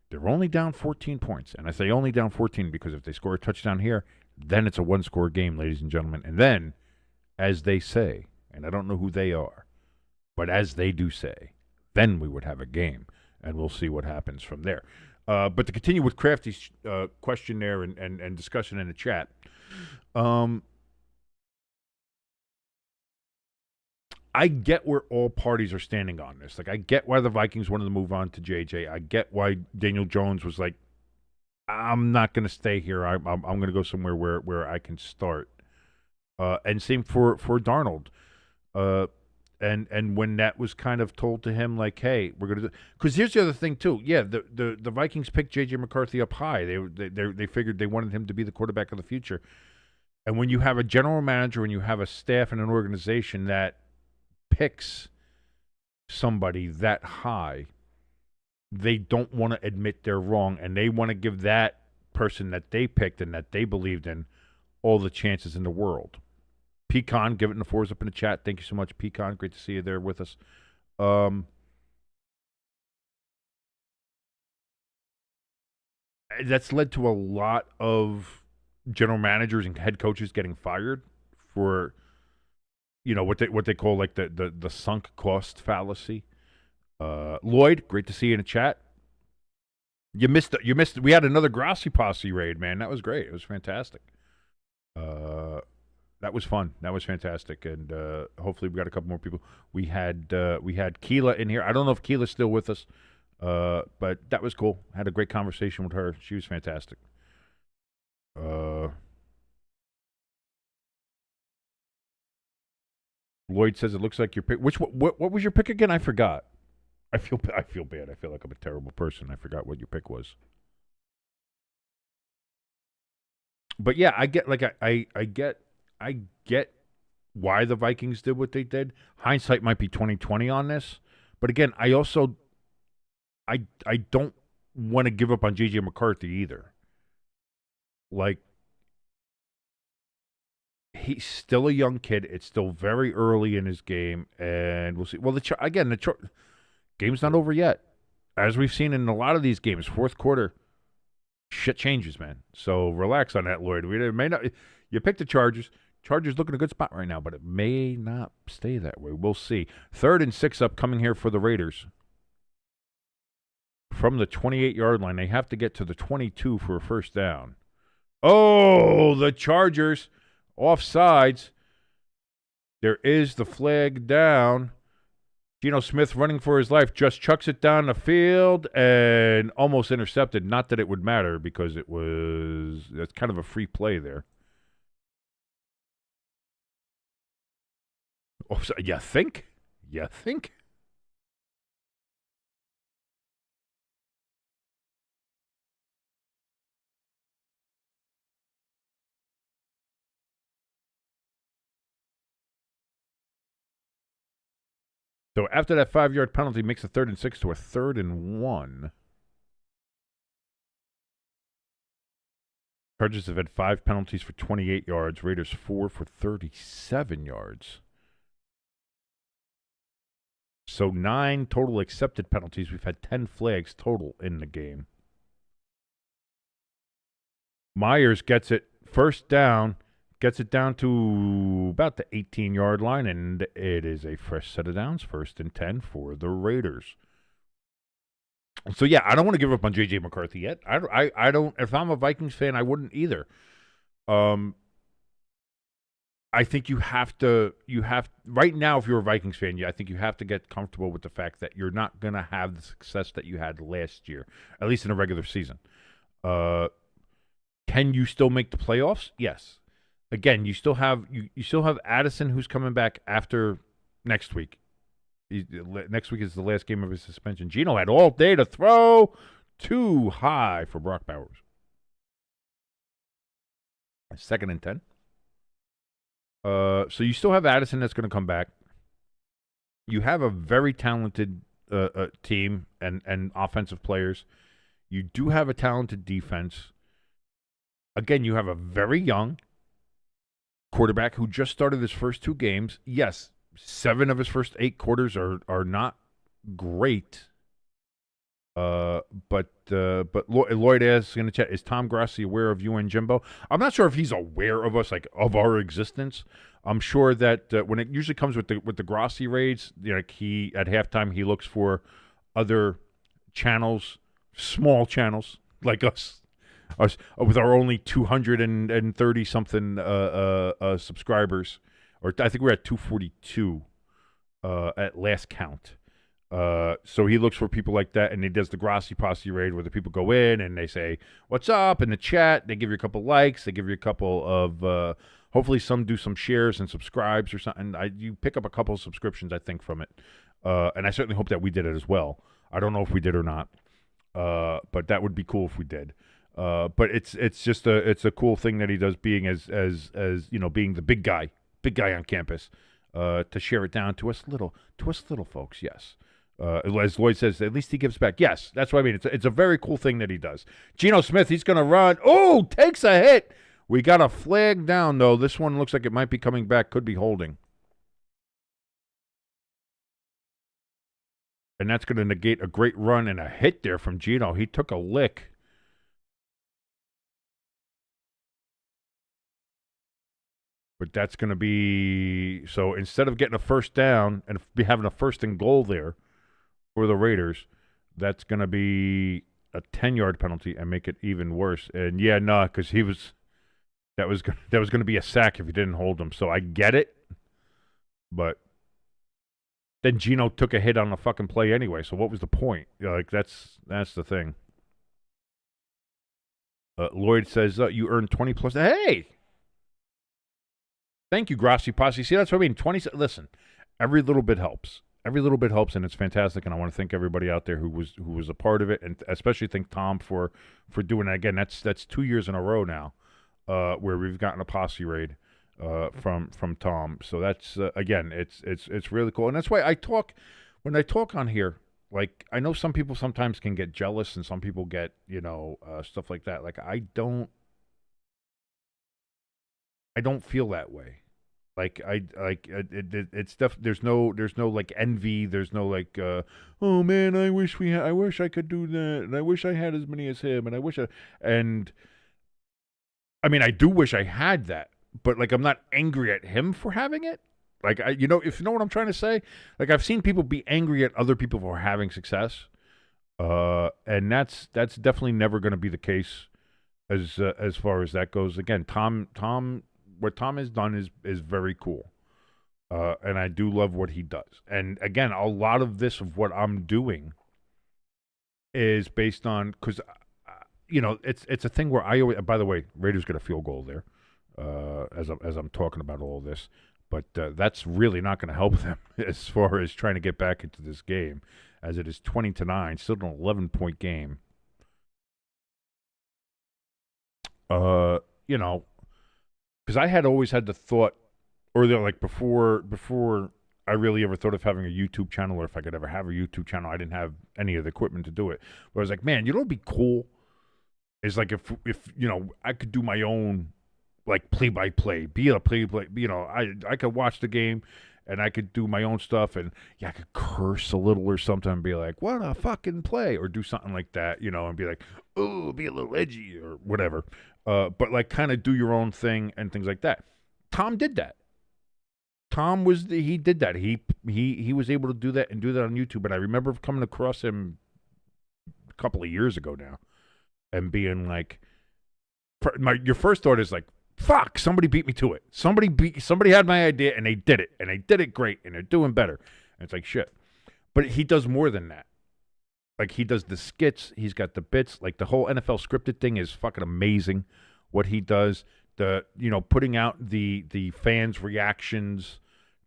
They're only down 14 points, and I say only down 14 because if they score a touchdown here, then it's a one-score game, ladies and gentlemen. And then, as they say, and I don't know who they are, but as they do say, then we would have a game, and we'll see what happens from there. But to continue with Crafty's question there and discussion in the chat, I get where all parties are standing on this. Like, I get why the Vikings wanted to move on to JJ. I get why Daniel Jones was like, I'm not going to stay here. I'm going to go somewhere where I can start. And same for Darnold. And when that was kind of told to him, like, hey, we're going to do, because here's the other thing too. Yeah, the Vikings picked J.J. McCarthy up high. They figured they wanted him to be the quarterback of the future. And when you have a general manager and you have a staff and an organization that picks somebody that high, they don't want to admit they're wrong, and they want to give that person that they picked and that they believed in all the chances in the world. Pecan, give it in the fours up in the chat. Thank you so much, Pecan. Great to see you there with us. That's led to a lot of general managers and head coaches getting fired for, what they call like the sunk cost fallacy. Lloyd, great to see you in the chat. You missed. We had another Grassi Posse raid, man. That was great. It was fantastic. That was fun. That was fantastic, and hopefully we got a couple more people. We had Keela in here. I don't know if Keela's still with us, but that was cool. Had a great conversation with her. She was fantastic. Lloyd says it looks like your pick. What was your pick again? I forgot. I feel bad. I feel like I'm a terrible person. I forgot what your pick was. But yeah, I get I get why the Vikings did what they did. Hindsight might be 20/20 on this, but again, I also I don't want to give up on J.J. McCarthy either. Like, he's still a young kid. It's still very early in his game, and we'll see. Well, the game's not over yet. As we've seen in a lot of these games, fourth quarter, shit changes, man. So relax on that, Lloyd. You picked the Chargers. Chargers looking a good spot right now, but it may not stay that way. We'll see. 3rd and 6 upcoming here for the Raiders. From the 28-yard line, they have to get to the 22 for a first down. Oh, the Chargers offsides. There is the flag down. Geno Smith running for his life just chucks it down the field and almost intercepted. Not that it would matter because that's kind of a free play there. Oh, so you think? You think? So after that 5-yard penalty, makes a 3rd and 6 to a 3rd and 1. Chargers have had 5 penalties for 28 yards. Raiders 4 for 37 yards. So 9 total accepted penalties. We've had 10 flags total in the game. Myers gets it first down, gets it down to about the 18-yard line, and it is a fresh set of downs, 1st and 10 for the Raiders. So, yeah, I don't want to give up on J.J. McCarthy yet. I don't. If I'm a Vikings fan, I wouldn't either. I think you have to. Right now, if you're a Vikings fan, I think you have to get comfortable with the fact that you're not going to have the success that you had last year, at least in a regular season. Can you still make the playoffs? Yes. Again, you still have Addison, who's coming back after next week. Next week is the last game of his suspension. Geno had all day to throw, too high for Brock Bowers. 2nd and 10. So you still have Addison that's going to come back. You have a very talented team and offensive players. You do have a talented defense. Again, you have a very young quarterback who just started his first 2 games. Yes, 7 of his first 8 quarters are not great. But Lloyd asks in the chat, is Tom Grassi aware of you and Jimbo? I'm not sure if he's aware of us, like of our existence. I'm sure that when it usually comes with the Grassi raids, like he at halftime he looks for other channels, small channels like us with our only 230 something subscribers, or I think we're at 242 at last count. So he looks for people like that, and he does the Grassi Posse raid where the people go in and they say, "What's up?" in the chat. They give you a couple likes. They give you a couple of, hopefully some do some shares and subscribes or something. You pick up a couple of subscriptions, I think, from it. And I certainly hope that we did it as well. I don't know if we did or not, but that would be cool if we did. But it's just a cool thing that he does, being as being the big guy on campus, to share it down to us little folks. Yes. As Lloyd says, at least he gives back. Yes, that's what I mean. It's a very cool thing that he does. Geno Smith, he's going to run. Oh, takes a hit. We got a flag down, though. This one looks like it might be coming back. Could be holding. And that's going to negate a great run and a hit there from Geno. He took a lick. But that's going to be, so instead of getting a first down and having a 1st and goal there for the Raiders, that's going to be a 10-yard penalty and make it even worse. And yeah, no, because that was going to be a sack if he didn't hold him. So I get it, but then Geno took a hit on the fucking play anyway. So what was the point? Like that's the thing. Lloyd says you earned 20 plus. Hey. Thank you, Grassi Posse. See, that's what I mean. Listen, every little bit helps. Every little bit helps, and it's fantastic. And I want to thank everybody out there who was a part of it, and especially thank Tom for doing it again. That's 2 years in a row now, where we've gotten a posse raid from Tom. So that's again, it's really cool, and that's why when I talk on here. Like, I know some people sometimes can get jealous, and some people get stuff like that. Like I don't feel that way. Like it's stuff. There's no like envy. There's no like, oh man, I wish I could do that, and I wish I had as many as him, and I mean, I do wish I had that, but like I'm not angry at him for having it. Like if you know what I'm trying to say. Like I've seen people be angry at other people for having success, and that's definitely never going to be the case as far as that goes. Again, what Tom has done is very cool, and I do love what he does. And again, a lot of what I'm doing is based on, because it's a thing where I always. By the way, Raiders get a field goal there, as I'm talking about all this, but that's really not going to help them as far as trying to get back into this game, as it is 20-9, still an 11-point game. Because I had always had the thought, or like before I really ever thought of having a YouTube channel, or if I could ever have a YouTube channel. I didn't have any of the equipment to do it. But I was like, man, you know what'd be cool? Is like if I could do my own like play-by-play, be a play-by-play. I could watch the game and I could do my own stuff, and I could curse a little or something and be like, what a fucking play, or do something like that, and be like, oh, be a little edgy or whatever. But like kind of do your own thing and things like that. Tom did that. He did that. He was able to do that and do that on YouTube. And I remember coming across him a couple of years ago now and being like, your first thought is like, fuck, somebody beat me to it. Somebody had my idea and they did it great and they're doing better. And it's like shit. But he does more than that. Like he does the skits, he's got the bits, like the whole NFL scripted thing is fucking amazing what he does. Putting out the fans' reactions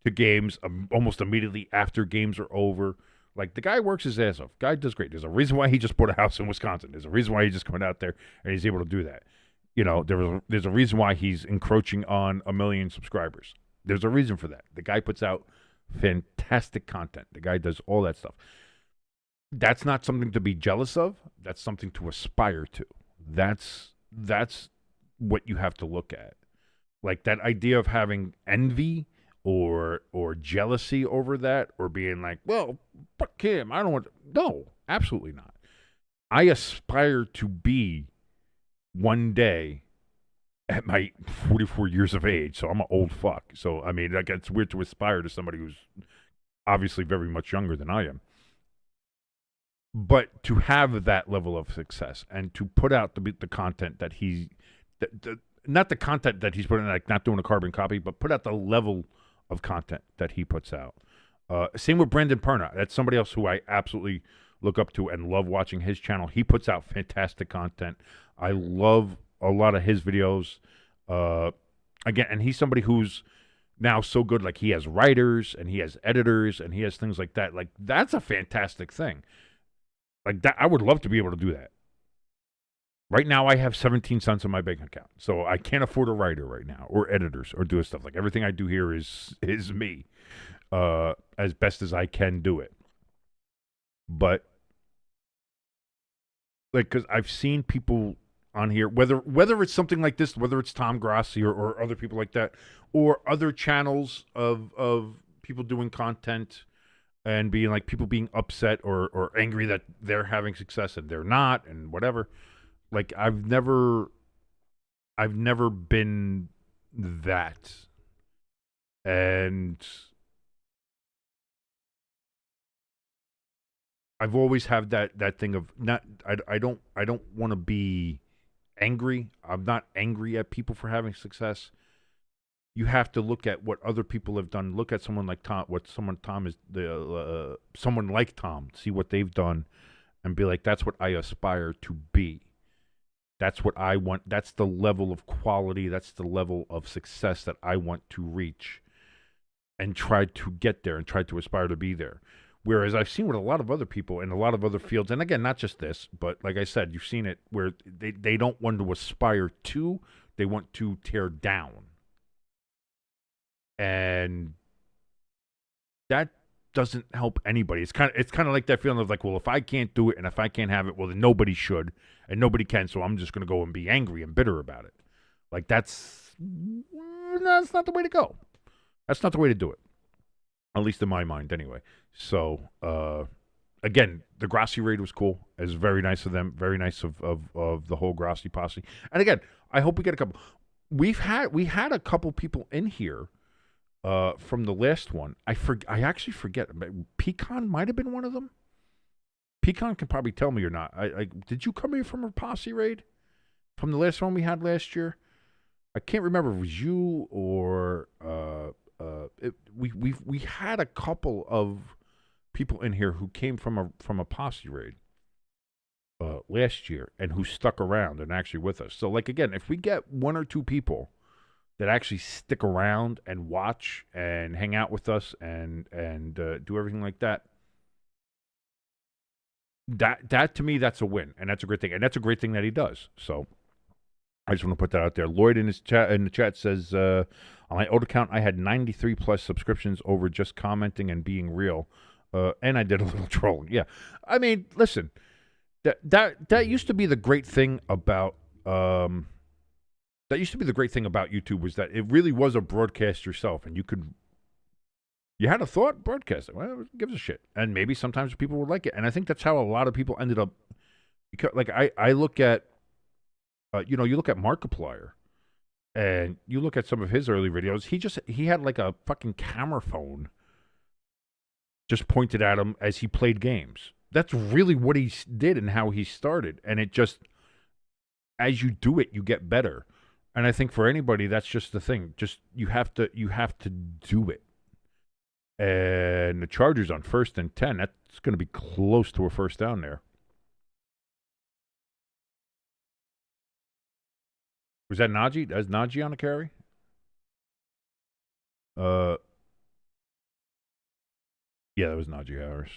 to games almost immediately after games are over. Like the guy works his ass off. Guy does great. There's a reason why he just bought a house in Wisconsin. There's a reason why he just went out there and he's able to do that. There's a reason why he's encroaching on 1 million subscribers. There's a reason for that. The guy puts out fantastic content. The guy does all that stuff. That's not something to be jealous of. That's something to aspire to. That's what you have to look at. Like that idea of having envy or jealousy over that, or being like, well, fuck him. I don't want to. No, absolutely not. I aspire to be one day at my 44 years of age, so I'm an old fuck. So, I mean, like, it's weird to aspire to somebody who's obviously very much younger than I am. But to have that level of success and to put out the content that not the content that he's putting, like not doing a carbon copy, but put out the level of content that he puts out. Same with Brandon Perna. That's somebody else who I absolutely look up to and love watching his channel. He puts out fantastic content. I love a lot of his videos. Again, and he's somebody who's now so good. Like he has writers and he has editors and he has things like that. Like that's a fantastic thing. Like that, I would love to be able to do that. Right now, I have 17 cents in my bank account, so I can't afford a writer right now, or editors, or do stuff. Like everything I do here is me, as best as I can do it. But like, because I've seen people on here, whether it's something like this, whether it's Tom Grassi or other people like that, or other channels of people doing content and being like people being upset or angry that they're having success and they're not, and whatever. Like I've never been that, and I've always had that thing of not. I don't want to be angry. I'm not angry at people for having success. You have to look at what other people have done. Look at someone like Tom. Someone like Tom. See what they've done, and be like, that's what I aspire to be. That's what I want. That's the level of quality. That's the level of success that I want to reach and try to get there and try to aspire to be there. Whereas I've seen with a lot of other people in a lot of other fields, and again, not just this, but like I said, you've seen it where they don't want to aspire to, they want to tear down. And that doesn't help anybody. It's kind of like that feeling of like, well, if I can't do it and if I can't have it, well, then nobody should and nobody can, so I'm just going to go and be angry and bitter about it. Like that's not the way to go. That's not the way to do it. At least in my mind anyway. So, again, the Grassi raid was cool. It was very nice of them. Very nice of the whole Grassi posse. And again, I hope we get a couple. We had a couple people in here from the last one. I actually forget. Pecan might have been one of them. Pecan can probably tell me or not. Did you come here from a posse raid? From the last one we had last year? I can't remember if it was you or we had a couple of people in here who came from a posse raid last year and who stuck around and actually with us. So like again, if we get one or two people that actually stick around and watch and hang out with us and do everything like that, that to me, that's a win, and that's a great thing, and that's a great thing that he does. So I just want to put that out there. Lloyd in the chat says, on my old account, I had 93 plus subscriptions over just commenting and being real, and I did a little trolling. Yeah, I mean, listen, that used to be the great thing about YouTube was that it really was a broadcast yourself, and you had a thought, broadcast it. Well, who gives a shit? And maybe sometimes people would like it, and I think that's how a lot of people ended up. Because, like, I look at, you look at Markiplier, and you look at some of his early videos. He had like a fucking camera phone just pointed at him as he played games. That's really what he did and how he started. And it just, as you do it, you get better. And I think for anybody, that's just the thing. Just you have to do it. And the Chargers on 1st and 10, that's going to be close to a first down there. Was that Najee? Is Najee on the carry? Yeah, that was Najee Harris.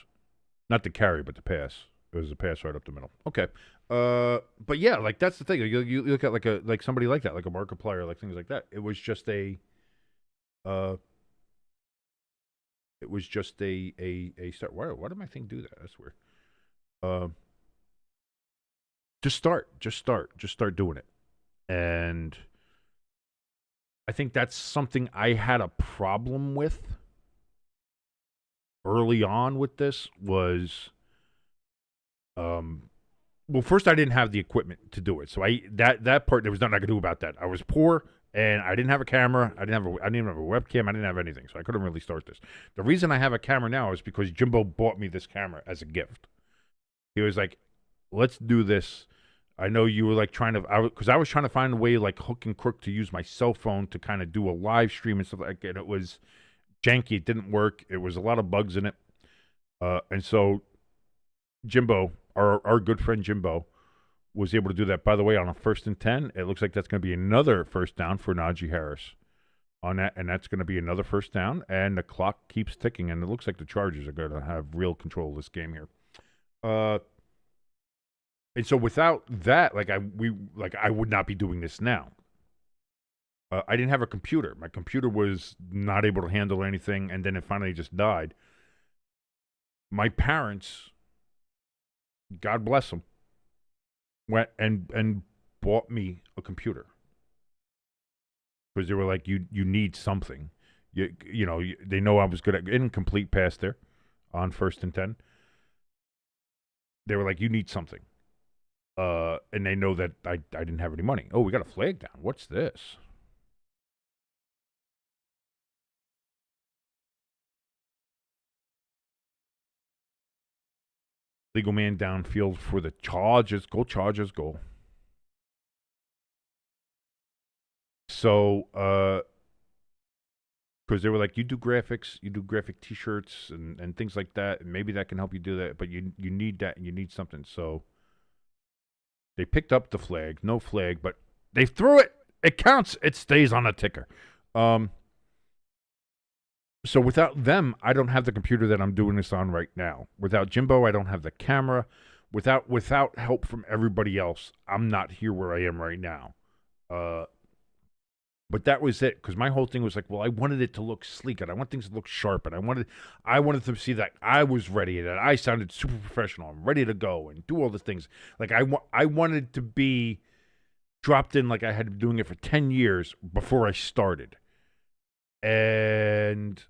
Not the carry, but the pass. It was a pass right up the middle. Okay. But yeah, like that's the thing. You look at like somebody like that, like a Markiplier, like things like that. It was just a start. Why did my thing do that? That's weird. Just start doing it. And I think that's something I had a problem with early on with this was, well, first I didn't have the equipment to do it. So that part, there was nothing I could do about that. I was poor and I didn't have a camera. I didn't even have a webcam. I didn't have anything. So I couldn't really start this. The reason I have a camera now is because Jimbo bought me this camera as a gift. He was like, let's do this. I know you were like because I was trying to find a way like hook and crook to use my cell phone to kind of do a live stream and stuff like that. And it was janky. It didn't work. It was a lot of bugs in it. And so Jimbo, our good friend Jimbo, was able to do that. By the way, on a 1st and 10, it looks like that's going to be another first down for Najee Harris on that. And that's going to be another first down. And the clock keeps ticking. And it looks like the Chargers are going to have real control of this game here. And so without that, I would not be doing this now. I didn't have a computer. My computer was not able to handle anything, and then it finally just died. My parents, God bless them, went and bought me a computer because they were like, "You need something." They know I was good at incomplete pass there on 1st and 10. They were like, "You need something." And they know that I didn't have any money. Oh, we got a flag down. What's this? Legal man downfield for the Chargers. Go Chargers, go. So, because they were like, you do graphics, you do graphic T-shirts and things like that, and maybe that can help you do that, but you need that and you need something. So they picked up the flag, no flag, but they threw it. It counts. It stays on the ticker. So without them, I don't have the computer that I'm doing this on right now. Without Jimbo, I don't have the camera. Without help from everybody else, I'm not here where I am right now. But that was it, because my whole thing was like, well, I wanted it to look sleek, and I want things to look sharp, and I wanted to see that I was ready, that I sounded super professional. I'm ready to go and do all the things. Like I wanted to be dropped in like I had been doing it for 10 years before I started. And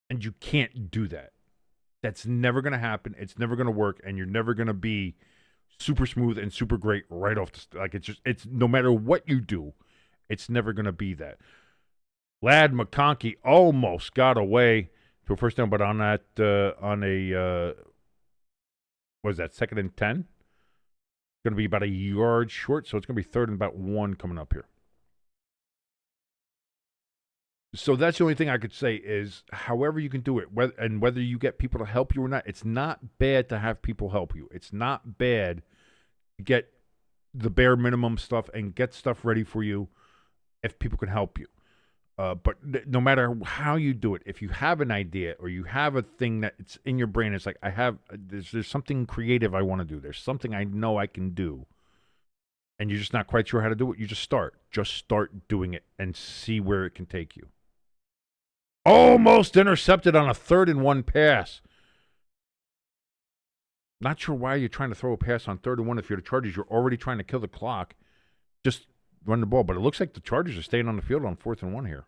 you can't do that. That's never going to happen. It's never going to work, and you're never going to be super smooth and super great right off it's no matter what you do, it's never going to be that. Lad McConkey almost got away to a first down, but on that what is that, 2nd and 10? Going to be about a yard short, so it's going to be 3rd and about 1 coming up here. So that's the only thing I could say is however you can do it, whether you get people to help you or not, it's not bad to have people help you. It's not bad to get the bare minimum stuff and get stuff ready for you if people can help you. But no matter how you do it, if you have an idea or you have a thing that it's in your brain, it's like there's something creative I want to do. There's something I know I can do. and you're just not quite sure how to do it, you just start. Just start doing it and see where it can take you. Almost intercepted on a 3rd-and-1 pass. Not sure why you're trying to throw a pass on 3rd-and-1 if you're the Chargers. You're already trying to kill the clock. Just run the ball. But it looks like the Chargers are staying on the field on 4th-and-1 here.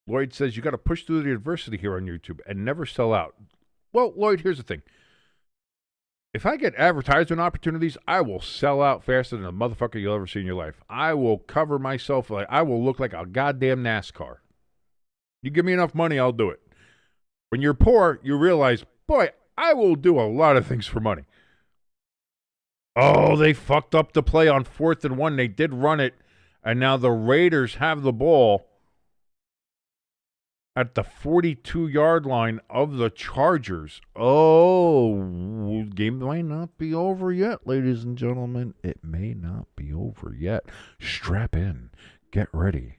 Lloyd says you got to push through the adversity here on YouTube and never sell out. Well, Lloyd, here's the thing. If I get advertisement opportunities, I will sell out faster than a motherfucker you'll ever see in your life. I will cover myself. I will look like a goddamn NASCAR. You give me enough money, I'll do it. When you're poor, you realize, boy, I will do a lot of things for money. Oh, they fucked up the play on 4th-and-1. They did run it, and now the Raiders have the ball at the 42-yard line of the Chargers. Oh, game might not be over yet, ladies and gentlemen. It may not be over yet. Strap in. Get ready.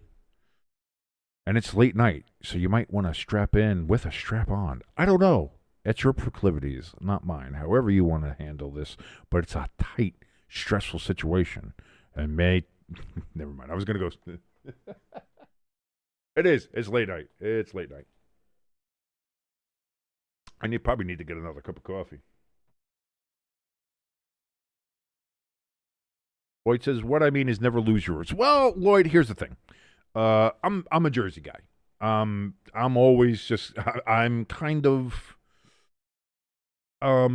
And it's late night, so you might want to strap in with a strap on. I don't know. It's your proclivities, not mine. However you want to handle this. But it's a tight, stressful situation. And never mind. I was going to go... It is. It's late night. It's late night. And you probably need to get another cup of coffee. Lloyd says, what I mean is never lose yours. Well, Lloyd, here's the thing. I'm a Jersey guy. I'm always just, I'm kind of, I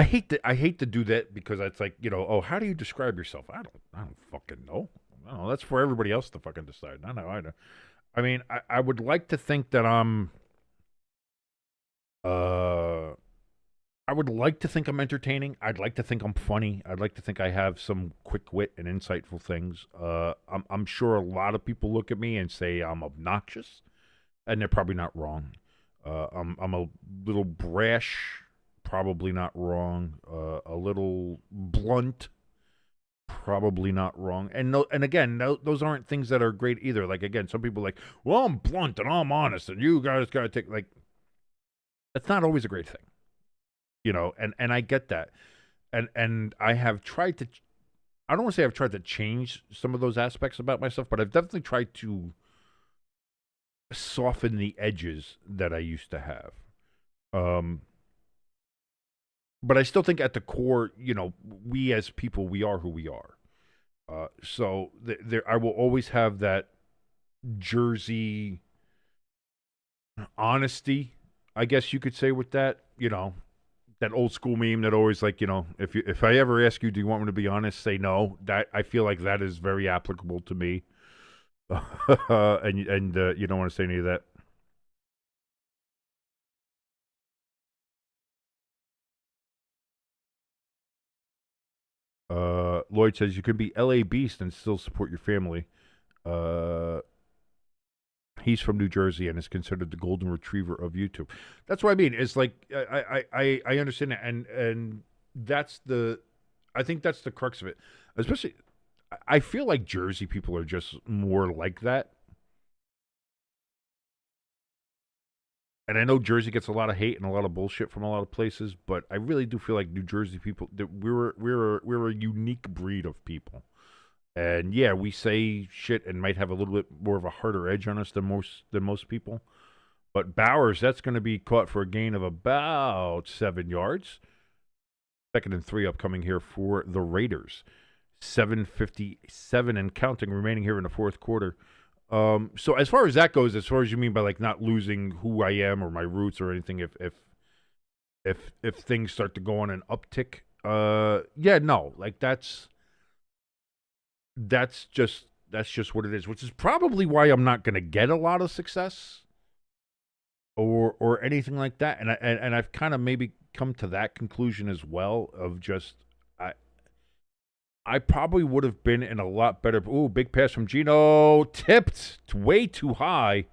hate to do that because it's like, oh, how do you describe yourself? I don't fucking know. No, that's for everybody else to fucking decide. I know. I mean, I would like to think that I would like to think I'm entertaining. I'd like to think I'm funny. I'd like to think I have some quick wit and insightful things. I'm sure a lot of people look at me and say I'm obnoxious, and they're probably not wrong. I'm a little brash, probably not wrong. A little blunt, probably not wrong. And again, those aren't things that are great either. Like, again, some people are like, well, I'm blunt and I'm honest and you guys got to take, like, that's not always a great thing, and I get that. And I have tried to, I don't want to say I've tried to change some of those aspects about myself, but I've definitely tried to soften the edges that I used to have. But I still think at the core, we as people, we are who we are. So I will always have that Jersey honesty, I guess you could say, with that. That old school meme that always, like, if I ever ask you, do you want me to be honest, say no. That I feel like that is very applicable to me. And you don't want to say any of that. Lloyd says you can be LA Beast and still support your family. He's from New Jersey and is considered the golden retriever of YouTube. That's what I mean. It's like I understand that, and I think that's the crux of it. Especially, I feel like Jersey people are just more like that. And I know Jersey gets a lot of hate and a lot of bullshit from a lot of places, but I really do feel like New Jersey people, that we're a unique breed of people. And yeah, we say shit and might have a little bit more of a harder edge on us than most people. But Bowers, that's going to be caught for a gain of about 7 yards. 2nd and 3 upcoming here for the Raiders. 7:57 and counting remaining here in the fourth quarter. So as far as that goes, as far as you mean by like not losing who I am or my roots or anything, if things start to go on an uptick, yeah, no, like that's just what it is, which is probably why I'm not going to get a lot of success or anything like that. And I've kind of maybe come to that conclusion as well of just I probably would have been in a lot better. Ooh, big pass from Gino. Tipped way too high.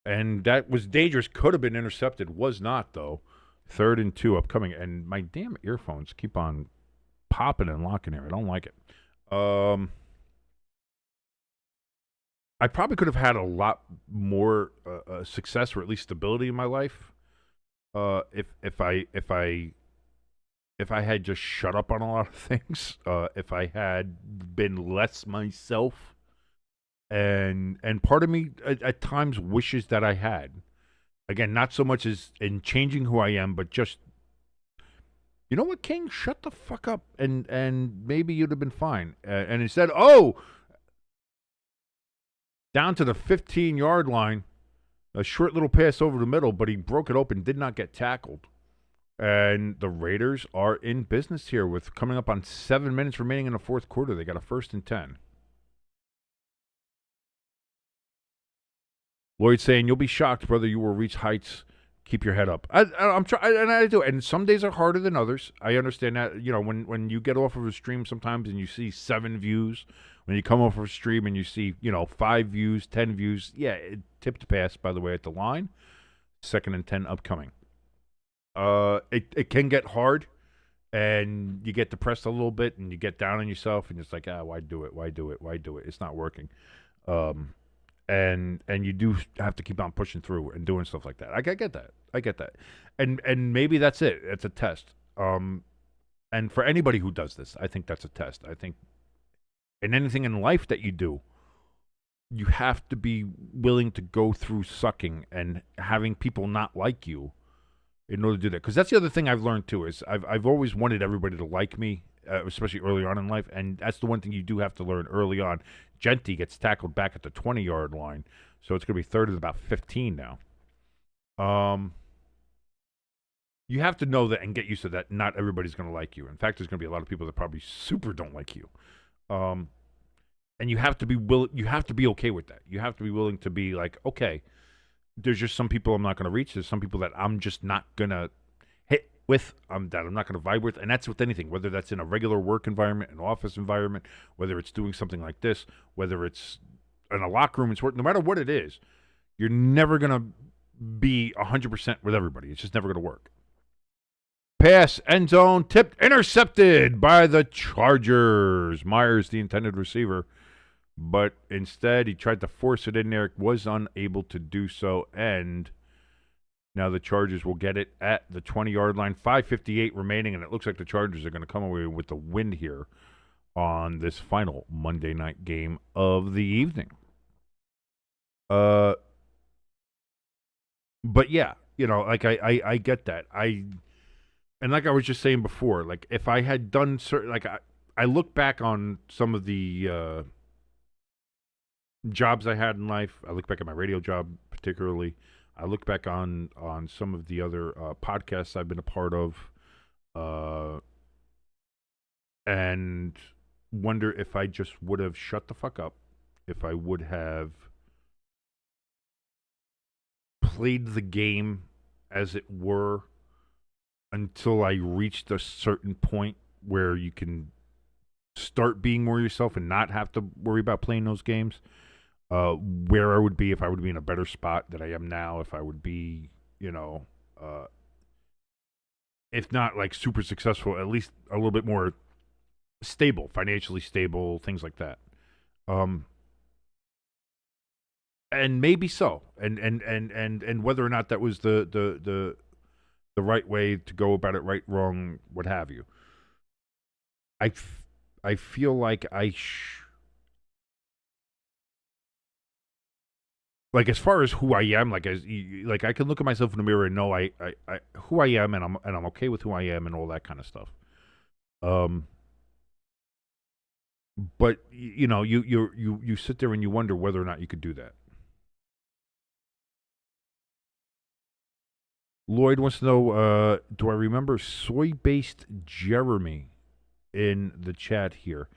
And that was dangerous. Could have been intercepted. Was not, though. 3rd and 2 upcoming. And my damn earphones keep on popping and locking here. I don't like it. I probably could have had a lot more success or at least stability in my life if I had just shut up on a lot of things. If I had been less myself, and part of me at times wishes that I had. Again, not so much as in changing who I am, but just, you know what, King, shut the fuck up, and maybe you'd have been fine. And instead, down to the 15-yard line, a short little pass over the middle, but he broke it open, did not get tackled. And the Raiders are in business here with coming up on 7 minutes remaining in the fourth quarter. They got a 1st and 10. Lloyd saying, "You'll be shocked, brother. You will reach heights. Keep your head up." I'm trying, and I do. And some days are harder than others. I understand that. You know, when you get off of a stream sometimes and you see 7 views, when you come off of a stream and you see 5 views, 10 views, yeah, tip to pass. By the way, at the line, 2nd and 10 upcoming. It can get hard, and you get depressed a little bit, and you get down on yourself, and it's like, why do it? Why do it? Why do it? It's not working. And you do have to keep on pushing through and doing stuff like that. I get that. I get that. And maybe that's it. It's a test. And for anybody who does this, I think that's a test. I think in anything in life that you do, you have to be willing to go through sucking and having people not like you in order to do that. Because that's the other thing I've learned too, is I've always wanted everybody to like me, especially early on in life. And that's the one thing you do have to learn early on. Genty gets tackled back at the 20-yard line, so it's going to be 3rd and about 15 now. You have to know that and get used to that. Not everybody's going to like you. In fact, there's going to be a lot of people that probably super don't like you. And you have to be You have to be okay with that. You have to be willing to be like, okay, there's just some people I'm not going to reach. There's some people that I'm just not going to hit with, that I'm not going to vibe with. And that's with anything, whether that's in a regular work environment, an office environment, whether it's doing something like this, whether it's in a locker room, no matter what it is, you're never going to be 100% with everybody. It's just never going to work. Pass, end zone, tipped, intercepted by the Chargers. Myers, the intended receiver. But instead, he tried to force it in there, was unable to do so, and now the Chargers will get it at the 20-yard line. 5:58 remaining, and it looks like the Chargers are going to come away with the win here on this final Monday night game of the evening. But yeah, like I get that. And like I was just saying before, like if I had done certain, like I look back on some of the jobs I had in life. I look back at my radio job particularly. I look back on some of the other podcasts I've been a part of, and wonder if I just would have shut the fuck up, if I would have played the game as it were until I reached a certain point where you can start being more yourself and not have to worry about playing those games. Where I would be if I would be in a better spot than I am now, if I would be, if not like super successful, at least a little bit more stable, financially stable, things like that. And maybe so, and whether or not that was the right way to go about it, right, wrong, what have you. I feel like like as far as who I am, like I can look at myself in the mirror and know I who I am, and I'm okay with who I am and all that kind of stuff. But you sit there and you wonder whether or not you could do that. Lloyd wants to know, do I remember soy-based Jeremy in the chat here?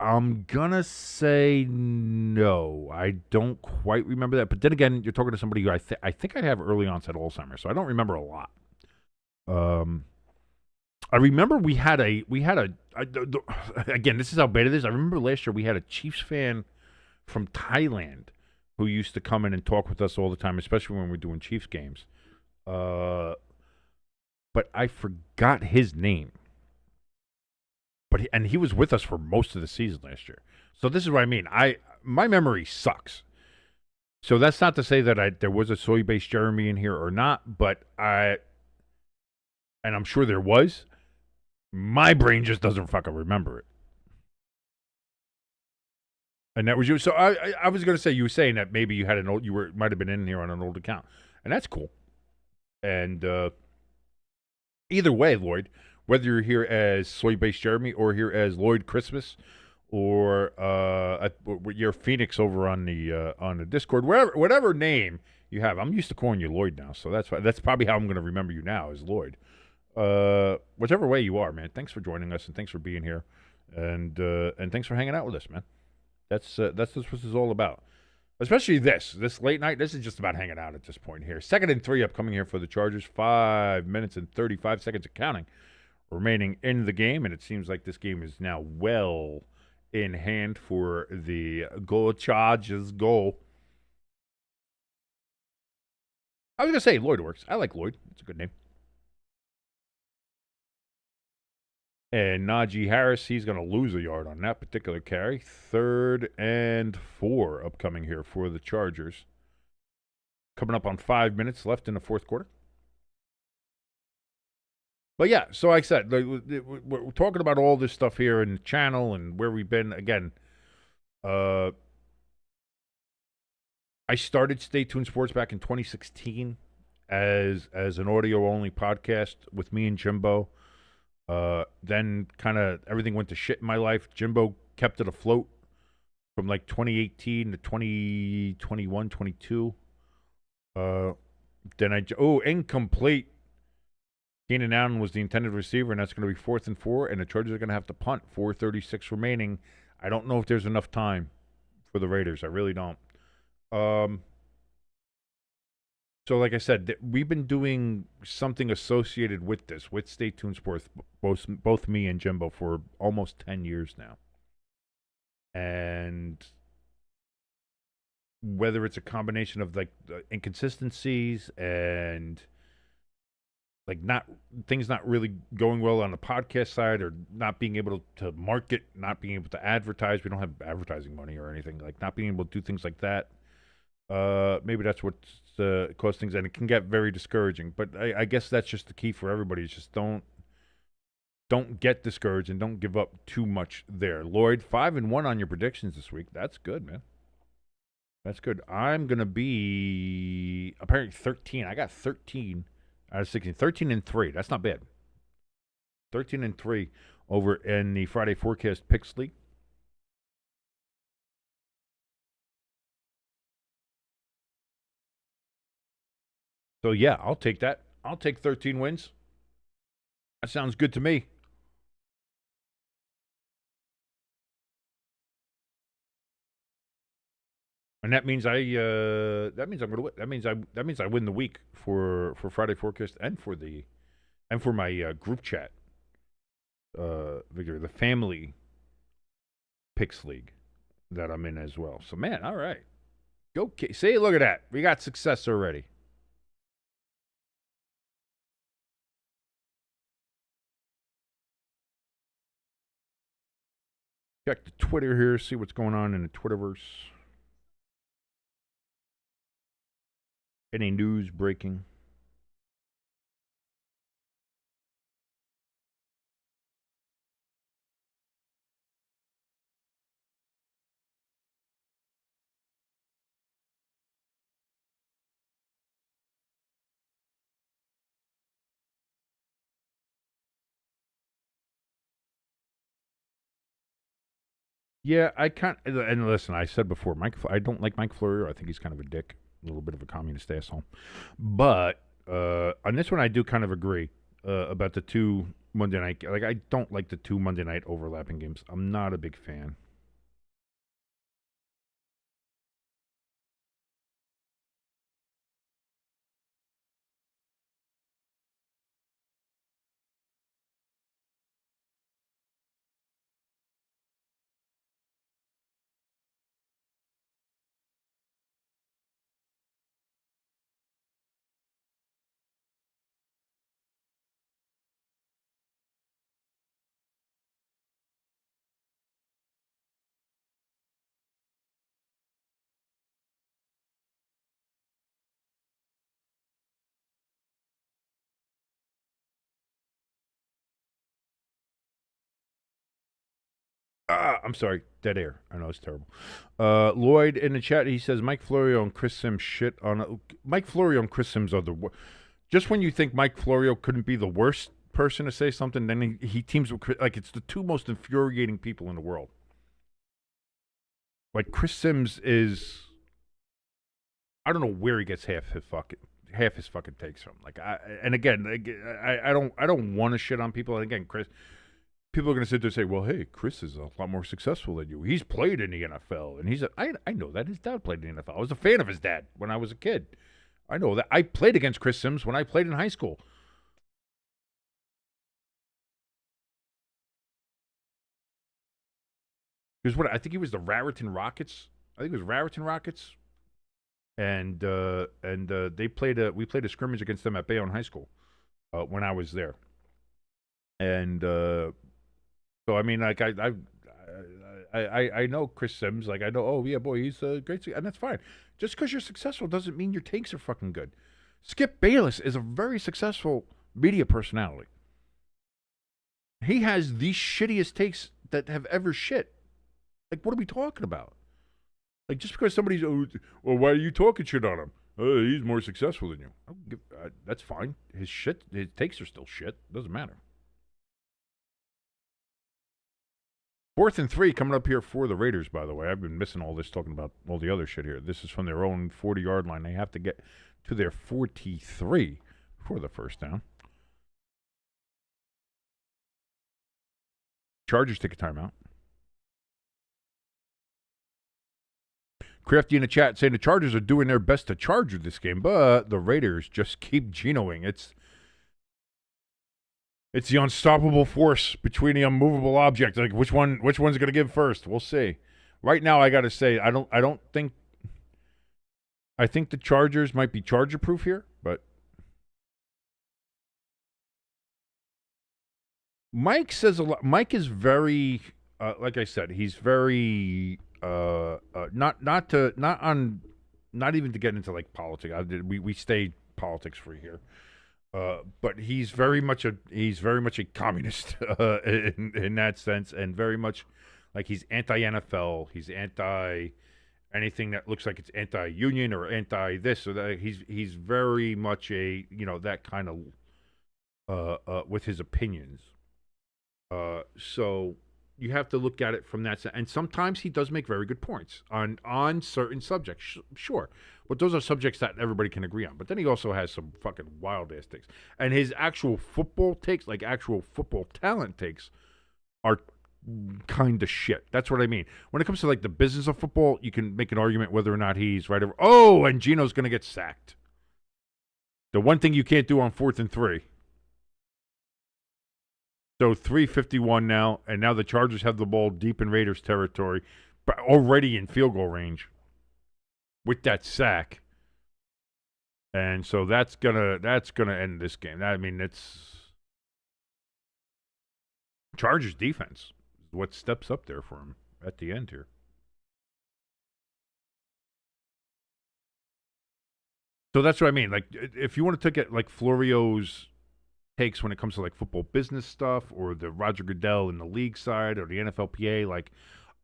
I'm gonna say no. I don't quite remember that. But then again, you're talking to somebody who I think I have early onset Alzheimer's, so I don't remember a lot. I remember we had a again, this is how bad it is. I remember last year we had a Chiefs fan from Thailand who used to come in and talk with us all the time, especially when we're doing Chiefs games. But I forgot his name. but he was with us for most of the season last year. So this is what I mean. My memory sucks. So that's not to say that there was a soy-based Jeremy in here or not, but and I'm sure there was. My brain just doesn't fucking remember it. And that was you. So I was going to say, you were saying that maybe you had might have been in here on an old account, and that's cool. And either way, Lloyd, whether you're here as soy-based Jeremy or here as Lloyd Christmas, or you're Phoenix over on the Discord, whatever name you have, I'm used to calling you Lloyd now, so that's probably how I'm going to remember you now as Lloyd. Whichever way you are, man. Thanks for joining us and thanks for being here, and thanks for hanging out with us, man. That's what this is all about. Especially this late night. This is just about hanging out at this point here. 2nd and 3 upcoming here for the Chargers. 5 minutes and 35 seconds of counting remaining in the game, and it seems like this game is now well in hand for the Chargers goal. I was going to say Lloyd works. I like Lloyd. It's a good name. And Najee Harris, he's going to lose a yard on that particular carry. 3rd and 4 upcoming here for the Chargers. Coming up on 5 minutes left in the fourth quarter. But yeah, so like I said, we're talking about all this stuff here in the channel and where we've been. Again, I started Stay Tuned Sports back in 2016 as an audio-only podcast with me and Jimbo. Then kind of everything went to shit in my life. Jimbo kept it afloat from like 2018 to 2021, 22. Then incomplete. Keenan Allen was the intended receiver, and that's going to be 4th and 4, and the Chargers are going to have to punt. 4:36 remaining. I don't know if there's enough time for the Raiders. I really don't. So like I said, we've been doing something associated with this, with Stay Tuned Sports, both me and Jimbo, for almost 10 years now. And whether it's a combination of like inconsistencies and like things not really going well on the podcast side, or not being able to market, not being able to advertise. We don't have advertising money or anything, like not being able to do things like that. Maybe that's what's caused things, and it can get very discouraging. But I guess that's just the key for everybody. Is just don't get discouraged and don't give up too much there. Lloyd, 5-1 on your predictions this week. That's good, man. That's good. I'm gonna be apparently 13. I got 13 out of 16. 13 and 3. That's not bad. 13 and 3 over in the Friday Forecast Picks League. So, yeah, I'll take that. I'll take 13 wins. That sounds good to me. And that means I'm going to win. That means I win the week for Friday Forecast and for my group chat. Victor, the family picks league that I'm in as well. So, man, all right. Go. See, look at that. We got success already. Check the Twitter here, see what's going on in the Twitterverse. Any news breaking? Yeah, and listen, I said before, I don't like Mike Florio. I think he's kind of a dick, a little bit of a communist asshole. But on this one, I do kind of agree about the two Monday night. Like, I don't like the two Monday night overlapping games. I'm not a big fan. I'm sorry, dead air. I know it's terrible. Lloyd in the chat, he says Mike Florio and Chris Sims shit on Mike Florio and Chris Sims are just when you think Mike Florio couldn't be the worst person to say something, then he teams with like it's the two most infuriating people in the world. Like Chris Sims is, I don't know where he gets half his fucking takes from. Like I don't want to shit on people. And again, Chris. People are going to sit there and say, well, hey, Chris is a lot more successful than you. He's played in the NFL. And I know that. His dad played in the NFL. I was a fan of his dad when I was a kid. I know that. I played against Chris Sims when I played in high school. I think he was the Raritan Rockets. I think it was Raritan Rockets. And we played a scrimmage against them at Bayonne High School when I was there. And so I mean, like I know Chris Sims. Like I know, oh yeah, boy, he's great, and that's fine. Just because you're successful doesn't mean your takes are fucking good. Skip Bayless is a very successful media personality. He has the shittiest takes that have ever shit. Like, what are we talking about? Like, just because somebody's, well, why are you talking shit on him? He's more successful than you. That's fine. His takes are still shit. Doesn't matter. 4th and 3 coming up here for the Raiders, by the way. I've been missing all this, talking about all the other shit here. This is from their own 40-yard line. They have to get to their 43 for the first down. Chargers take a timeout. Crafty in the chat saying the Chargers are doing their best to charge you this game, but the Raiders just keep Genoing. It's the unstoppable force between the unmovable object. Like which one's going to give first? We'll see. Right now, I got to say, I think the Chargers might be Charger proof here, but Mike says a lot. Mike is very, like I said, he's very not even to get into like politics. We stay politics free here. But he's very much a communist in that sense, and very much like he's anti-NFL. He's anti anything that looks like it's anti-union or anti this or that. He's very much a that kind of with his opinions. So you have to look at it from that side. And sometimes he does make very good points on certain subjects, sure. But those are subjects that everybody can agree on. But then he also has some fucking wild-ass takes. And his actual football takes, like actual football talent takes, are kind of shit. That's what I mean. When it comes to like the business of football, you can make an argument whether or not he's right over. Oh, and Geno's going to get sacked. The one thing you can't do on 4th and 3. So 3:51 now, and now the Chargers have the ball deep in Raiders territory, but already in field goal range with that sack. And so that's gonna end this game. I mean, it's Chargers defense is what steps up there for him at the end here. So that's what I mean. Like, if you want to take it like Florio's takes when it comes to like football business stuff, or the Roger Goodell in the league side, or the NFLPA, like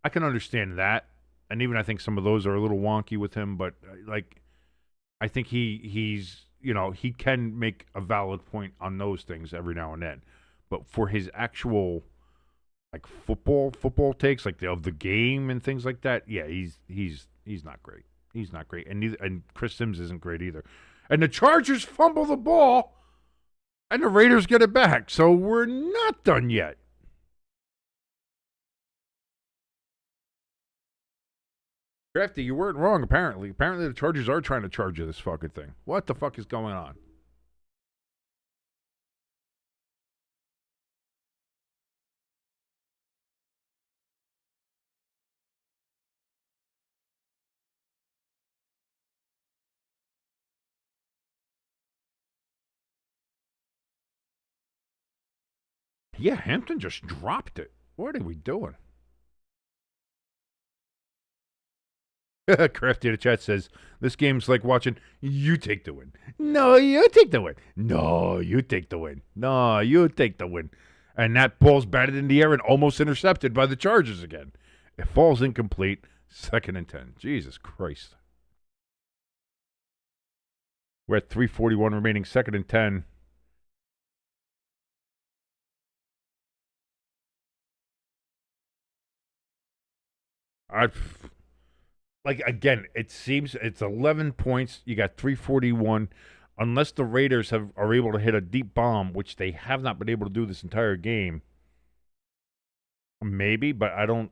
I can understand that, and even I think some of those are a little wonky with him. But like, I think he's he can make a valid point on those things every now and then. But for his actual like football takes, like of the game and things like that, yeah, he's not great. He's not great, and Chris Sims isn't great either. And the Chargers fumble the ball. And the Raiders get it back, so we're not done yet. Crafty, you weren't wrong, apparently. Apparently the Chargers are trying to charge you this fucking thing. What the fuck is going on? Yeah, Hampton just dropped it. What are we doing? Crafty in the chat says, this game's like watching you take the win. No, you take the win. No, you take the win. No, you take the win. And that ball's batted in the air and almost intercepted by the Chargers again. It falls incomplete. 2nd and 10. Jesus Christ. We're at 3:41 remaining. 2nd and 10. Again, it seems it's 11 points. You got 3:41. Unless the Raiders are able to hit a deep bomb, which they have not been able to do this entire game. Maybe, but I don't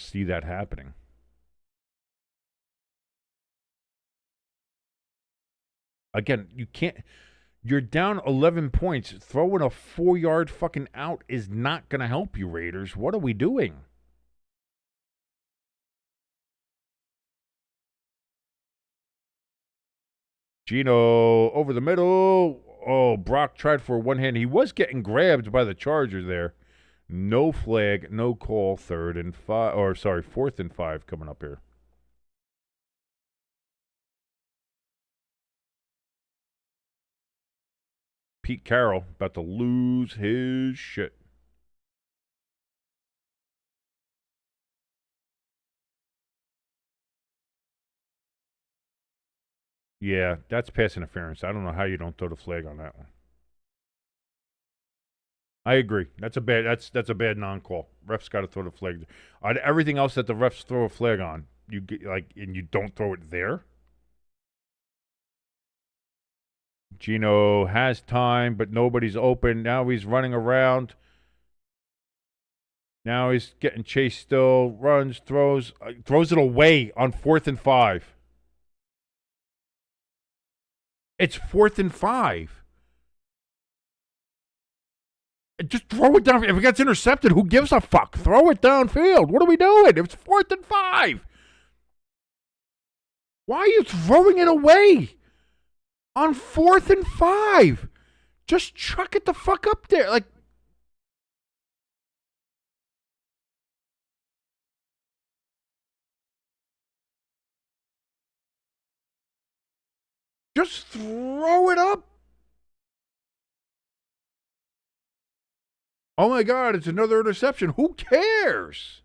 see that happening. Again, you can't. You're down 11 points. Throwing a 4-yard fucking out is not going to help you, Raiders. What are we doing? Gino over the middle. Oh, Brock tried for one hand. He was getting grabbed by the Charger there. No flag, no call. 4th and 5 coming up here. Pete Carroll about to lose his shit. Yeah, that's pass interference. I don't know how you don't throw the flag on that one. I agree. That's a bad non-call. Refs got to throw the flag. On everything else that the refs throw a flag on, and you don't throw it there. Gino has time, but nobody's open. Now he's running around. Now he's getting chased still. Runs, throws it away on 4th and 5. It's 4th and 5. Just throw it down. If it gets intercepted, who gives a fuck? Throw it downfield. What are we doing? It's 4th and 5. Why are you throwing it away on 4th and 5? Just chuck it the fuck up there. Just throw it up. Oh my God, it's another interception. Who cares?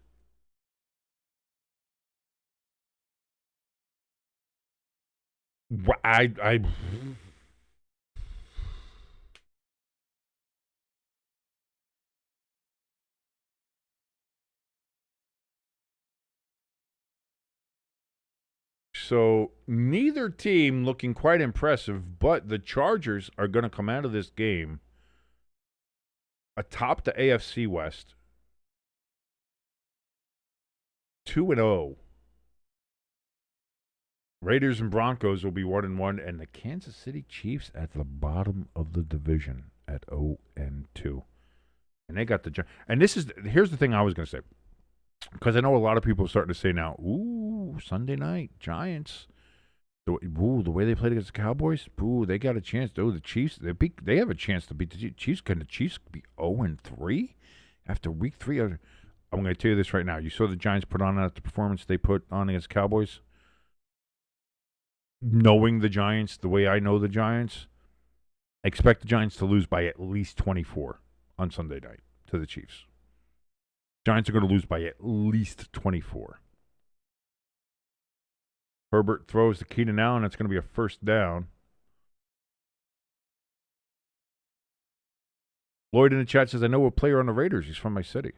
So neither team looking quite impressive, but the Chargers are going to come out of this game atop the AFC West, 2-0. Raiders and Broncos will be 1-1, and the Kansas City Chiefs at the bottom of the division at 0-2. And they got the and here's the thing I was going to say, because I know a lot of people are starting to say now, ooh, Sunday night Giants. The way they played against the Cowboys, they got a chance. The Chiefs, they have a chance to beat the Chiefs. Can the Chiefs be 0-3 after week 3? I'm going to tell you this right now. You saw the Giants put on the performance they put on against Cowboys. Knowing the Giants the way I know the Giants, I expect the Giants to lose by at least 24 on Sunday night to the Chiefs. Giants are going to lose by at least 24. Herbert throws to Keenan Allen. It's going to be a first down. Lloyd in the chat says, I know a player on the Raiders. He's from my city.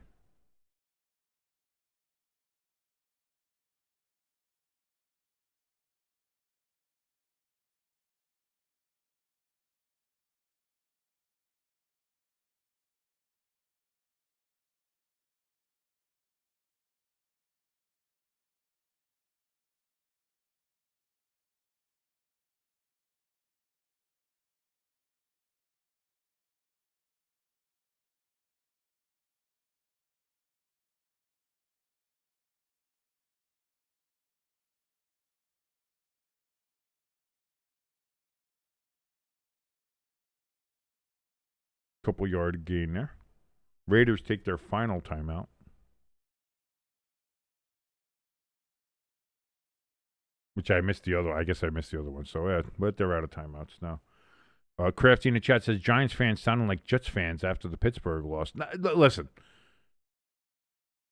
Couple yard gain there. Raiders take their final timeout. Which I missed the other. I guess I missed the other one. So, yeah, but they're out of timeouts now. Crafty in the chat says Giants fans sounding like Jets fans after the Pittsburgh loss. Listen,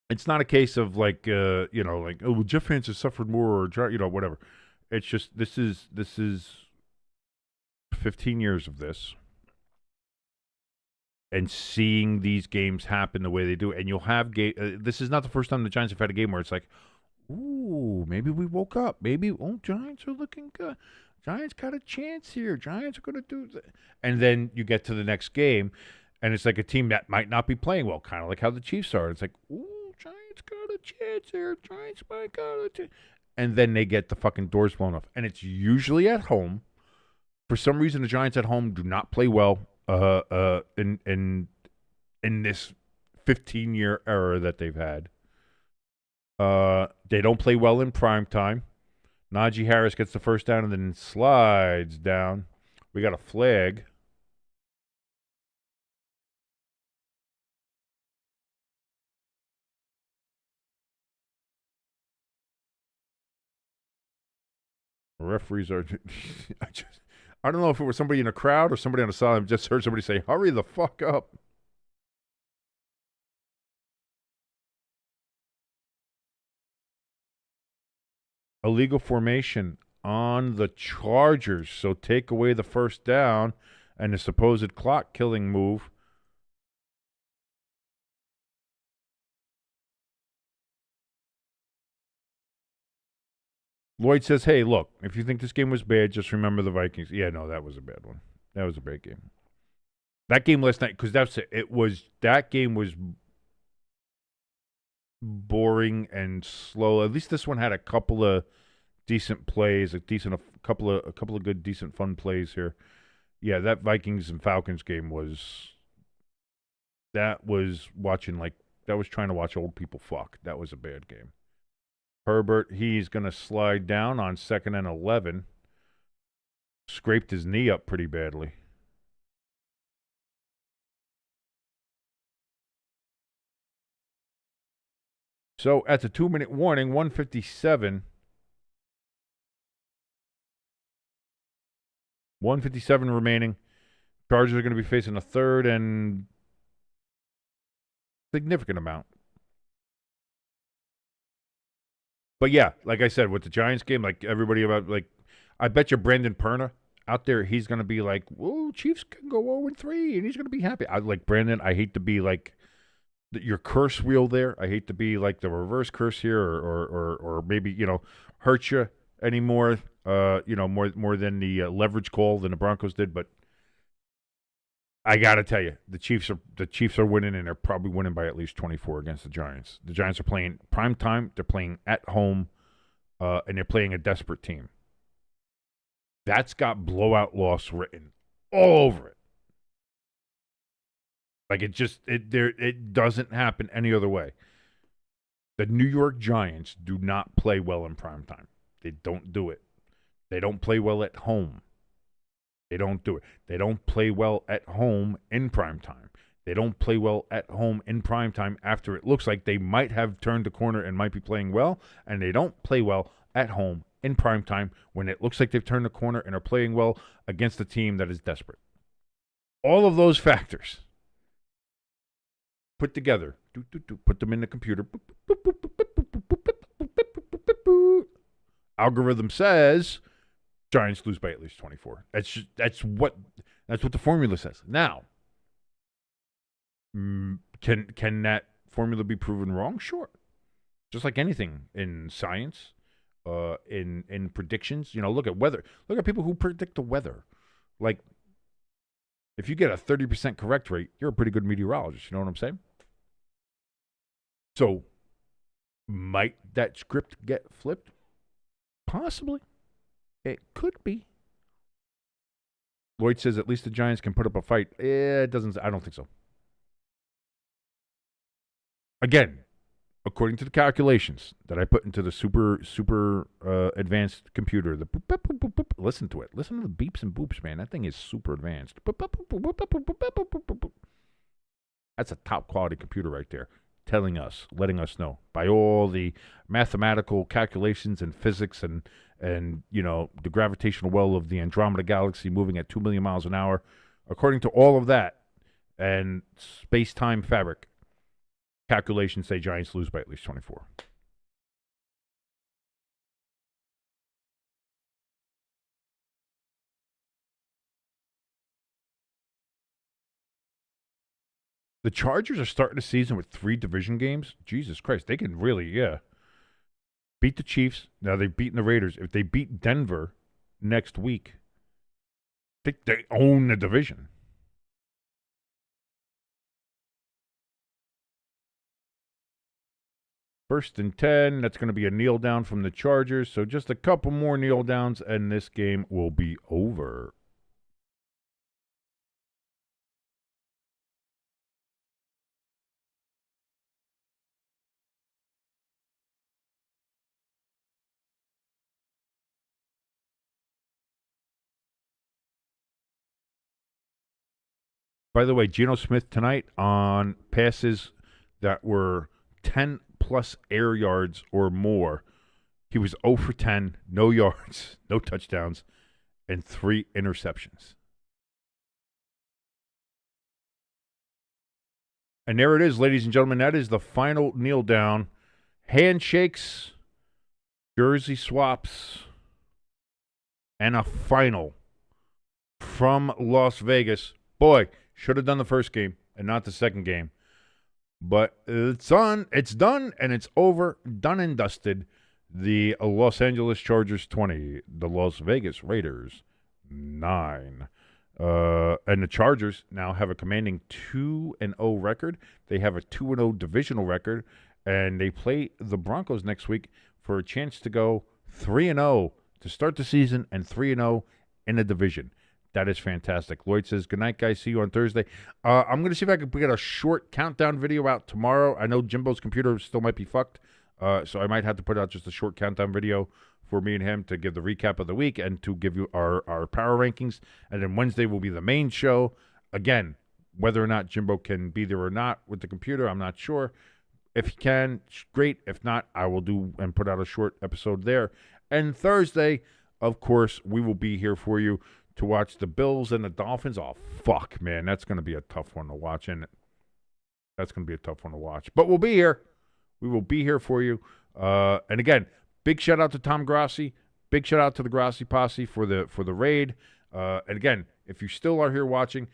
it's not a case of like like, oh, well, Jet fans have suffered more, or whatever. It's just this is 15 years of this, and seeing these games happen the way they do, and you'll have this is not the first time the Giants have had a game where it's like, ooh, maybe we woke up. Maybe Giants are looking good. Giants got a chance here. Giants are going to do that. And then you get to the next game, and it's like a team that might not be playing well, kind of like how the Chiefs are. It's like, ooh, Giants got a chance here. Giants might got a chance. And then they get the fucking doors blown off. And it's usually at home. For some reason, the Giants at home do not play well in this 15-year era that they've had. They don't play well in prime time. Najee Harris gets the first down and then slides down. We got a flag. Referees are. I don't know if it was somebody in a crowd or somebody on the side. I just heard somebody say, "Hurry the fuck up." Illegal formation on the Chargers. So take away the first down and the supposed clock killing move. Lloyd says, hey, look, if you think this game was bad, just remember the Vikings. Yeah, no, that was a bad one. That was a bad game. That game last night, because that game was boring and slow. At least this one had a couple of decent plays, a couple of good, decent, fun plays here. Yeah, that Vikings and Falcons game was trying to watch old people fuck. That was a bad game. Herbert, he's going to slide down on 2nd and 11. Scraped his knee up pretty badly. So at the 2-minute warning, 157. 157 remaining. Chargers are going to be facing a third and significant amount. But yeah, like I said, with the Giants game, like everybody I bet you Brandon Perna out there, he's going to be like, whoa, Chiefs can go 0-3, and he's going to be happy. Brandon, I hate to be like your curse wheel there. I hate to be like the reverse curse here or maybe, hurt you anymore, more than the leverage call than the Broncos did. But I got to tell you, the Chiefs are winning, and they're probably winning by at least 24 against the Giants. The Giants are playing prime time. They're playing at home, and they're playing a desperate team. That's got blowout loss written all over it. Like it doesn't happen any other way. The New York Giants do not play well in prime time. They don't do it. They don't play well at home. They don't do it. They don't play well at home in prime time. They don't play well at home in prime time after it looks like they might have turned the corner and might be playing well, and they don't play well at home in prime time when it looks like they've turned the corner and are playing well against a team that is desperate. All of those factors put together, put them in the computer. Algorithm says Giants lose by at least 24. That's what the formula says. Now, can that formula be proven wrong? Sure. Just like anything in science, in predictions. Look at weather. Look at people who predict the weather. Like, if you get a 30% correct rate, you're a pretty good meteorologist. You know what I'm saying? So, might that script get flipped? Possibly. It could be. Lloyd says at least the Giants can put up a fight. It doesn't. I don't think so. Again, according to the calculations that I put into the super advanced computer, the boop, boop, boop, boop, boop, listen to it. Listen to the beeps and boops, man. That thing is super advanced. That's a top quality computer right there, letting us know by all the mathematical calculations and physics and and, the gravitational well of the Andromeda Galaxy moving at 2 million miles an hour. According to all of that and space-time fabric, calculations say Giants lose by at least 24. The Chargers are starting the season with 3 division games. Jesus Christ, they can really, beat the Chiefs. Now they've beaten the Raiders. If they beat Denver next week, I think they own the division. First and 10, that's going to be a kneel down from the Chargers. So just a couple more kneel downs, and this game will be over. By the way, Geno Smith tonight on passes that were 10-plus air yards or more. He was 0 for 10, no yards, no touchdowns, and 3 interceptions. And there it is, ladies and gentlemen. That is the final kneel down. Handshakes, jersey swaps, and a final from Las Vegas. Boy, should have done the first game and not the second game. But it's on, it's done, and it's over, done and dusted. The Los Angeles Chargers 20, the Las Vegas Raiders 9. And the Chargers now have a commanding 2-0 record. They have a 2-0 divisional record, and they play the Broncos next week for a chance to go 3-0 to start the season and 3-0 in the division. That is fantastic. Lloyd says, good night, guys. See you on Thursday. I'm going to see if I can get a short countdown video out tomorrow. I know Jimbo's computer still might be fucked, so I might have to put out just a short countdown video for me and him to give the recap of the week and to give you our power rankings. And then Wednesday will be the main show. Again, whether or not Jimbo can be there or not with the computer, I'm not sure. If he can, great. If not, I will do and put out a short episode there. And Thursday, of course, we will be here for you to watch the Bills and the Dolphins. Oh, fuck, man. That's going to be a tough one to watch, isn't it? That's going to be a tough one to watch. But we'll be here. We will be here for you. And again, big shout out to Tom Grassi. Big shout out to the Grassi posse for the raid. And again, if you still are here watching,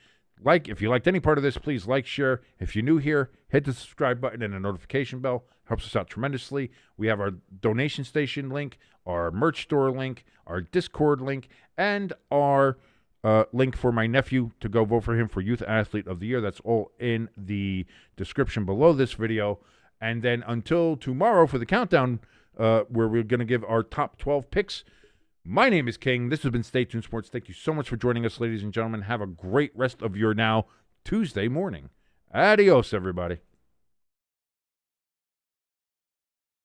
if you liked any part of this, please like, share. If you're new here, hit the subscribe button and the notification bell. Helps us out tremendously. We have our donation station link, our merch store link, our Discord link, and our link for my nephew to go vote for him for Youth Athlete of the Year. That's all in the description below this video. And then until tomorrow for the countdown, where we're going to give our top 12 picks. My name is King. This has been Stay Tuned Sports. Thank you so much for joining us, ladies and gentlemen. Have a great rest of your now Tuesday morning. Adios, everybody.